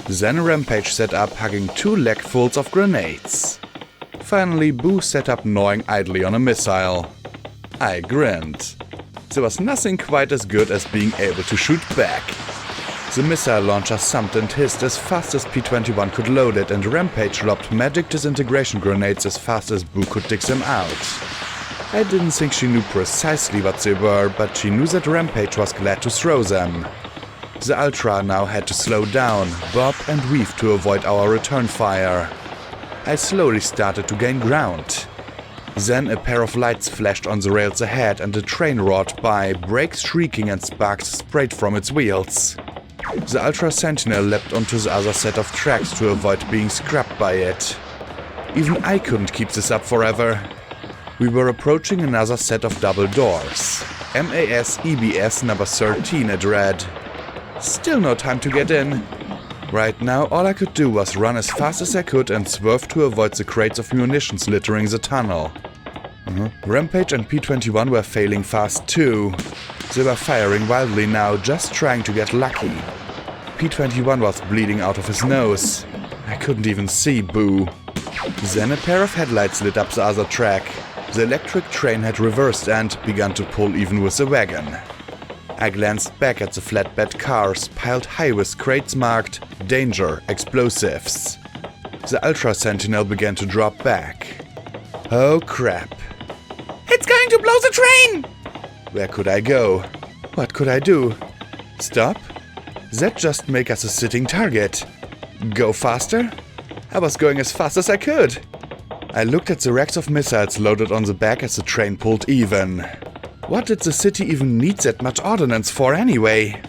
Then Rampage set up, hugging 2 legfuls of grenades. Finally, Boo set up gnawing idly on a missile. I grinned. There was nothing quite as good as being able to shoot back. The missile launcher thumped and hissed as fast as P-21 could load it, and Rampage lobbed magic disintegration grenades as fast as Boo could dig them out. I didn't think she knew precisely what they were, but she knew that Rampage was glad to throw them. The Ultra now had to slow down, bob and weave to avoid our return fire. I slowly started to gain ground. Then a pair of lights flashed on the rails ahead and a train roared by, brakes shrieking and sparks sprayed from its wheels. The Ultra Sentinel leapt onto the other set of tracks to avoid being scrapped by it. Even I couldn't keep this up forever. We were approaching another set of double doors. MAS-EBS number 13 it read. Still no time to get in. Right now all I could do was run as fast as I could and swerve to avoid the crates of munitions littering the tunnel. Rampage and P-21 were failing fast too. They were firing wildly now, just trying to get lucky. P-21 was bleeding out of his nose. I couldn't even see Boo. Then a pair of headlights lit up the other track. The electric train had reversed and begun to pull even with the wagon. I glanced back at the flatbed cars piled high with crates marked Danger, Explosives. The Ultra Sentinel began to drop back. Oh crap. It's going to blow the train! Where could I go? What could I do? Stop? That just make us a sitting target. Go faster? I was going as fast as I could. I looked at the racks of missiles loaded on the back as the train pulled even. What did the city even need that much ordnance for anyway?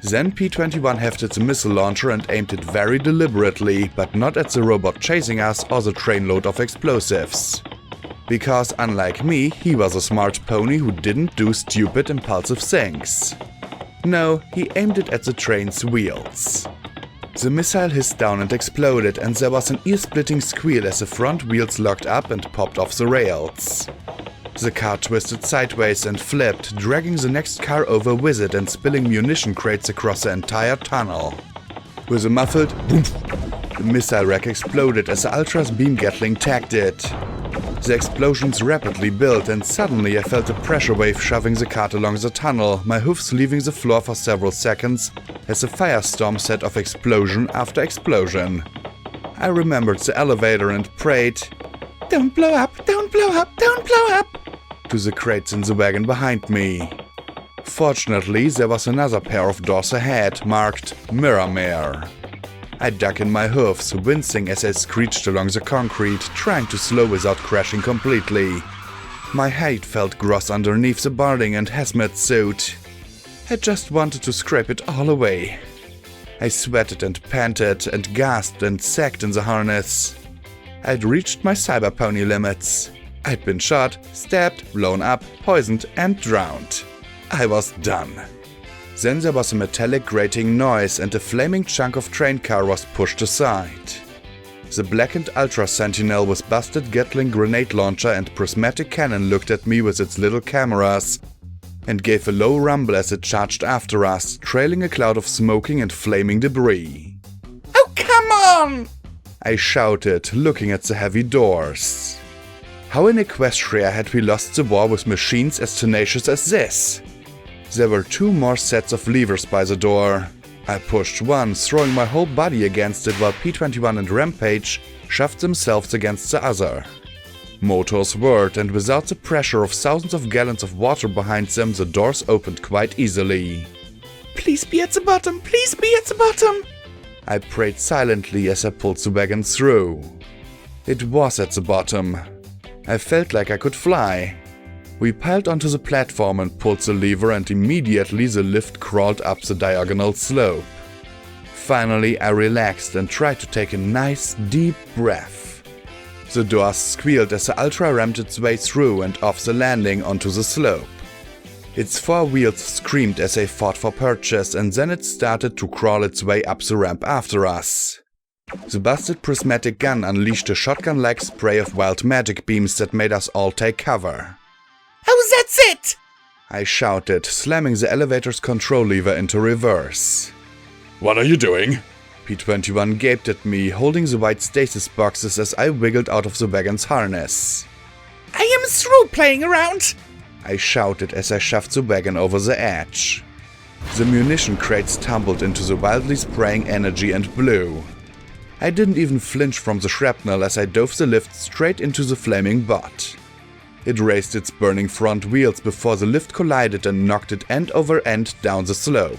Then P-21 hefted the missile launcher and aimed it very deliberately, but not at the robot chasing us or the trainload of explosives. Because unlike me, he was a smart pony who didn't do stupid impulsive things. No, he aimed it at the train's wheels. The missile hissed down and exploded, and there was an ear-splitting squeal as the front wheels locked up and popped off the rails. The car twisted sideways and flipped, dragging the next car over with it and spilling munition crates across the entire tunnel. With a muffled boom, the missile rack exploded as the Ultra's beam Gatling tagged it. The explosions rapidly built, and suddenly I felt a pressure wave shoving the cart along the tunnel, my hoofs leaving the floor for several seconds as a firestorm set off explosion after explosion. I remembered the elevator and prayed, "Don't blow up, don't blow up, don't blow up!" to the crates in the wagon behind me. Fortunately, there was another pair of doors ahead, marked Mirror. I dug in my hoofs, wincing as I screeched along the concrete, trying to slow without crashing completely. My height felt gross underneath the barding and hazmat suit. I just wanted to scrape it all away. I sweated and panted and gasped and sagged in the harness. I'd reached my cyber pony limits. I'd been shot, stabbed, blown up, poisoned, and drowned. I was done. Then there was a metallic grating noise and a flaming chunk of train car was pushed aside. The blackened Ultra Sentinel with busted Gatling grenade launcher and prismatic cannon looked at me with its little cameras and gave a low rumble as it charged after us, trailing a cloud of smoking and flaming debris. Oh, come on! I shouted, looking at the heavy doors. How in Equestria had we lost the war with machines as tenacious as this? There were 2 more sets of levers by the door. I pushed one, throwing my whole body against it while P-21 and Rampage shoved themselves against the other. Motors whirred, and without the pressure of thousands of gallons of water behind them, the doors opened quite easily. Please be at the bottom! Please be at the bottom! I prayed silently as I pulled the wagon through. It was at the bottom. I felt like I could fly. We piled onto the platform and pulled the lever, and immediately the lift crawled up the diagonal slope. Finally, I relaxed and tried to take a nice, deep breath. The doors squealed as the Ultra rammed its way through and off the landing onto the slope. Its 4 wheels screamed as they fought for purchase, and then it started to crawl its way up the ramp after us. The busted prismatic gun unleashed a shotgun-like spray of wild magic beams that made us all take cover. Oh, that's it! I shouted, slamming the elevator's control lever into reverse. What are you doing? P-21 gaped at me, holding the white stasis boxes as I wiggled out of the wagon's harness. I am through playing around! I shouted as I shoved the wagon over the edge. The munition crates tumbled into the wildly spraying energy and blew. I didn't even flinch from the shrapnel as I dove the lift straight into the flaming bot. It raised its burning front wheels before the lift collided and knocked it end over end down the slope.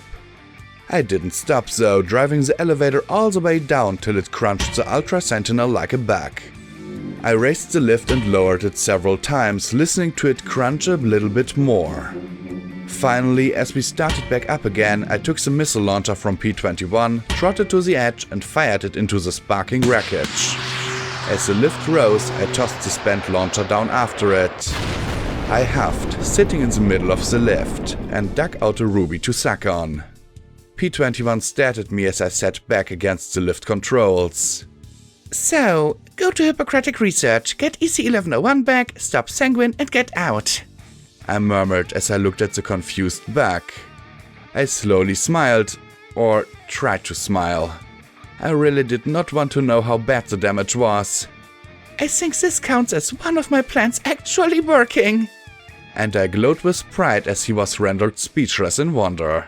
I didn't stop though, driving the elevator all the way down till it crunched the Ultra Sentinel like a bug. I raised the lift and lowered it several times, listening to it crunch a little bit more. Finally, as we started back up again, I took the missile launcher from P-21, trotted to the edge and fired it into the sparking wreckage. As the lift rose, I tossed the spent launcher down after it. I huffed, sitting in the middle of the lift, and dug out a ruby to suck on. P-21 stared at me as I sat back against the lift controls. So, go to Hippocratic Research, get EC-1101 back, stop Sanguine, and get out. I murmured as I looked at the confused bug. I slowly smiled, or tried to smile. I really did not want to know how bad the damage was. I think this counts as one of my plans actually working. And I glowed with pride as he was rendered speechless in wonder.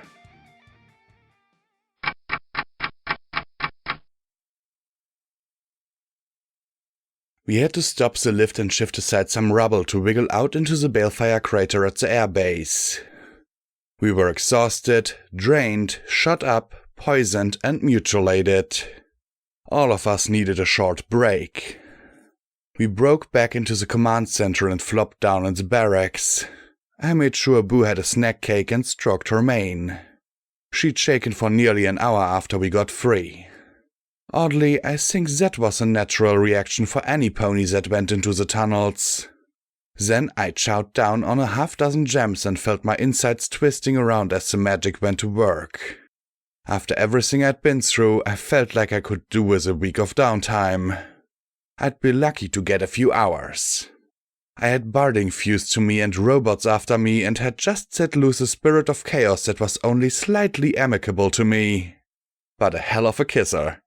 We had to stop the lift and shift aside some rubble to wiggle out into the balefire crater at the airbase. We were exhausted, drained, shot up, poisoned, and mutilated. All of us needed a short break. We broke back into the command center and flopped down in the barracks. I made sure Boo had a snack cake and stroked her mane. She'd shaken for nearly an hour after we got free. Oddly, I think that was a natural reaction for any pony that went into the tunnels. Then I chowed down on a half-dozen gems and felt my insides twisting around as the magic went to work. After everything I'd been through, I felt like I could do with a week of downtime. I'd be lucky to get a few hours. I had barding fused to me and robots after me and had just set loose a spirit of chaos that was only slightly amicable to me. But a hell of a kisser.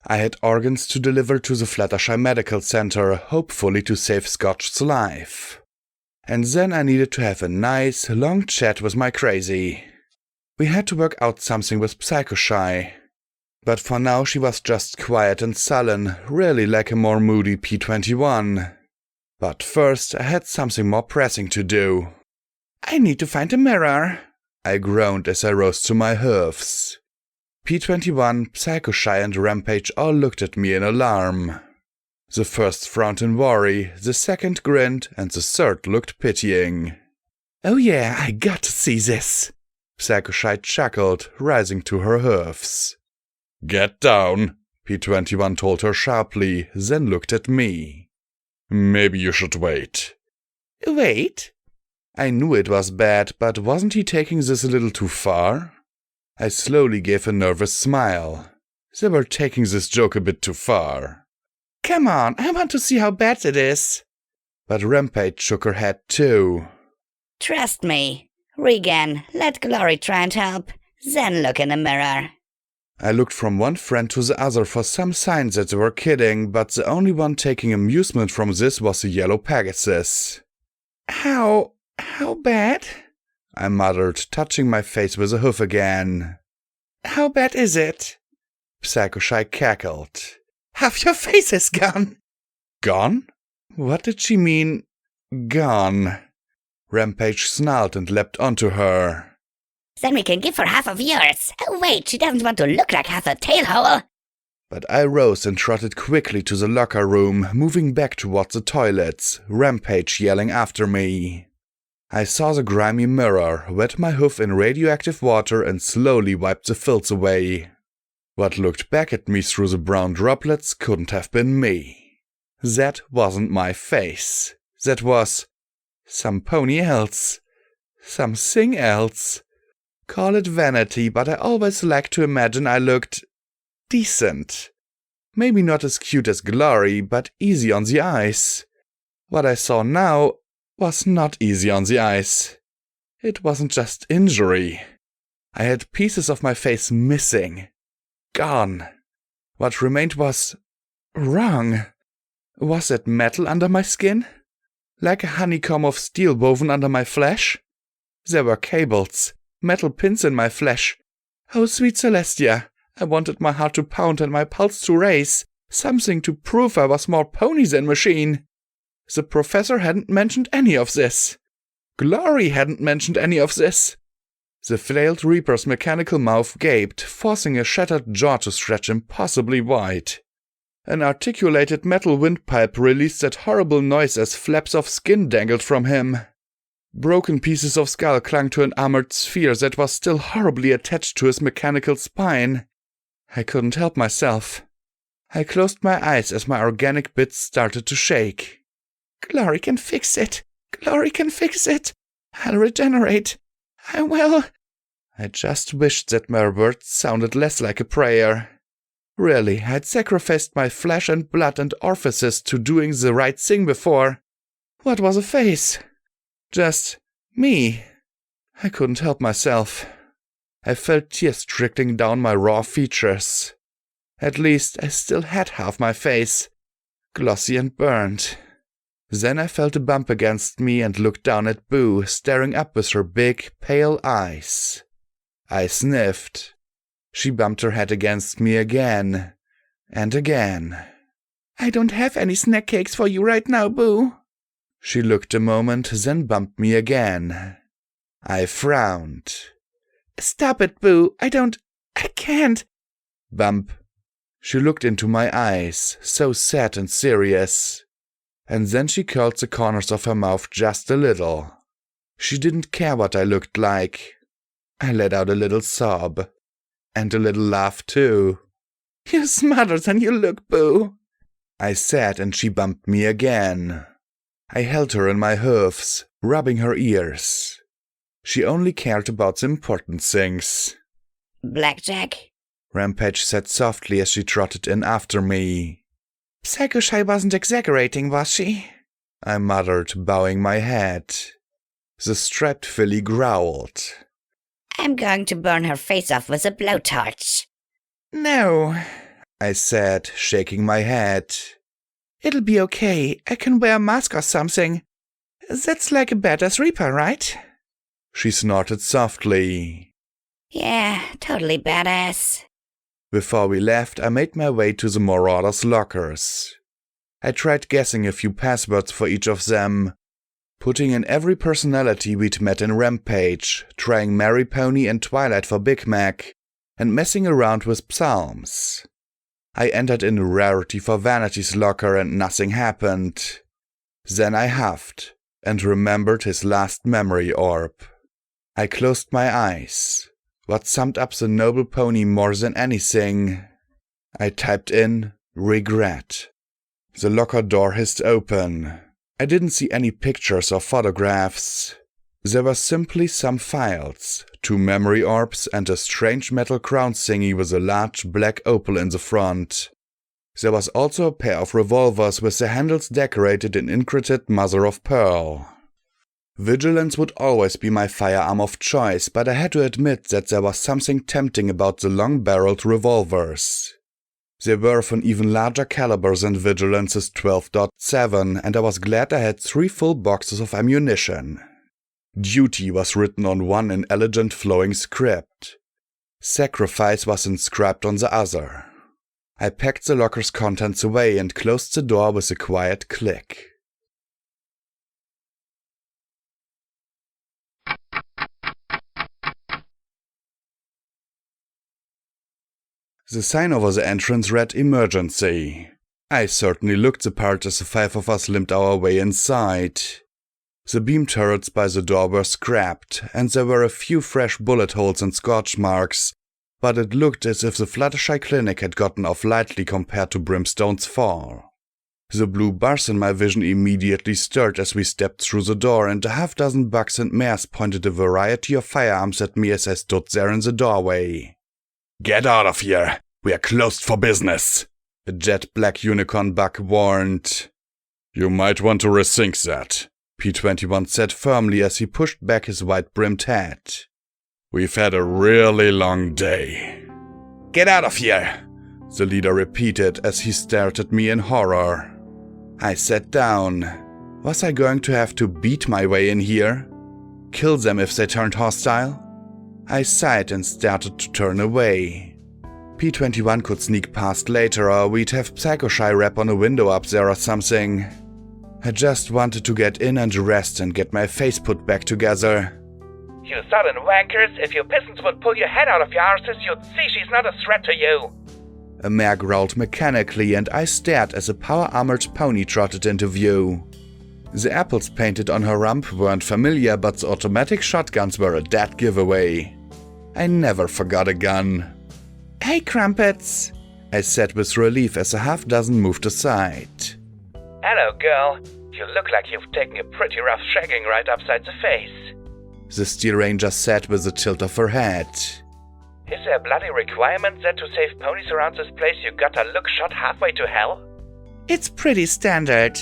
I had organs to deliver to the Fluttershy Medical Center, hopefully to save Scotch's life. And then I needed to have a nice, long chat with my crazy. We had to work out something with Psychoshy. But for now she was just quiet and sullen, really like a more moody P-21. But first I had something more pressing to do. I need to find a mirror. I groaned as I rose to my hoofs. P21, Psycho-Shy and Rampage all looked at me in alarm. The first frowned in worry, the second grinned, and the third looked pitying. Oh yeah, I got to see this. Psycho-Shy chuckled, rising to her hoofs. Get down, P21 told her sharply, then looked at me. Maybe you should wait. Wait? I knew it was bad, but wasn't he taking this a little too far? I slowly gave a nervous smile. They were taking this joke a bit too far. Come on, I want to see how bad it is. But Rampage shook her head too. Trust me. Regan, let Glory try and help, then look in the mirror. I looked from one friend to the other for some signs that they were kidding, but the only one taking amusement from this was the yellow Pegasus. How bad? I muttered, touching my face with a hoof again. How bad is it? Psycho-Shy cackled. Half your face is gone. Gone? What did she mean, gone? Rampage snarled and leapt onto her. Then we can give her half of yours. Oh wait, she doesn't want to look like half a tailhole. But I rose and trotted quickly to the locker room, moving back towards the toilets, Rampage yelling after me. I saw the grimy mirror, wet my hoof in radioactive water and slowly wiped the filth away. What looked back at me through the brown droplets couldn't have been me. That wasn't my face. That was some pony else. Something else. Call it vanity, but I always liked to imagine I looked decent. Maybe not as cute as Glory, but easy on the eyes. What I saw now was not easy on the eyes. It wasn't just injury. I had pieces of my face missing. Gone. What remained was wrong. Was it metal under my skin? Like a honeycomb of steel woven under my flesh? There were cables, metal pins in my flesh. Oh, sweet Celestia, I wanted my heart to pound and my pulse to race, something to prove I was more pony than machine. The professor hadn't mentioned any of this. Glory hadn't mentioned any of this. The flailed Reaper's mechanical mouth gaped, forcing a shattered jaw to stretch impossibly wide. An articulated metal windpipe released that horrible noise as flaps of skin dangled from him. Broken pieces of skull clung to an armored sphere that was still horribly attached to his mechanical spine. I couldn't help myself. I closed my eyes as my organic bits started to shake. Glory can fix it. Glory can fix it. I'll regenerate. I will. I just wished that my words sounded less like a prayer. Really, I'd sacrificed my flesh and blood and orifices to doing the right thing before. What was a face? Just me. I couldn't help myself. I felt tears trickling down my raw features. At least I still had half my face, glossy and burnt. Then I felt a bump against me and looked down at Boo, staring up with her big, pale eyes. I sniffed. She bumped her head against me again, and again. I don't have any snack cakes for you right now, Boo. She looked a moment, then bumped me again. I frowned. Stop it, Boo. I can't. Bump. She looked into my eyes, so sad and serious. And then she curled the corners of her mouth just a little. She didn't care what I looked like. I let out a little sob. And a little laugh, too. You're smarter than you look, Boo. I said, and she bumped me again. I held her in my hoofs, rubbing her ears. She only cared about the important things. Blackjack? Rampage said softly as she trotted in after me. Psycho-Shy wasn't exaggerating, was she? I muttered, bowing my head. The striped filly growled. I'm going to burn her face off with a blowtorch. No, I said, shaking my head. It'll be okay. I can wear a mask or something. That's like a badass Reaper, right? She snorted softly. Yeah, totally badass. Before we left, I made my way to the Marauders' lockers. I tried guessing a few passwords for each of them, putting in every personality we'd met in Rampage, trying Mary Pony and Twilight for Big Mac, and messing around with Psalms. I entered in Rarity for Vanity's locker and nothing happened. Then I huffed and remembered his last memory orb. I closed my eyes. What summed up the noble pony more than anything? I typed in regret. The locker door hissed open. I didn't see any pictures or photographs. There were simply some files, 2 memory orbs and a strange metal crown thingy with a large black opal in the front. There was also a pair of revolvers with the handles decorated in encrypted mother of pearl. Vigilance would always be my firearm of choice, but I had to admit that there was something tempting about the long-barreled revolvers. They were of an even larger caliber than Vigilance's 12.7, and I was glad I had 3 full boxes of ammunition. Duty was written on one in elegant flowing script. Sacrifice was inscribed on the other. I packed the locker's contents away and closed the door with a quiet click. The sign over the entrance read emergency. I certainly looked the part as the 5 of us limped our way inside. The beam turrets by the door were scrapped, and there were a few fresh bullet holes and scorch marks, but it looked as if the Fluttershy Clinic had gotten off lightly compared to Brimstone's fall. The blue bars in my vision immediately stirred as we stepped through the door, and a half-dozen bucks and mares pointed a variety of firearms at me as I stood there in the doorway. Get out of here! We are closed for business! A jet-black unicorn buck warned. You might want to rethink that, P-21 said firmly as he pushed back his wide-brimmed hat. We've had a really long day. Get out of here! The leader repeated as he stared at me in horror. I sat down. Was I going to have to beat my way in here? Kill them if they turned hostile? I sighed and started to turn away. P-21 could sneak past later, or we'd have Psycho-Shy rap on a window up there or something. I just wanted to get in and rest and get my face put back together. You sudden wankers, if you peasants would pull your head out of your arses, you'd see she's not a threat to you. A mare growled mechanically, and I stared as a power-armored pony trotted into view. The apples painted on her rump weren't familiar, but the automatic shotguns were a dead giveaway. I never forgot a gun. Hey, Crumpets, I said with relief as a half-dozen moved aside. Hello, girl. You look like you've taken a pretty rough shagging right upside the face. The Steel Ranger said with a tilt of her head. Is there a bloody requirement that to save ponies around this place you gotta look shot halfway to hell? It's pretty standard.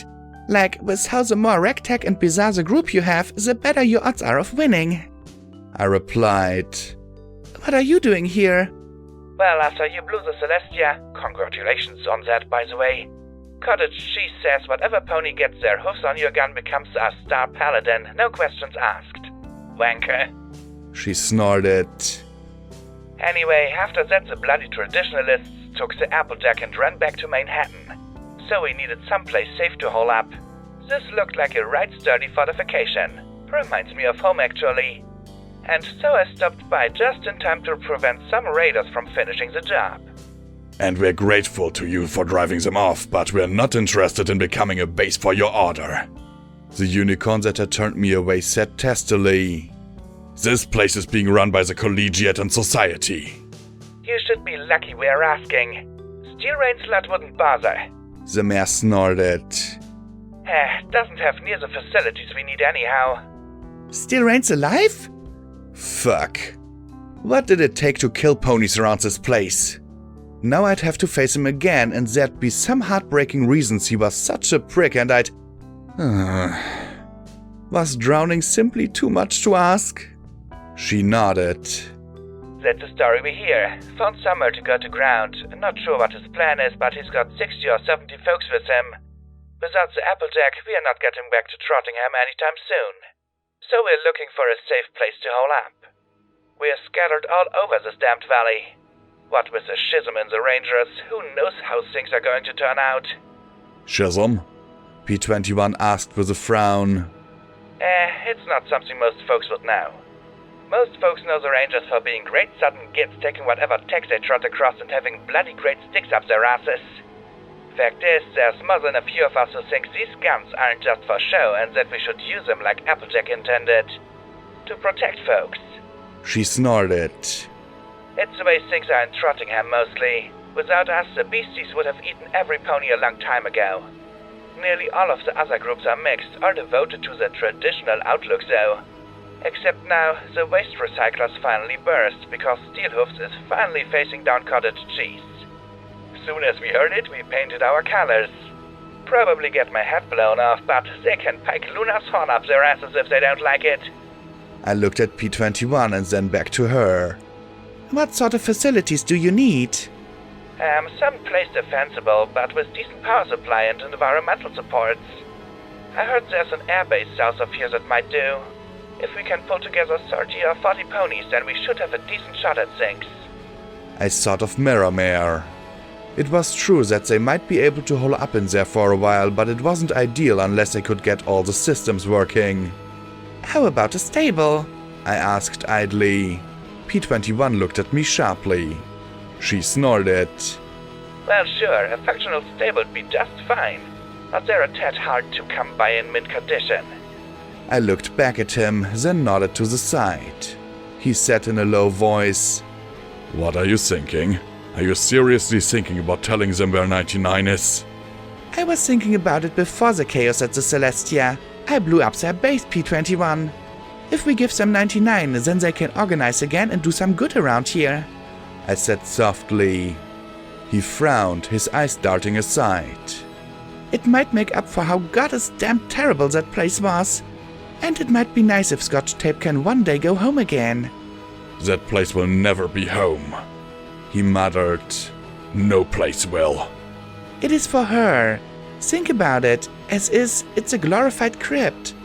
Like, with how the more ragtag and bizarre the group you have, the better your odds are of winning. I replied. What are you doing here? Well, after you blew the Celestia, congratulations on that, by the way. Cottage Cheese says whatever pony gets their hoofs on your gun becomes our star paladin, no questions asked. Wanker. She snorted. Anyway, after that the bloody traditionalists took the Applejack and ran back to Manhattan. So we needed someplace safe to hole up. This looked like a right sturdy fortification. Reminds me of home, actually. And so I stopped by just in time to prevent some raiders from finishing the job. And we're grateful to you for driving them off, but we're not interested in becoming a base for your order. The unicorn that had turned me away said testily. This place is being run by the Collegiate and Society. You should be lucky we're asking. Steel Rain's lot wouldn't bother. The mare snorted. Doesn't have near the facilities we need anyhow. Steel Rain's alive? Fuck. What did it take to kill ponies around this place? Now I'd have to face him again, and there'd be some heartbreaking reasons he was such a prick, and I'd... Was drowning simply too much to ask? She nodded. That's the story we hear. Found somewhere to go to ground. Not sure what his plan is, but he's got 60 or 70 folks with him. Without the Applejack, we are not getting back to Trottingham anytime soon. So we're looking for a safe place to hole up. We're scattered all over this damned valley. What with the schism in the Rangers, who knows how things are going to turn out? Schism? P-21 asked with a frown. It's not something most folks would know. Most folks know the Rangers for being great sudden gits, taking whatever text they trot across and having bloody great sticks up their asses. Fact is, there's more than a few of us who think these guns aren't just for show and that we should use them like Applejack intended. To protect folks. She snorted. It's the way things are in Trottingham mostly. Without us, the beasties would have eaten every pony a long time ago. Nearly all of the other groups are mixed or devoted to the traditional outlook though. Except now, the waste recyclers finally burst because Steelhoofs is finally facing down cottage cheese. Soon as we heard it, we painted our colors. Probably get my head blown off, but they can pike Luna's horn up their asses if they don't like it. I looked at P21 and then back to her. What sort of facilities do you need? Someplace defensible, but with decent power supply and environmental supports. I heard there's an airbase south of here that might do. If we can pull together 30 or 40 ponies, then we should have a decent shot at things. I thought of Mirrormare. It was true that they might be able to hole up in there for a while, but it wasn't ideal unless they could get all the systems working. How about a stable? I asked idly. P21 looked at me sharply. She snorted. Well, sure, a functional stable would be just fine, but they're a tad hard to come by in mint condition. I looked back at him, then nodded to the side. He said in a low voice, What are you thinking? Are you seriously thinking about telling them where 99 is? I was thinking about it before the chaos at the Celestia. I blew up their base, P21. If we give them 99, then they can organize again and do some good around here. I said softly. He frowned, his eyes darting aside. It might make up for how goddess damn terrible that place was. And it might be nice if Scotch Tape can one day go home again. That place will never be home. He muttered. No place will. It is for her. Think about it. As is, it's a glorified crypt.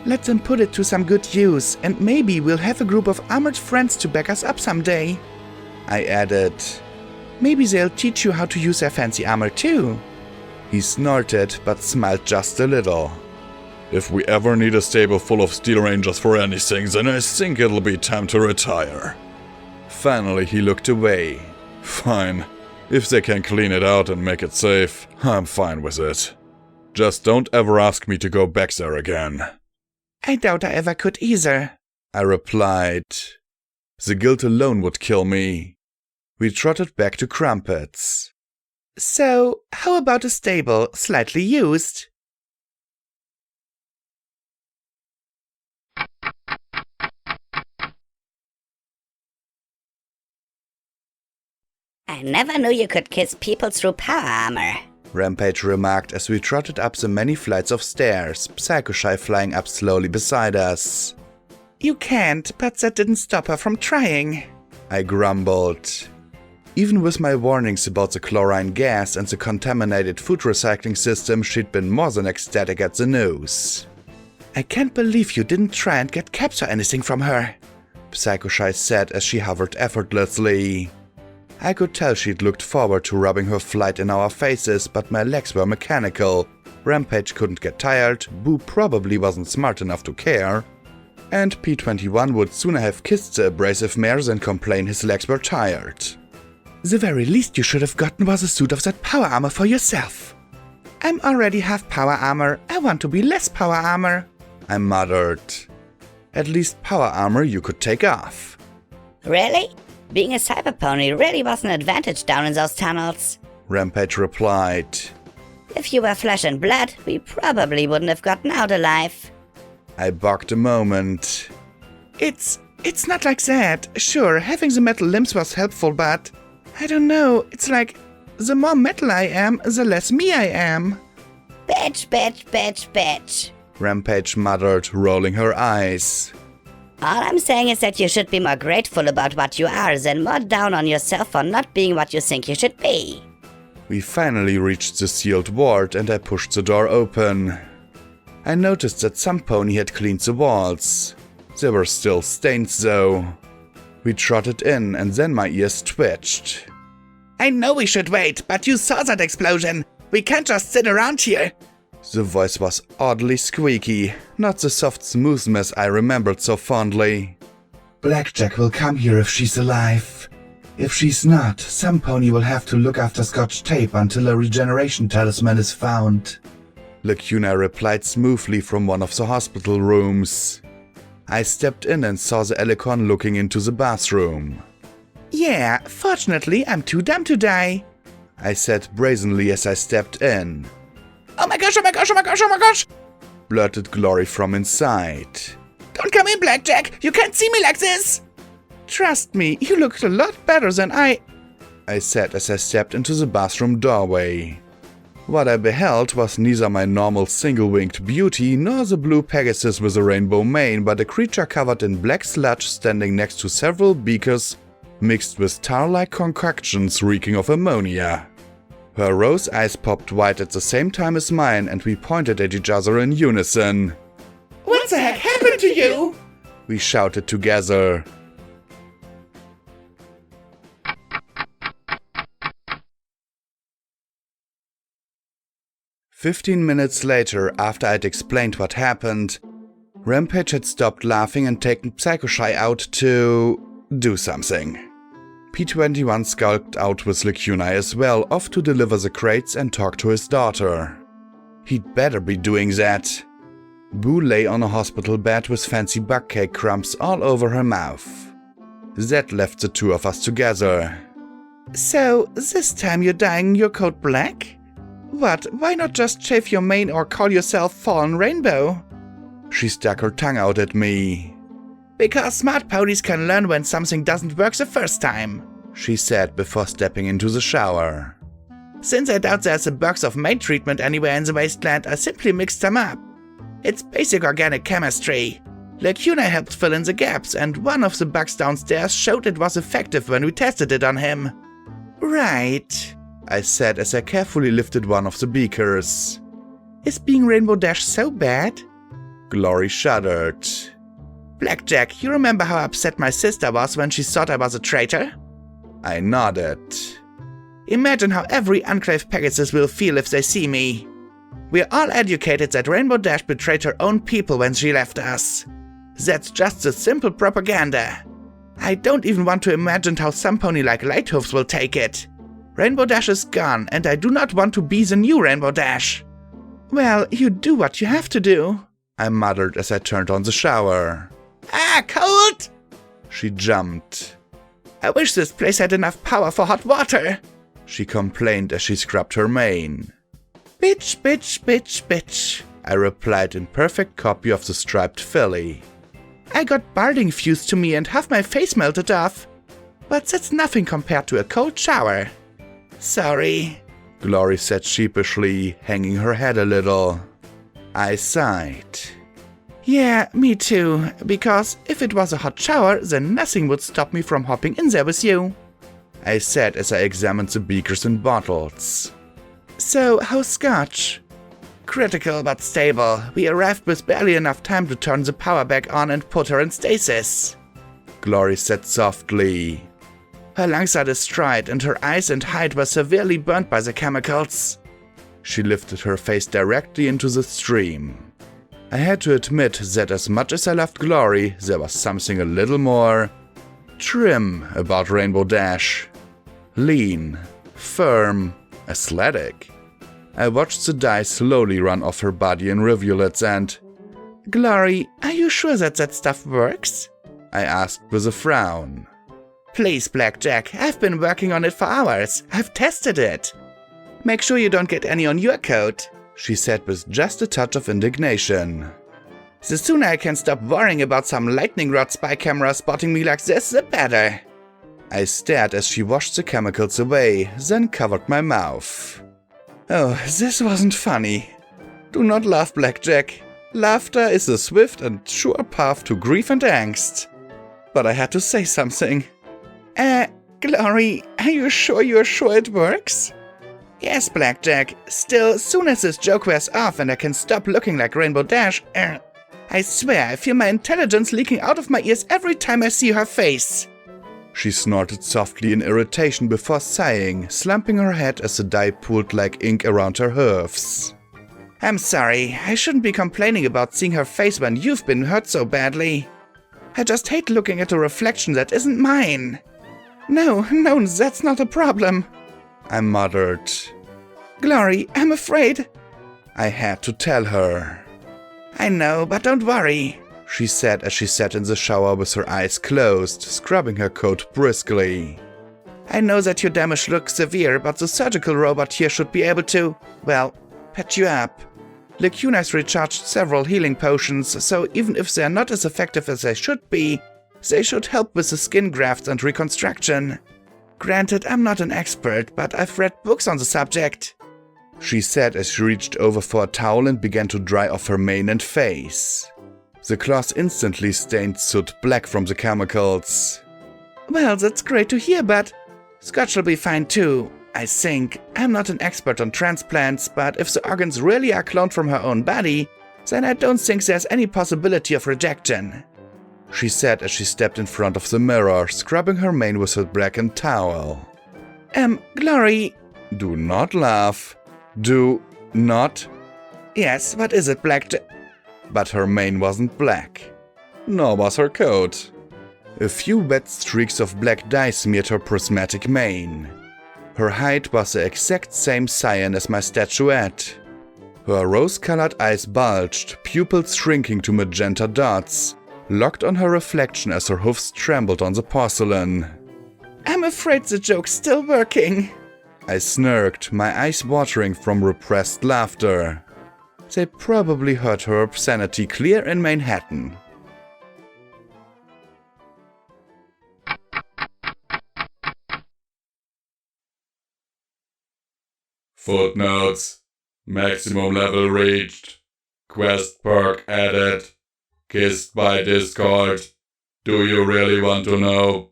Let them put it to some good use, and maybe we'll have a group of armored friends to back us up someday. I added. Maybe they'll teach you how to use their fancy armor too. He snorted, but smiled just a little. If we ever need a stable full of Steel Rangers for anything, then I think it'll be time to retire. Finally, he looked away. Fine. If they can clean it out and make it safe, I'm fine with it. Just don't ever ask me to go back there again. I doubt I ever could either, I replied. The guilt alone would kill me. We trotted back to Crumpets. So, how about a stable, slightly used? I never knew you could kiss people through power armor. Rampage remarked as we trotted up the many flights of stairs, Psycho-Shy flying up slowly beside us. You can't, but that didn't stop her from trying, I grumbled. Even with my warnings about the chlorine gas and the contaminated food recycling system, she'd been more than ecstatic at the news. I can't believe you didn't try and get caps or anything from her, Psycho-Shy said as she hovered effortlessly. I could tell she'd looked forward to rubbing her flight in our faces, but my legs were mechanical. Rampage couldn't get tired, Boo probably wasn't smart enough to care, and P21 would sooner have kissed the abrasive mare than complain his legs were tired. The very least you should have gotten was a suit of that power armor for yourself. I'm already half power armor, I want to be less power armor, I muttered. At least power armor you could take off. Really? Being a cyber pony really was an advantage down in those tunnels, Rampage replied. If you were flesh and blood, we probably wouldn't have gotten out alive. I barked a moment. It's not like that. Sure, having the metal limbs was helpful, but I don't know, it's like the more metal I am, the less me I am. Bitch. Rampage muttered, rolling her eyes. All I'm saying is that you should be more grateful about what you are than more down on yourself for not being what you think you should be. We finally reached the sealed ward and I pushed the door open. I noticed that some pony had cleaned the walls. There were still stains though. We trotted in and then my ears twitched. I know we should wait, but you saw that explosion. We can't just sit around here. The voice was oddly squeaky, not the soft smoothness I remembered so fondly. Blackjack will come here if she's alive. If she's not, some pony will have to look after Scotch tape until a regeneration talisman is found. Lacuna replied smoothly from one of the hospital rooms. I stepped in and saw the Elicon looking into the bathroom. Yeah, fortunately, I'm too dumb to die, I said brazenly as I stepped in. Oh my gosh, oh my gosh, oh my gosh, oh my gosh! Blurted Glory from inside. Don't come in, Blackjack! You can't see me like this! Trust me, you looked a lot better than I said as I stepped into the bathroom doorway. What I beheld was neither my normal single-winged beauty nor the blue Pegasus with a rainbow mane, but a creature covered in black sludge standing next to several beakers mixed with tar-like concoctions reeking of ammonia. Her rose eyes popped wide at the same time as mine, and we pointed at each other in unison. What the heck happened to you? We shouted together. "15 minutes later, after I'd explained what happened, Rampage had stopped laughing and taken Psychoshy out to do something. P21 skulked out with Lacuna as well, off to deliver the crates and talk to his daughter. He'd better be doing that. Boo lay on a hospital bed with fancy bug cake crumbs all over her mouth. Zed left the two of us together. So, this time you're dyeing your coat black? What, why not just shave your mane or call yourself Fallen Rainbow? She stuck her tongue out at me. Because smart ponies can learn when something doesn't work the first time, she said before stepping into the shower. Since I doubt there's a box of mane treatment anywhere in the wasteland, I simply mixed them up. It's basic organic chemistry. Lacuna helped fill in the gaps, and one of the bugs downstairs showed it was effective when we tested it on him. Right, I said as I carefully lifted one of the beakers. Is being Rainbow Dash so bad? Glory shuddered. Blackjack, you remember how upset my sister was when she thought I was a traitor? I nodded. Imagine how every Enclave Pegasus will feel if they see me. We're all educated that Rainbow Dash betrayed her own people when she left us. That's just the simple propaganda. I don't even want to imagine how some pony like Lighthooves will take it. Rainbow Dash is gone, and I do not want to be the new Rainbow Dash. Well, you do what you have to do, I muttered as I turned on the shower. Ah, cold! She jumped. I wish this place had enough power for hot water, she complained as she scrubbed her mane. Bitch, bitch, bitch, bitch, I replied in perfect copy of the striped filly. I got barding fused to me and half my face melted off. But that's nothing compared to a cold shower. Sorry, Glory said sheepishly, hanging her head a little. I sighed. Yeah, me too, because if it was a hot shower, then nothing would stop me from hopping in there with you, I said as I examined the beakers and bottles. So, how's Scotch? Critical but stable. We arrived with barely enough time to turn the power back on and put her in stasis, Glory said softly. Her lungs are destroyed and her eyes and hide were severely burnt by the chemicals. She lifted her face directly into the stream. I had to admit that as much as I loved Glory, there was something a little more trim about Rainbow Dash. Lean, firm, athletic. I watched the dye slowly run off her body in rivulets and... Glory, are you sure that stuff works? I asked with a frown. Please, Blackjack, I've been working on it for hours. I've tested it. Make sure you don't get any on your coat, she said with just a touch of indignation. The sooner I can stop worrying about some lightning rod spy camera spotting me like this, the better. I stared as she washed the chemicals away, then covered my mouth. Oh, this wasn't funny. Do not laugh, Blackjack. Laughter is a swift and sure path to grief and angst. But I had to say something. Glory, are you sure it works? Yes, Blackjack. Still, soon as this joke wears off and I can stop looking like Rainbow Dash, I swear I feel my intelligence leaking out of my ears every time I see her face. She snorted softly in irritation before sighing, slumping her head as the dye pooled like ink around her hooves. I'm sorry, I shouldn't be complaining about seeing her face when you've been hurt so badly. I just hate looking at a reflection that isn't mine. No, that's not a problem, I muttered. Glory, I'm afraid. I had to tell her. I know, but don't worry, she said as she sat in the shower with her eyes closed, scrubbing her coat briskly. I know that your damage looks severe, but the surgical robot here should be able to, well, patch you up. Lacuna's recharged several healing potions, so even if they're not as effective as they should help with the skin grafts and reconstruction. Granted, I'm not an expert, but I've read books on the subject, she said as she reached over for a towel and began to dry off her mane and face. The cloth instantly stained soot black from the chemicals. Well, that's great to hear, but Scotch will be fine too, I think. I'm not an expert on transplants, but if the organs really are cloned from her own body, then I don't think there's any possibility of rejection, she said as she stepped in front of the mirror, scrubbing her mane with her blackened towel. Glory. Do not laugh. Do not. Yes, what is it, Black? But her mane wasn't black. Nor was her coat. A few wet streaks of black dye smeared her prismatic mane. Her height was the exact same cyan as my statuette. Her rose-colored eyes bulged, pupils shrinking to magenta dots, locked on her reflection as her hoofs trembled on the porcelain. I'm afraid the joke's still working, I snarked, my eyes watering from repressed laughter. They probably heard her obscenity clear in Manhattan. Footnotes. Maximum level reached. Quest perk added. Kissed by Discord. Do you really want to know?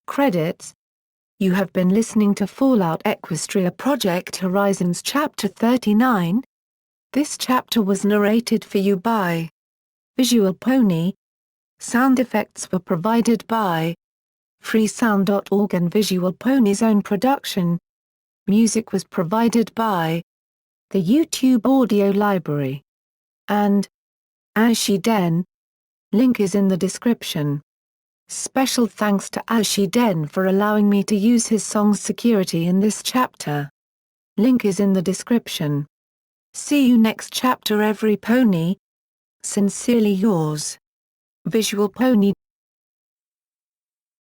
Credits. You have been listening to Fallout Equestria Project Horizons Chapter 39. This chapter was narrated for you by Visual Pony. Sound effects were provided by freesound.org and Visual Pony's own production. Music was provided by the YouTube Audio Library and Ashiden. Link is in the description. Special thanks to Ashiden for allowing me to use his song's security in this chapter. Link is in the description. See you next chapter, every pony. Sincerely yours, Visual Pony.